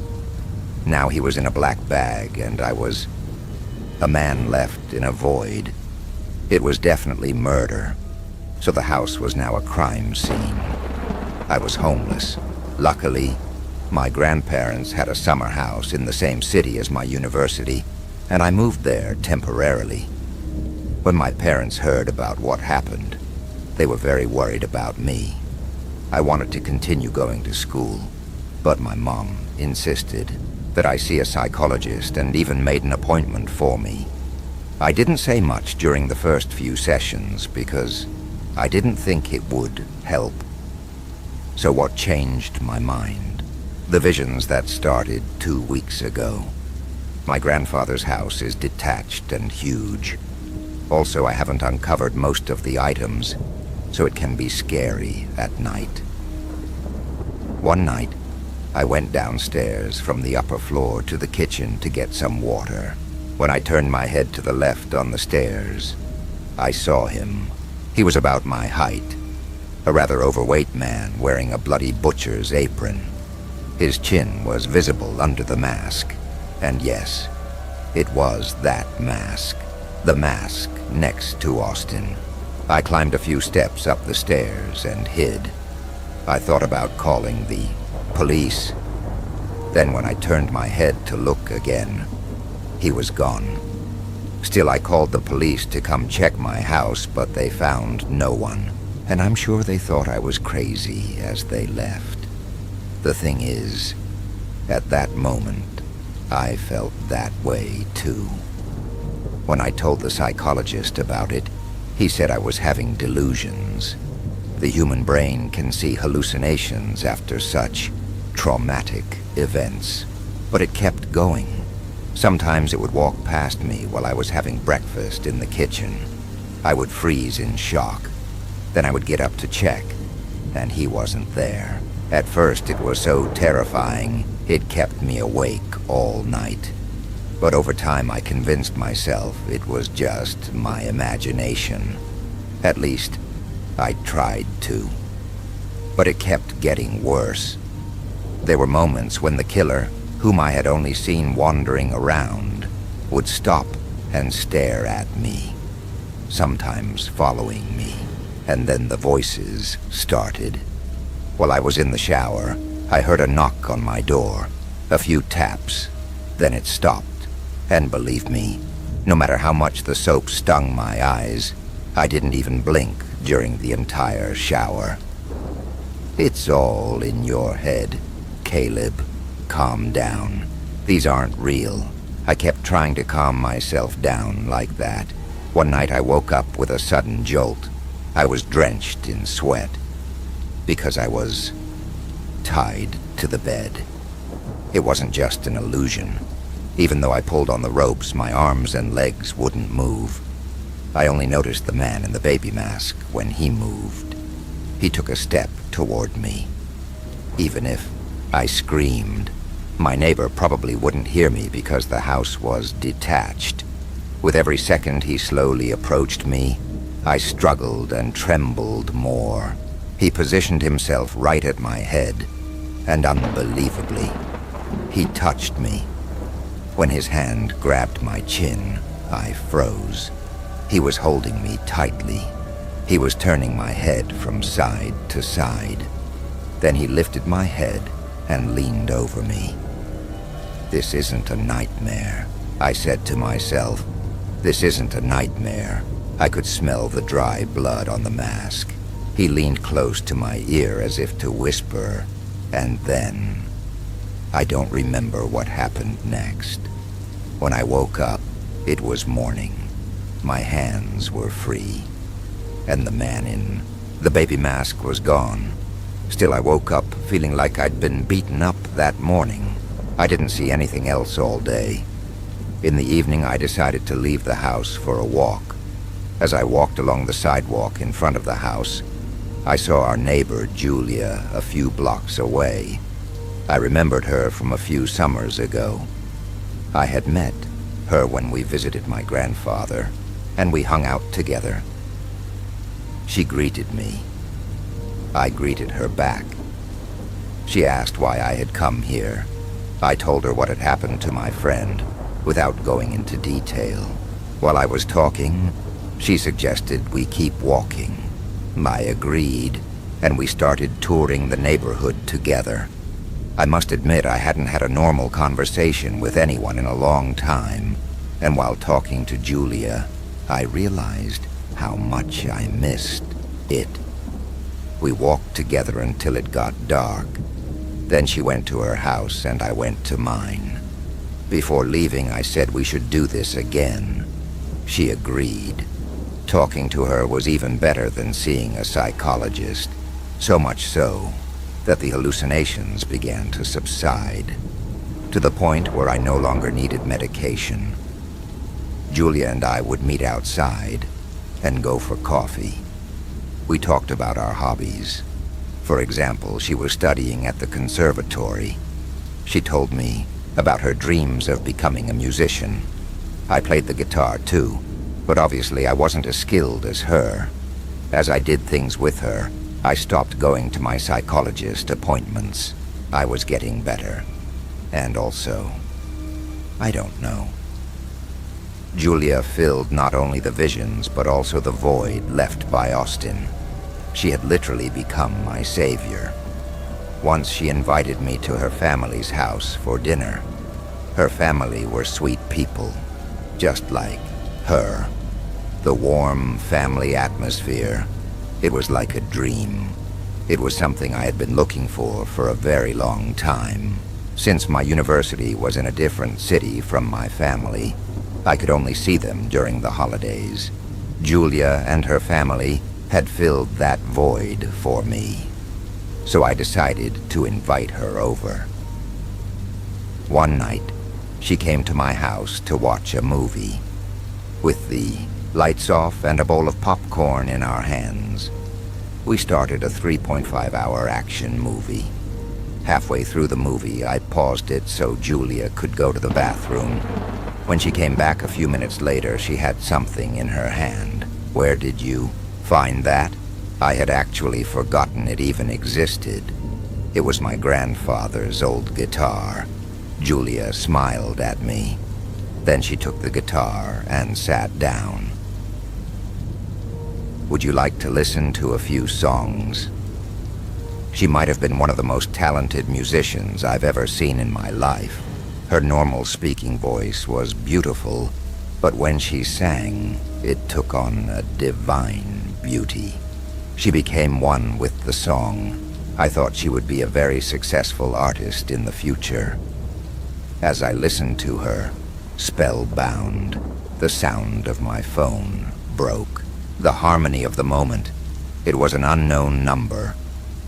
Now he was in a black bag, and I was a man left in a void. It was definitely murder, so the house was now a crime scene. I was homeless. Luckily, my grandparents had a summer house in the same city as my university, and I moved there temporarily. When my parents heard about what happened, they were very worried about me. I wanted to continue going to school, but my mom insisted that I see a psychologist and even made an appointment for me. I didn't say much during the first few sessions because I didn't think it would help. So what changed my mind? The visions that started 2 weeks ago. My grandfather's house is detached and huge. Also, I haven't uncovered most of the items, so it can be scary at night. One night, I went downstairs from the upper floor to the kitchen to get some water. When I turned my head to the left on the stairs, I saw him. He was about my height, a rather overweight man wearing a bloody butcher's apron. His chin was visible under the mask, and yes, it was that mask, the mask next to Austin. I climbed a few steps up the stairs and hid. I thought about calling the police. Then when I turned my head to look again, he was gone. Still, I called the police to come check my house, but they found no one. And I'm sure they thought I was crazy as they left. The thing is, at that moment, I felt that way, too. When I told the psychologist about it, he said I was having delusions. The human brain can see hallucinations after such traumatic events. But it kept going. Sometimes it would walk past me while I was having breakfast in the kitchen. I would freeze in shock. Then I would get up to check, and he wasn't there. At first it was so terrifying, it kept me awake all night. But over time I convinced myself it was just my imagination. At least, I tried to. But it kept getting worse. There were moments when the killer, whom I had only seen wandering around, would stop and stare at me, sometimes following me, and then the voices started. While I was in the shower, I heard a knock on my door, a few taps, then it stopped. And believe me, no matter how much the soap stung my eyes, I didn't even blink during the entire shower. It's all in your head, Caleb. Calm down. These aren't real. I kept trying to calm myself down like that. One night I woke up with a sudden jolt. I was drenched in sweat because I was tied to the bed. It wasn't just an illusion. Even though I pulled on the ropes, my arms and legs wouldn't move. I only noticed the man in the baby mask when he moved. He took a step toward me. Even if I screamed, my neighbor probably wouldn't hear me because the house was detached. With every second he slowly approached me, I struggled and trembled more. He positioned himself right at my head, and unbelievably, he touched me. When his hand grabbed my chin, I froze. He was holding me tightly. He was turning my head from side to side. Then he lifted my head and leaned over me. This isn't a nightmare, I said to myself. This isn't a nightmare. I could smell the dry blood on the mask. He leaned close to my ear as if to whisper, and then I don't remember what happened next. When I woke up, it was morning. My hands were free, and the man in the baby mask was gone. Still, I woke up feeling like I'd been beaten up that morning. I didn't see anything else all day. In the evening, I decided to leave the house for a walk. As I walked along the sidewalk in front of the house, I saw our neighbor, Julia, a few blocks away. I remembered her from a few summers ago. I had met her when we visited my grandfather, and we hung out together. She greeted me. I greeted her back. She asked why I had come here. I told her what had happened to my friend, without going into detail. While I was talking, she suggested we keep walking. I agreed, and we started touring the neighborhood together. I must admit I hadn't had a normal conversation with anyone in a long time, and while talking to Julia, I realized how much I missed it. We walked together until it got dark. Then she went to her house and I went to mine. Before leaving, I said we should do this again. She agreed. Talking to her was even better than seeing a psychologist, so much so that the hallucinations began to subside, to the point where I no longer needed medication. Julia and I would meet outside and go for coffee. We talked about our hobbies. For example, she was studying at the conservatory. She told me about her dreams of becoming a musician. I played the guitar too, but obviously I wasn't as skilled as her. As I did things with her, I stopped going to my psychologist appointments. I was getting better. And also, I don't know. Julia filled not only the visions, but also the void left by Austin. She had literally become my savior. Once she invited me to her family's house for dinner. Her family were sweet people, just like her. The warm family atmosphere. It was like a dream. It was something I had been looking for a very long time. Since my university was in a different city from my family, I could only see them during the holidays. Julia and her family had filled that void for me, so I decided to invite her over. One night, she came to my house to watch a movie. With the lights off and a bowl of popcorn in our hands, we started a 3.5-hour action movie. Halfway through the movie, I paused it so Julia could go to the bathroom. When she came back a few minutes later, she had something in her hand. Where did you find that? I had actually forgotten it even existed. It was my grandfather's old guitar. Julia smiled at me. Then she took the guitar and sat down. Would you like to listen to a few songs? She might have been one of the most talented musicians I've ever seen in my life. Her normal speaking voice was beautiful, but when she sang, it took on a divine beauty. She became one with the song. I thought she would be a very successful artist in the future. As I listened to her, spellbound, the sound of my phone broke. The harmony of the moment. It was an unknown number.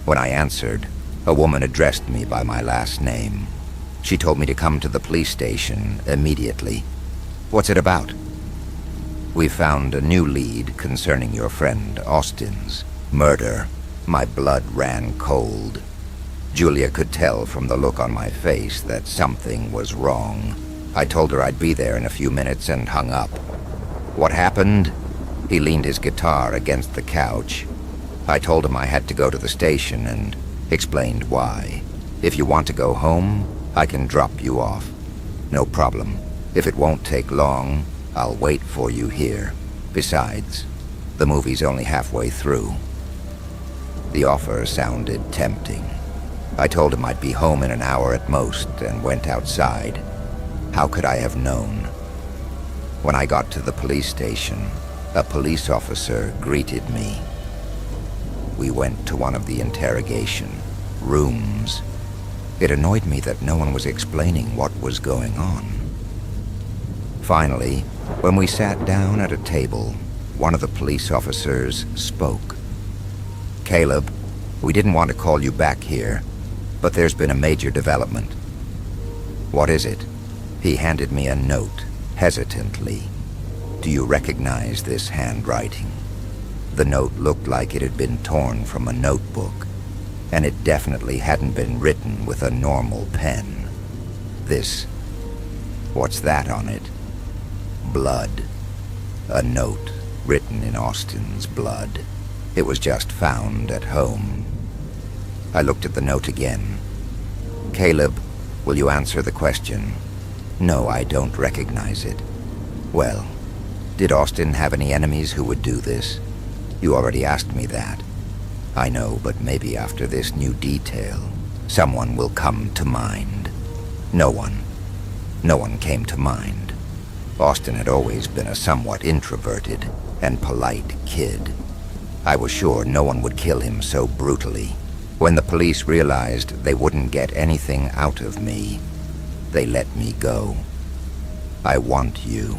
When I answered, a woman addressed me by my last name. She told me to come to the police station immediately. What's it about? We found a new lead concerning your friend Austin's murder. My blood ran cold. Julia could tell from the look on my face that something was wrong. I told her I'd be there in a few minutes and hung up. What happened? He leaned his guitar against the couch. I told him I had to go to the station and explained why. If you want to go home, I can drop you off. No problem. If it won't take long, I'll wait for you here. Besides, the movie's only halfway through. The offer sounded tempting. I told him I'd be home in an hour at most and went outside. How could I have known? When I got to the police station, a police officer greeted me. We went to one of the interrogation rooms. It annoyed me that no one was explaining what was going on. Finally, when we sat down at a table, one of the police officers spoke. Caleb, we didn't want to call you back here, but there's been a major development. What is it? He handed me a note, hesitantly. Do you recognize this handwriting? The note looked like it had been torn from a notebook, and it definitely hadn't been written with a normal pen. What's that on it? Blood. A note written in Austin's blood. It was just found at home. I looked at the note again. Caleb, will you answer the question? No, I don't recognize it. Well, did Austin have any enemies who would do this? You already asked me that. I know, but maybe after this new detail, someone will come to mind. No one came to mind. Austin had always been a somewhat introverted and polite kid. I was sure no one would kill him so brutally. When the police realized they wouldn't get anything out of me, they let me go. I want you.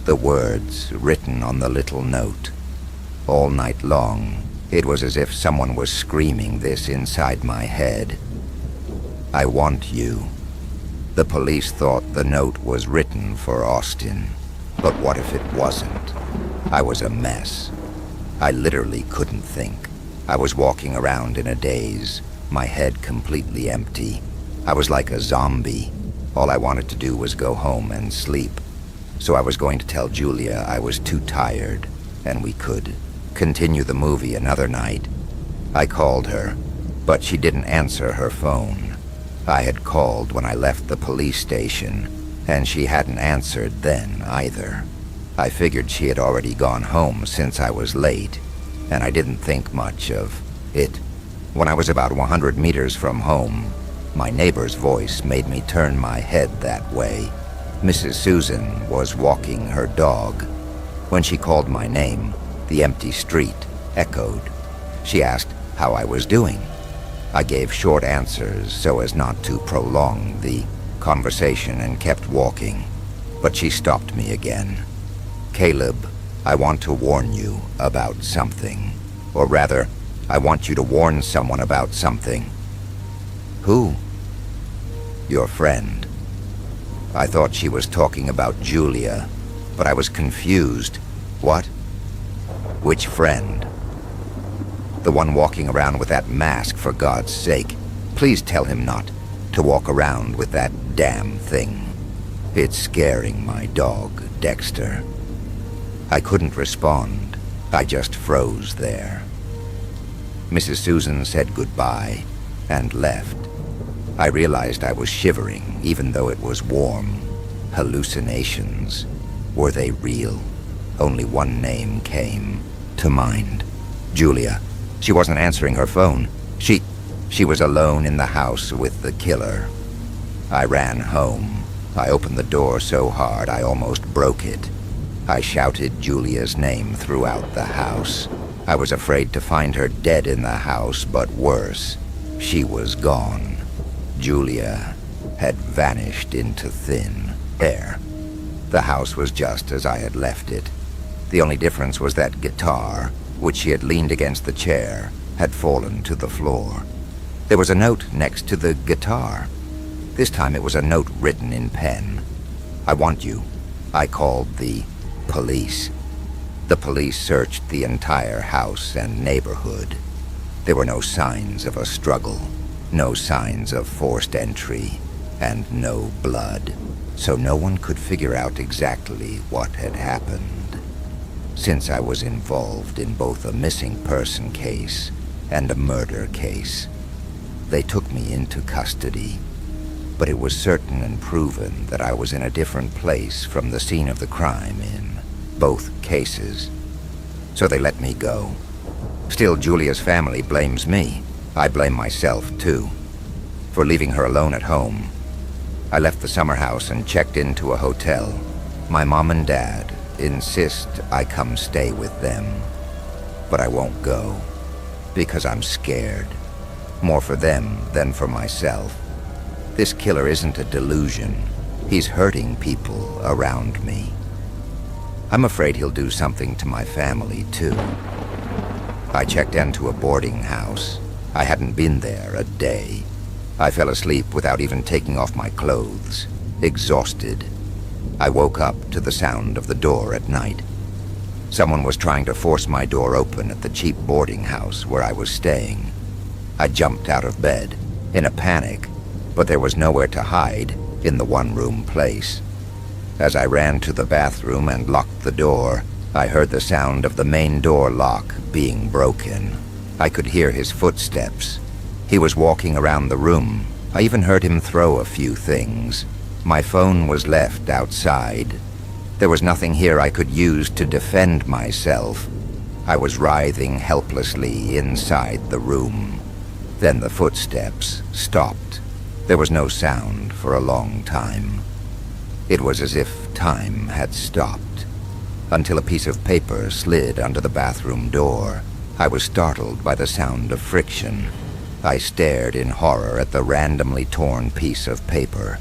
The words written on the little note. All night long, it was as if someone was screaming this inside my head. I want you. The police thought the note was written for Austin. But what if it wasn't? I was a mess. I literally couldn't think. I was walking around in a daze, my head completely empty. I was like a zombie. All I wanted to do was go home and sleep. So I was going to tell Julia I was too tired, and we could continue the movie another night. I called her, but she didn't answer her phone. I had called when I left the police station, and she hadn't answered then either. I figured she had already gone home since I was late, and I didn't think much of it. When I was about 100 meters from home, my neighbor's voice made me turn my head that way. Mrs. Susan was walking her dog. When she called my name, the empty street echoed. She asked how I was doing. I gave short answers so as not to prolong the conversation and kept walking, but she stopped me again. "Caleb, I want to warn you about something. Or rather, I want you to warn someone about something." "Who?" "Your friend." I thought she was talking about Julia, but I was confused. "What? Which friend?" "The one walking around with that mask, for God's sake. Please tell him not to walk around with that damn thing. It's scaring my dog, Dexter." I couldn't respond. I just froze there. Mrs. Susan said goodbye and left. I realized I was shivering, even though it was warm. Hallucinations. Were they real? Only one name came to mind. Julia. She wasn't answering her phone. She was alone in the house with the killer. I ran home. I opened the door so hard I almost broke it. I shouted Julia's name throughout the house. I was afraid to find her dead in the house, but worse, she was gone. Julia had vanished into thin air. The house was just as I had left it. The only difference was that guitar, which she had leaned against the chair, had fallen to the floor. There was a note next to the guitar. This time it was a note written in pen. "I want you." I called the police. The police searched the entire house and neighborhood. There were no signs of a struggle, no signs of forced entry, and no blood, so no one could figure out exactly what had happened. Since I was involved in both a missing person case and a murder case, they took me into custody, but it was certain and proven that I was in a different place from the scene of the crime in both cases. So they let me go. Still, Julia's family blames me. I blame myself, too, for leaving her alone at home. I left the summer house and checked into a hotel. My mom and dad insist I come stay with them, but I won't go because I'm scared, more for them than for myself. This killer isn't a delusion. He's hurting people around me. I'm afraid he'll do something to my family, too. I checked into a boarding house. I hadn't been there a day. I fell asleep without even taking off my clothes, exhausted. I woke up to the sound of the door at night. Someone was trying to force my door open at the cheap boarding house where I was staying. I jumped out of bed, in a panic, but there was nowhere to hide in the one-room place. As I ran to the bathroom and locked the door, I heard the sound of the main door lock being broken. I could hear his footsteps. He was walking around the room. I even heard him throw a few things. My phone was left outside. There was nothing here I could use to defend myself. I was writhing helplessly inside the room. Then the footsteps stopped. There was no sound for a long time. It was as if time had stopped, until a piece of paper slid under the bathroom door. I was startled by the sound of friction. I stared in horror at the randomly torn piece of paper.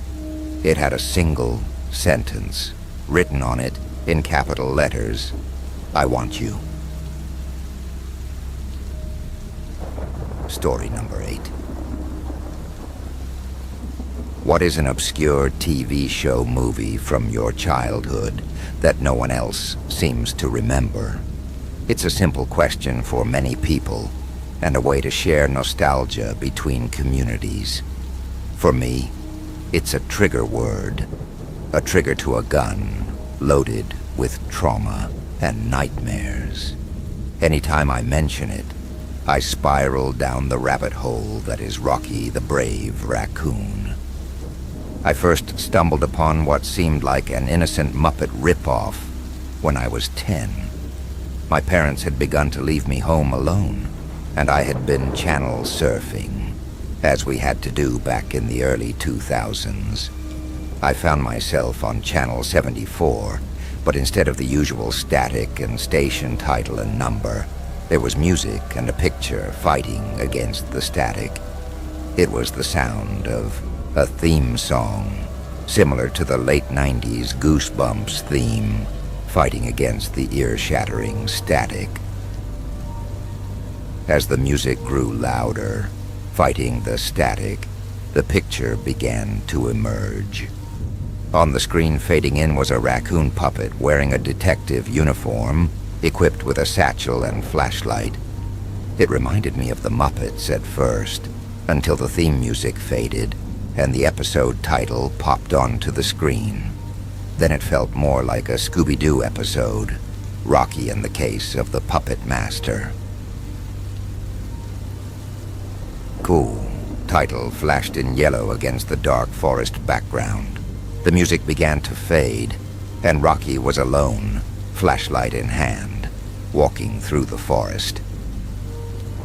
It had a single sentence written on it in capital letters. "I want you." Story number 8. What is an obscure TV show movie from your childhood that no one else seems to remember? It's a simple question for many people, and a way to share nostalgia between communities. For me, it's a trigger word, a trigger to a gun loaded with trauma and nightmares. Anytime I mention it, I spiral down the rabbit hole that is Rocky the Brave Raccoon. I first stumbled upon what seemed like an innocent Muppet ripoff when I was 10. My parents had begun to leave me home alone, and I had been channel surfing, as we had to do back in the early 2000s. I found myself on Channel 74, but instead of the usual static and station title and number, there was music and a picture fighting against the static. It was the sound of a theme song, similar to the late 90s Goosebumps theme, fighting against the ear-shattering static. As the music grew louder, fighting the static, the picture began to emerge. On the screen fading in was a raccoon puppet wearing a detective uniform, equipped with a satchel and flashlight. It reminded me of the Muppets at first, until the theme music faded and the episode title popped onto the screen. Then it felt more like a Scooby-Doo episode, Rocky and the Case of the Puppet Master. Cool. Title flashed in yellow against the dark forest background. The music began to fade, and Rocky was alone, flashlight in hand, walking through the forest.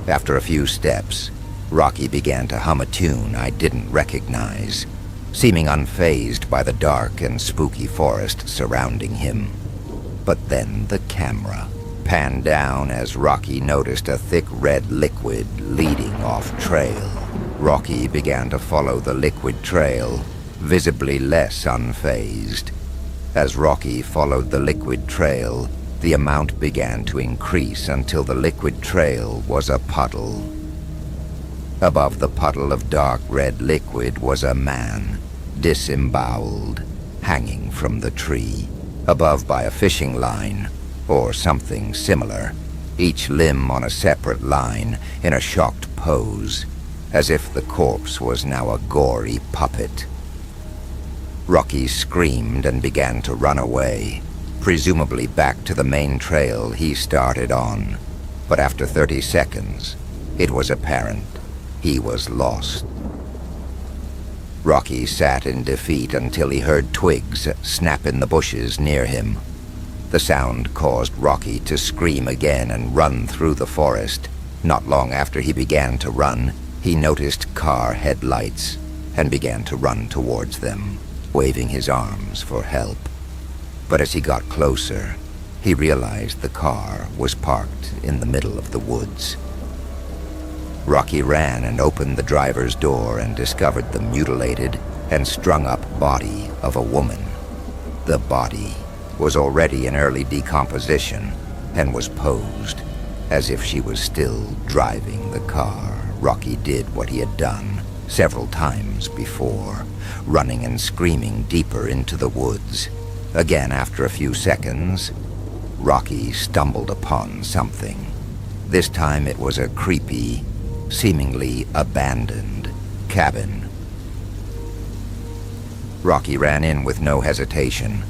After a few steps, Rocky began to hum a tune I didn't recognize, seeming unfazed by the dark and spooky forest surrounding him. But then the camera panned down as Rocky noticed a thick red liquid leading off trail. Rocky began to follow the liquid trail, visibly less unfazed. As Rocky followed the liquid trail, the amount began to increase until the liquid trail was a puddle. Above the puddle of dark red liquid was a man, disemboweled, hanging from the tree, above by a fishing line, or something similar, each limb on a separate line in a shocked pose, as if the corpse was now a gory puppet. Rocky screamed and began to run away, presumably back to the main trail he started on. But after 30 seconds, it was apparent he was lost. Rocky sat in defeat until he heard twigs snap in the bushes near him. The sound caused Rocky to scream again and run through the forest. Not long after he began to run, he noticed car headlights and began to run towards them, waving his arms for help. But as he got closer, he realized the car was parked in the middle of the woods. Rocky ran and opened the driver's door and discovered the mutilated and strung-up body of a woman. The body was already in early decomposition and was posed as if she was still driving the car. Rocky did what he had done several times before, running and screaming deeper into the woods. Again, after a few seconds, Rocky stumbled upon something. This time it was a creepy, seemingly abandoned cabin. Rocky ran in with no hesitation.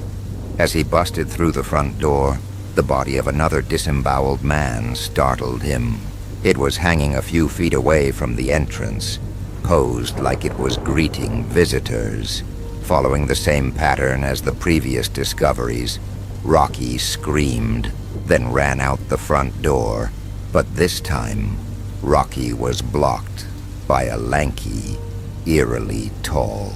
As he busted through the front door, the body of another disemboweled man startled him. It was hanging a few feet away from the entrance, posed like it was greeting visitors. Following the same pattern as the previous discoveries, Rocky screamed, then ran out the front door. But this time, Rocky was blocked by a lanky, eerily tall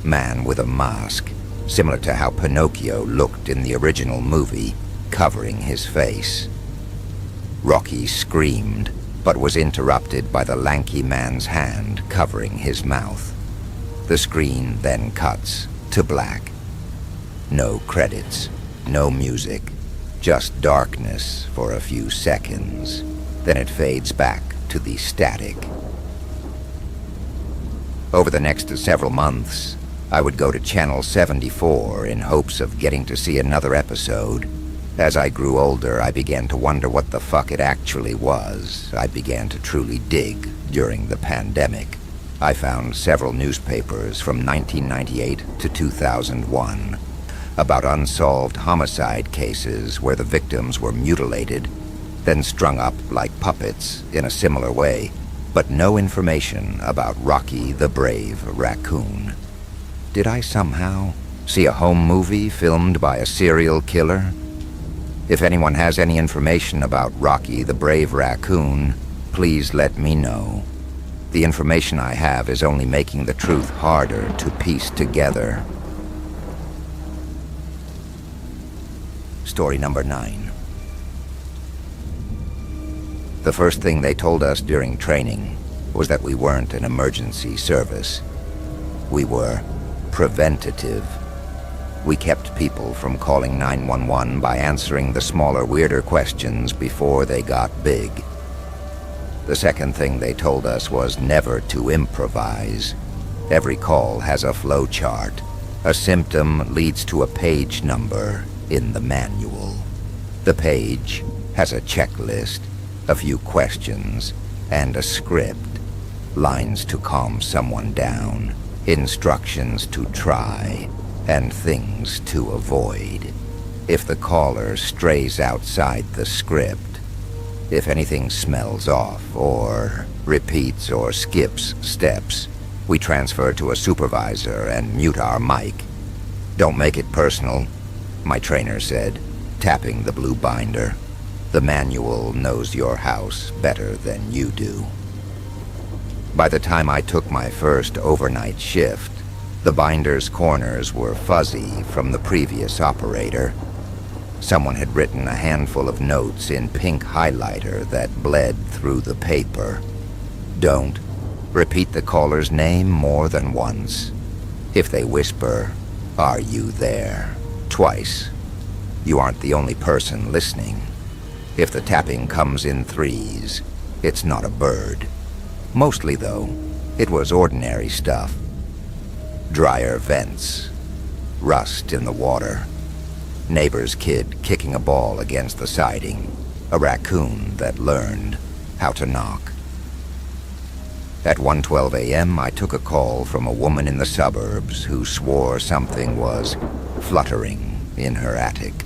man with a mask, similar to how Pinocchio looked in the original movie, covering his face. Rocky screamed, but was interrupted by the lanky man's hand covering his mouth. The screen then cuts to black. No credits, no music, just darkness for a few seconds. Then it fades back to the static. Over the next several months, I would go to Channel 74 in hopes of getting to see another episode. As I grew older, I began to wonder what the fuck it actually was. I began to truly dig during the pandemic. I found several newspapers from 1998 to 2001 about unsolved homicide cases where the victims were mutilated, then strung up like puppets in a similar way, but no information about Rocky the Brave Raccoon. Did I somehow see a home movie filmed by a serial killer? If anyone has any information about Rocky the Brave Raccoon, please let me know. The information I have is only making the truth harder to piece together. Story number 9. The first thing they told us during training was that we weren't an emergency service. We were preventative. We kept people from calling 911 by answering the smaller, weirder questions before they got big. The second thing they told us was never to improvise. Every call has a flow chart. A symptom leads to a page number in the manual. The page has a checklist, a few questions, and a script. Lines to calm someone down, instructions to try, and things to avoid. If the caller strays outside the script, if anything smells off, or repeats or skips steps, we transfer to a supervisor and mute our mic. "Don't make it personal," my trainer said, tapping the blue binder. "The manual knows your house better than you do." By the time I took my first overnight shift, the binder's corners were fuzzy from the previous operator. Someone had written a handful of notes in pink highlighter that bled through the paper. Don't repeat the caller's name more than once. If they whisper, "Are you there?" twice, you aren't the only person listening. If the tapping comes in threes, it's not a bird. Mostly, though, it was ordinary stuff. Dryer vents, rust in the water, neighbor's kid kicking a ball against the siding, a raccoon that learned how to knock. At 1:12 a.m., I took a call from a woman in the suburbs who swore something was fluttering in her attic.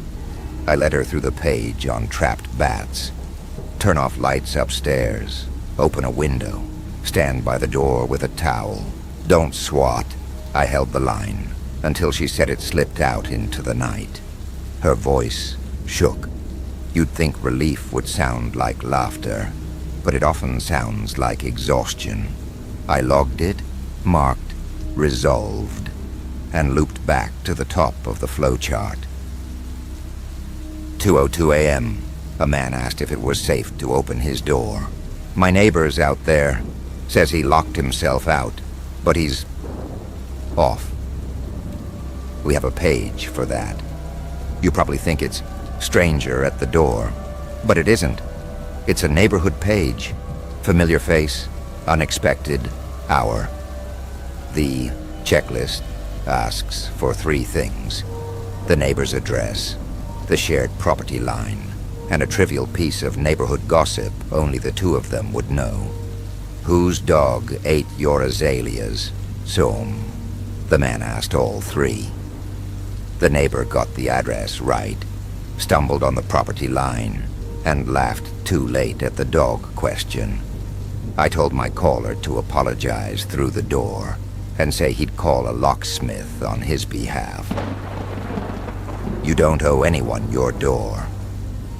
I led her through the page on trapped bats. Turn off lights upstairs, open a window, stand by the door with a towel. Don't swat. I held the line until she said it slipped out into the night. Her voice shook. You'd think relief would sound like laughter, but it often sounds like exhaustion. I logged it, marked, resolved, and looped back to the top of the flowchart. 2:02 a.m., a man asked if it was safe to open his door. My neighbor's out there, says he locked himself out, but he's off. We have a page for that. You probably think it's stranger at the door, but it isn't. It's a neighborhood page. Familiar face, unexpected, hour. The checklist asks for 3 things: the neighbor's address, the shared property line, and a trivial piece of neighborhood gossip only the two of them would know. Whose dog ate your azaleas? The man asked all 3. The neighbor got the address right, stumbled on the property line, and laughed too late at the dog question. I told my caller to apologize through the door and say he'd call a locksmith on his behalf. You don't owe anyone your door.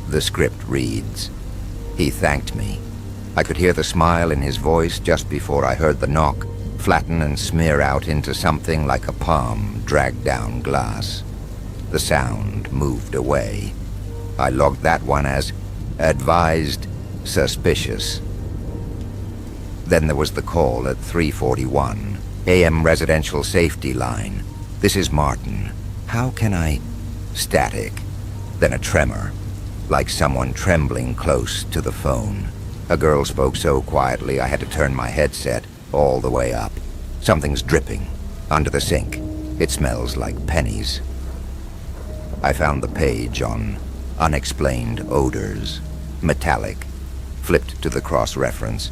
The script reads. He thanked me. I could hear the smile in his voice just before I heard the knock flatten and smear out into something like a palm dragged down glass. The sound moved away. I logged that one as advised suspicious. Then there was the call at 3:41, AM residential safety line. This is Martin. How can I... Static. Then a tremor, like someone trembling close to the phone. A girl spoke so quietly I had to turn my headset all the way up. Something's dripping under the sink. It smells like pennies. I found the page on unexplained odors, metallic, flipped to the cross-reference.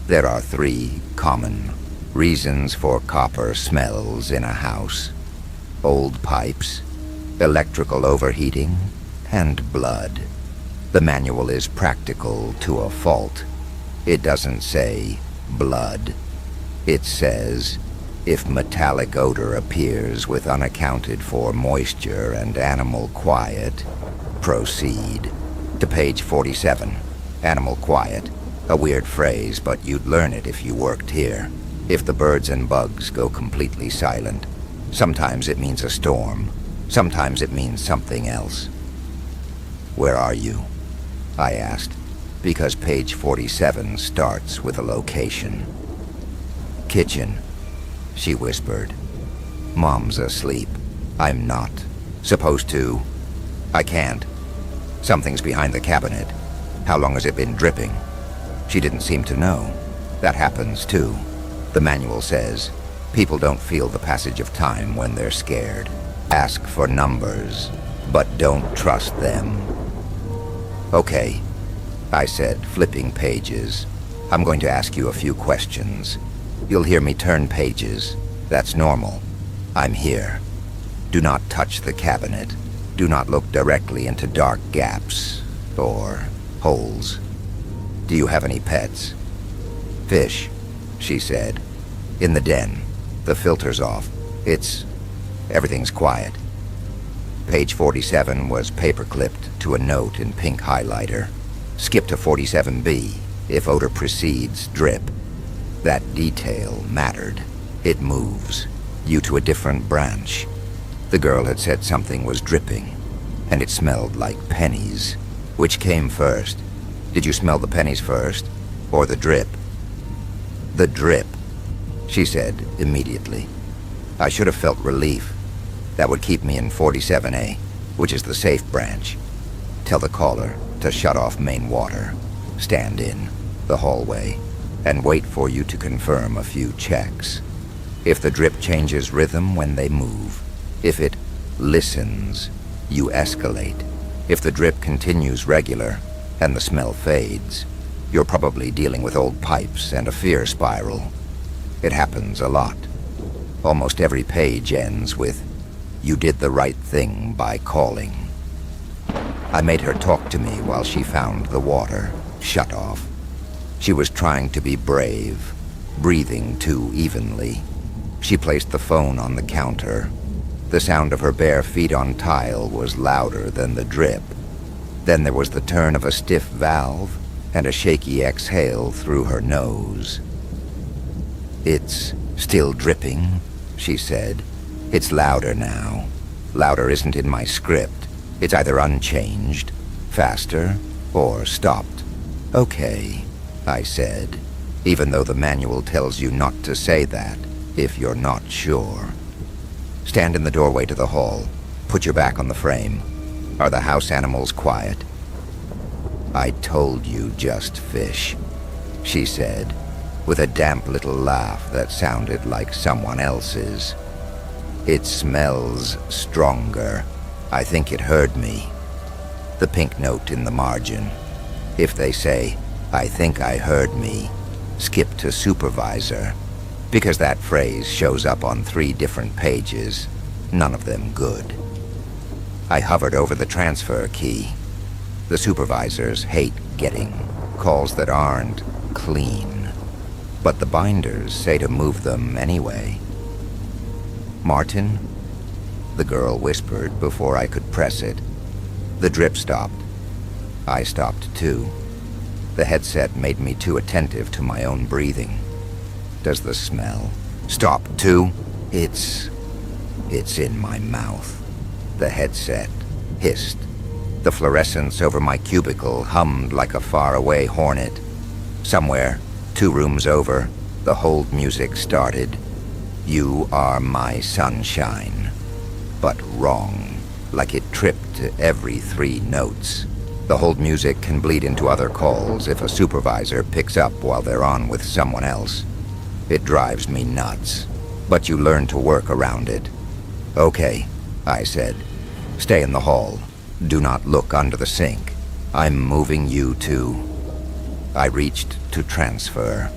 There are 3 common reasons for copper smells in a house: old pipes, electrical overheating, and blood. The manual is practical to a fault. It doesn't say blood. It says, if metallic odor appears with unaccounted for moisture and animal quiet, proceed. To page 47, animal quiet. A weird phrase, but you'd learn it if you worked here. If the birds and bugs go completely silent. Sometimes it means a storm. Sometimes it means something else. Where are you? I asked. because page 47 starts with a location. Kitchen, she whispered. Mom's asleep. I'm not supposed to. I can't. Something's behind the cabinet. How long has it been dripping? She didn't seem to know. That happens too. The manual says, people don't feel the passage of time when they're scared. Ask for numbers, but don't trust them. Okay, I said, flipping pages. I'm going to ask you a few questions. You'll hear me turn pages. That's normal. I'm here. Do not touch the cabinet. Do not look directly into dark gaps or holes. Do you have any pets? Fish, she said. In the den. The filter's off. Everything's quiet. Page 47 was paper-clipped to a note in pink highlighter. Skip to 47B if odor precedes drip. That detail mattered. It moves you to a different branch. The girl had said something was dripping, and it smelled like pennies. Which came first? Did you smell the pennies first, or the drip? The drip, she said immediately. I should have felt relief. That would keep me in 47A, which is the safe branch. Tell the caller to shut off main water. Stand in the hallway and wait for you to confirm a few checks. If the drip changes rhythm when they move, if it listens, you escalate. If the drip continues regular and the smell fades, you're probably dealing with old pipes and a fear spiral. It happens a lot. Almost every page ends with, "You did the right thing by calling." I made her talk to me while she found the water shut off. She was trying to be brave, breathing too evenly. She placed the phone on the counter. The sound of her bare feet on tile was louder than the drip. Then there was the turn of a stiff valve and a shaky exhale through her nose. "It's still dripping," she said. "It's louder now. Louder isn't in my script. It's either unchanged, faster, or stopped." "Okay," I said, even though the manual tells you not to say that if you're not sure. "Stand in the doorway to the hall. Put your back on the frame. Are the house animals quiet?" "I told you just fish," she said, with a damp little laugh that sounded like someone else's. "It smells stronger. I think it heard me." The pink note in the margin. If they say, "I think I heard me," skip to supervisor, because that phrase shows up on 3 different pages, none of them good. I hovered over the transfer key. The supervisors hate getting calls that aren't clean, but the binders say to move them anyway. "Martin?" the girl whispered before I could press it. The drip stopped. I stopped too. The headset made me too attentive to my own breathing. Does the smell stop too? It's in my mouth. The headset hissed. The fluorescence over my cubicle hummed like a faraway hornet. Somewhere, 2 rooms over, the hold music started. "You are my sunshine." But wrong, like it tripped every 3 notes. The hold music can bleed into other calls if a supervisor picks up while they're on with someone else. It drives me nuts, but you learn to work around it. "Okay," I said. "Stay in the hall. Do not look under the sink. I'm moving you to..." I reached to transfer.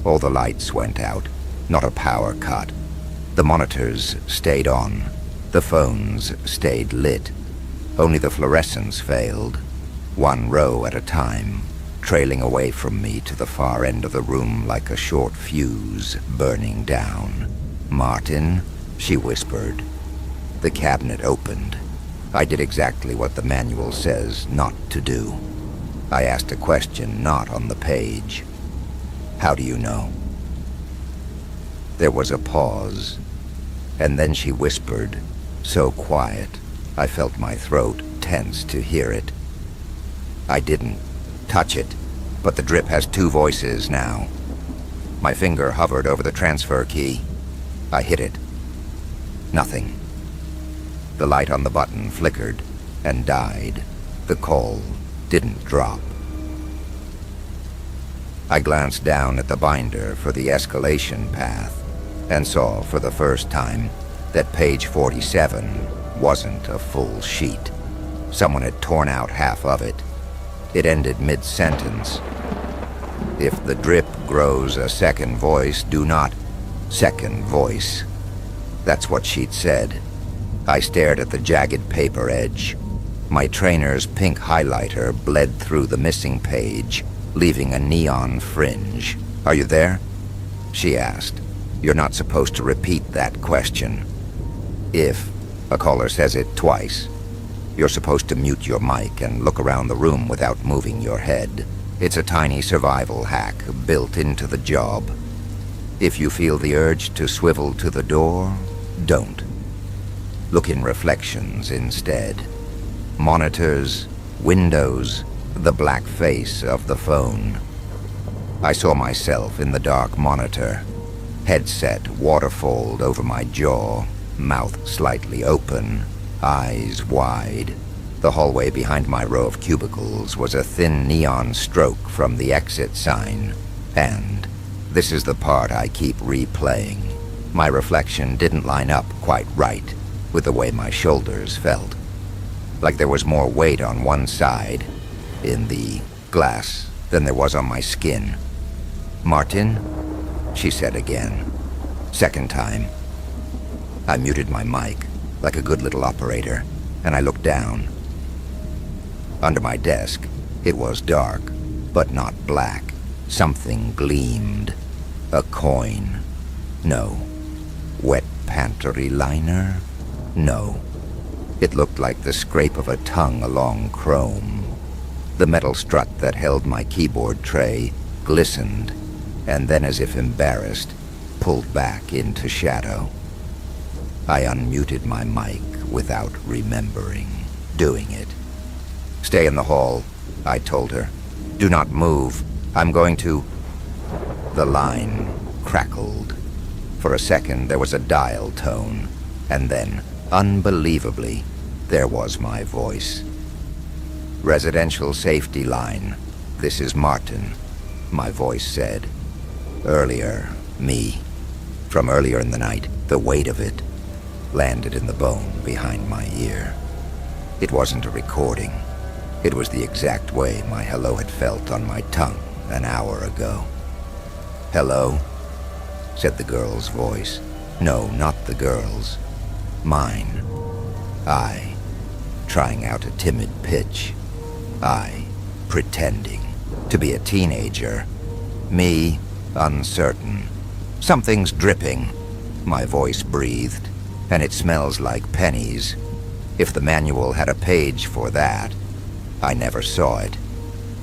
All the lights went out, not a power cut. The monitors stayed on. The phones stayed lit. Only the fluorescence failed, 1 row at a time, trailing away from me to the far end of the room like a short fuse burning down. "Martin," she whispered. The cabinet opened. I did exactly what the manual says not to do. I asked a question not on the page. "How do you know?" There was a pause, and then she whispered, so quiet I felt my throat tense to hear it. "I didn't touch it, but the drip has two voices now. My finger hovered over the transfer key. I hit it. Nothing. The light on the button flickered and died. The call didn't drop. I glanced down at the binder for the escalation path and saw for the first time that page 47 wasn't a full sheet. Someone had torn out half of it. It ended mid-sentence. If the drip grows a second voice, do not second voice. That's what she'd said. I stared at the jagged paper edge. My trainer's pink highlighter bled through the missing page, leaving a neon fringe. "Are you there?" she asked. "You're not supposed to repeat that question. If a caller says it twice, you're supposed to mute your mic and look around the room without moving your head. It's a tiny survival hack built into the job. If you feel the urge to swivel to the door, don't. Look in reflections instead. Monitors, windows, the black face of the phone." I saw myself in the dark monitor, headset waterfalled over my jaw, mouth slightly open, eyes wide. The hallway behind my row of cubicles was a thin neon stroke from the exit sign, and this is the part I keep replaying. My reflection didn't line up quite right with the way my shoulders felt. Like there was more weight on one side, in the glass, than there was on my skin. "Martin?" she said again. Second time. I muted my mic, like a good little operator, and I looked down. Under my desk, it was dark, but not black. Something gleamed. A coin. No. Wet pantry liner? No. It looked like the scrape of a tongue along chrome. The metal strut that held my keyboard tray glistened, and then, as if embarrassed, pulled back into shadow. I unmuted my mic without remembering doing it. "Stay in the hall," I told her. "Do not move. I'm going to..." The line crackled. For a second, there was a dial tone, and then, unbelievably, there was my voice. "Residential safety line. This is Martin," my voice said. Earlier, me. From earlier in the night, the weight of it landed in the bone behind my ear. It wasn't a recording. It was the exact way my hello had felt on my tongue an hour ago. "Hello?" said the girl's voice. No, not the girl's. Mine. I, trying out a timid pitch. I, pretending to be a teenager. Me, uncertain. "Something's dripping," my voice breathed, "and it smells like pennies. If the manual had a page for that, I never saw it.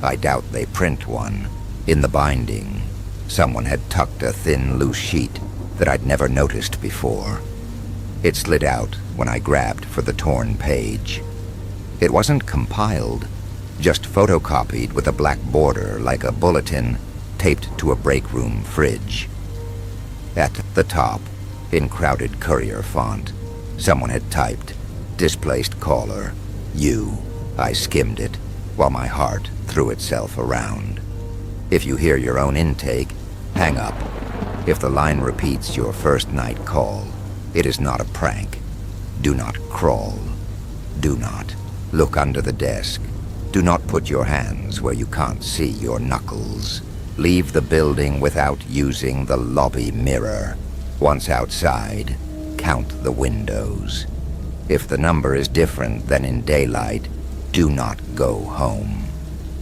I doubt they print one. In the binding, someone had tucked a thin, loose sheet that I'd never noticed before. It slid out when I grabbed for the torn page. It wasn't compiled, just photocopied with a black border like a bulletin taped to a break room fridge. At the top, in crowded courier font, someone had typed, "Displaced caller, you." I skimmed it, while my heart threw itself around. If you hear your own intake, hang up. If the line repeats your first night call, it is not a prank. Do not crawl. Do not look under the desk. Do not put your hands where you can't see your knuckles. Leave the building without using the lobby mirror. Once outside, count the windows. If the number is different than in daylight, do not go home.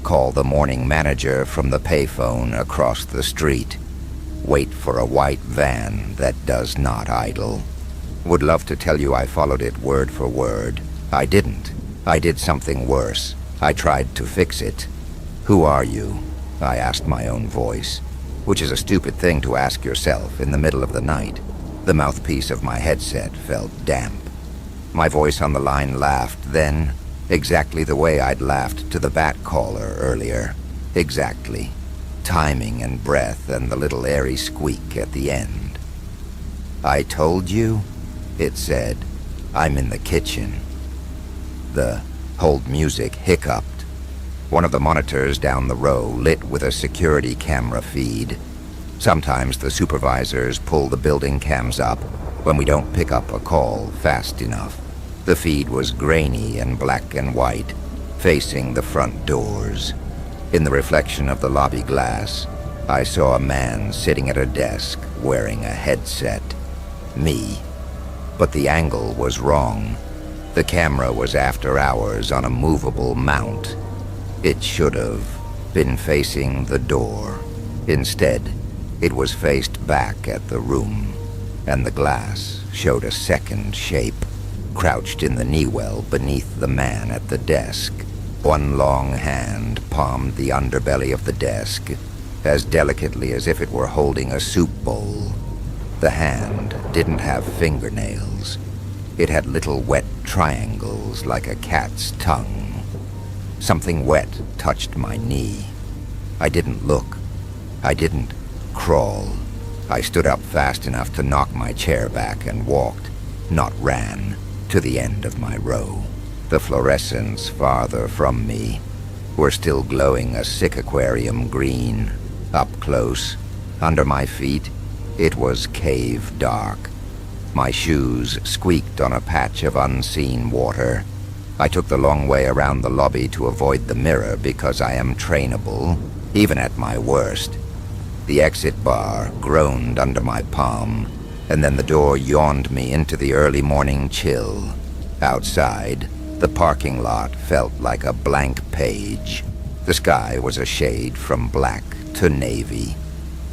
Call the morning manager from the payphone across the street. Wait for a white van that does not idle. Would love to tell you I followed it word for word. I didn't. I did something worse. I tried to fix it. "Who are you?" I asked my own voice, which is a stupid thing to ask yourself in the middle of the night. The mouthpiece of my headset felt damp. My voice on the line laughed then, exactly the way I'd laughed to the bat caller earlier. Exactly. Timing and breath and the little airy squeak at the end. "I told you," it said. "I'm in the kitchen." The hold music hiccuped. One of the monitors down the row lit with a security camera feed. Sometimes the supervisors pull the building cams up when we don't pick up a call fast enough. The feed was grainy and black and white, facing the front doors. In the reflection of the lobby glass, I saw a man sitting at a desk wearing a headset. Me. But the angle was wrong. The camera was after hours on a movable mount. It should have been facing the door. Instead, it was faced back at the room, and the glass showed a second shape, crouched in the knee well beneath the man at the desk. One long hand palmed the underbelly of the desk, as delicately as if it were holding a soup bowl. The hand didn't have fingernails. It had little wet triangles like a cat's tongue. Something wet touched my knee. I didn't look. I didn't crawl. I stood up fast enough to knock my chair back and walked, not ran, to the end of my row. The fluorescents farther from me were still glowing a sick aquarium green. Up close, under my feet, it was cave dark. My shoes squeaked on a patch of unseen water. I took the long way around the lobby to avoid the mirror because I am trainable, even at my worst. The exit bar groaned under my palm, and then the door yawned me into the early morning chill. Outside, the parking lot felt like a blank page. The sky was a shade from black to navy.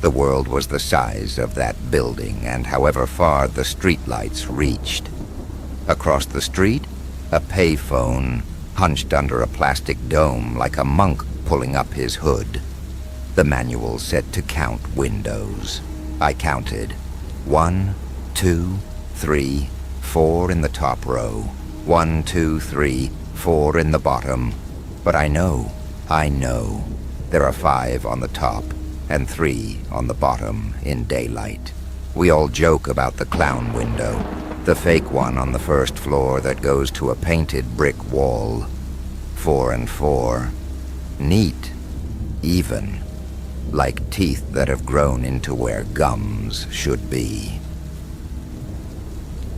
The world was the size of that building and however far the streetlights reached. Across the street, a payphone hunched under a plastic dome like a monk pulling up his hood. The manual said to count windows. I counted. 1, 2, 3, 4 in the top row. 1, 2, 3, 4 in the bottom. But I know. There are 5 on the top and 3 on the bottom in daylight. We all joke about the clown window, the fake one on the first floor that goes to a painted brick wall. 4 and 4. Neat. Even. Like teeth that have grown into where gums should be.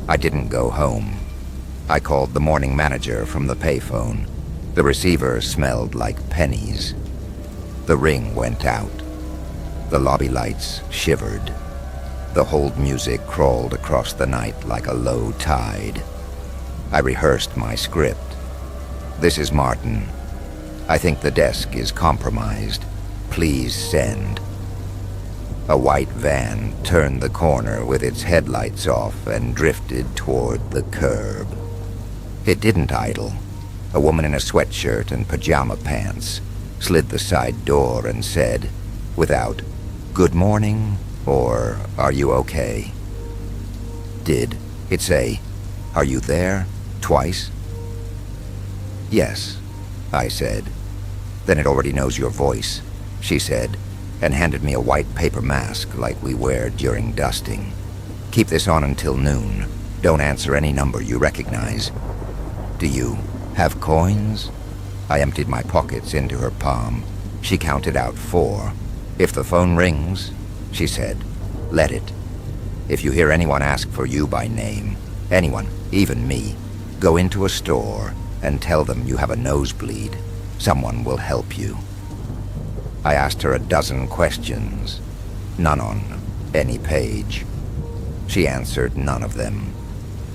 I didn't go home. I called the morning manager from the payphone. The receiver smelled like pennies. The ring went out. The lobby lights shivered. The hold music crawled across the night like a low tide. I rehearsed my script. "This is Martin. I think the desk is compromised. Please send." A white van turned the corner with its headlights off and drifted toward the curb. It didn't idle. A woman in a sweatshirt and pajama pants slid the side door and said, without "Good morning," or "Are you okay?" Did it say, "Are you there?" twice? "Yes," I said. "Then it already knows your voice," she said, and handed me a white paper mask like we wear during dusting. "Keep this on until noon. Don't answer any number you recognize." "Do you have coins?" I emptied my pockets into her palm. She counted out 4. "If the phone rings," she said, "let it. If you hear anyone ask for you by name, anyone, even me, go into a store and tell them you have a nosebleed. Someone will help you." I asked her a dozen questions, none on any page. She answered none of them.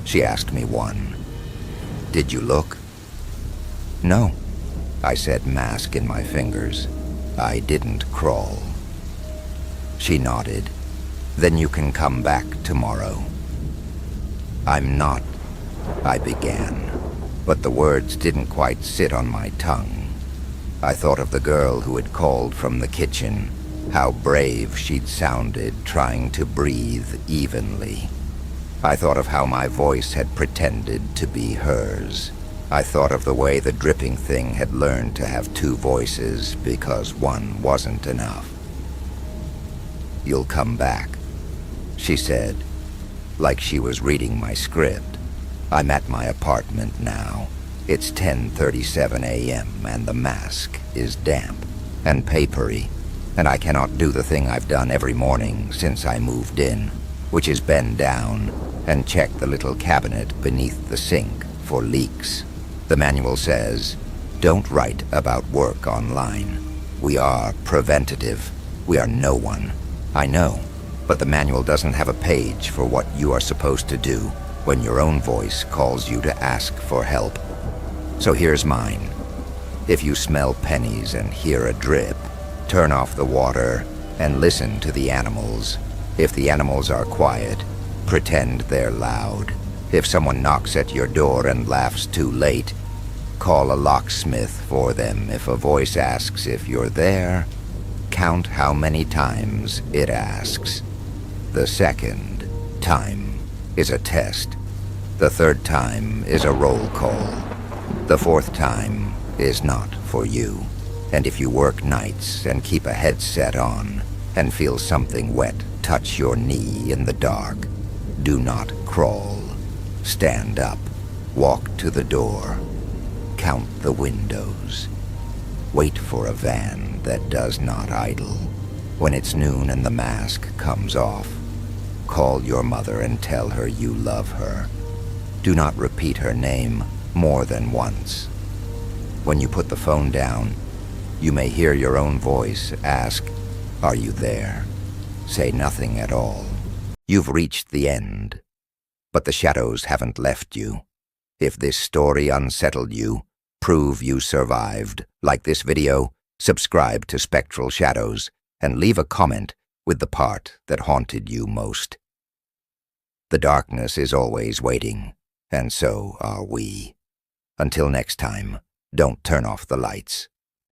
She asked me one. "Did you look?" "No," I said, mask in my fingers. "I didn't crawl." She nodded. "Then you can come back tomorrow." "I'm not," I began, but the words didn't quite sit on my tongue. I thought of the girl who had called from the kitchen, how brave she'd sounded trying to breathe evenly. I thought of how my voice had pretended to be hers. I thought of the way the dripping thing had learned to have two voices because one wasn't enough. "You'll come back," she said, like she was reading my script. I'm at my apartment now. It's 10:37 a.m. and the mask is damp and papery, and I cannot do the thing I've done every morning since I moved in, which is bend down and check the little cabinet beneath the sink for leaks. The manual says, "Don't write about work online. We are preventative. We are no one." I know, but the manual doesn't have a page for what you are supposed to do when your own voice calls you to ask for help. So here's mine. If you smell pennies and hear a drip, turn off the water and listen to the animals. If the animals are quiet, pretend they're loud. If someone knocks at your door and laughs too late, call a locksmith for them. If a voice asks if you're there, count how many times it asks. The second time is a test. The third time is a roll call. The fourth time is not for you. And if you work nights and keep a headset on and feel something wet touch your knee in the dark, do not crawl. Stand up. Walk to the door. Count the windows. Wait for a van that does not idle. When it's noon and the mask comes off, call your mother and tell her you love her. Do not repeat her name more than once. When you put the phone down, you may hear your own voice ask, "Are you there?" Say nothing at all. You've reached the end, but the shadows haven't left you. If this story unsettled you, prove you survived. Like this video, subscribe to Spectral Shadows, and leave a comment with the part that haunted you most. The darkness is always waiting, and so are we. Until next time, don't turn off the lights.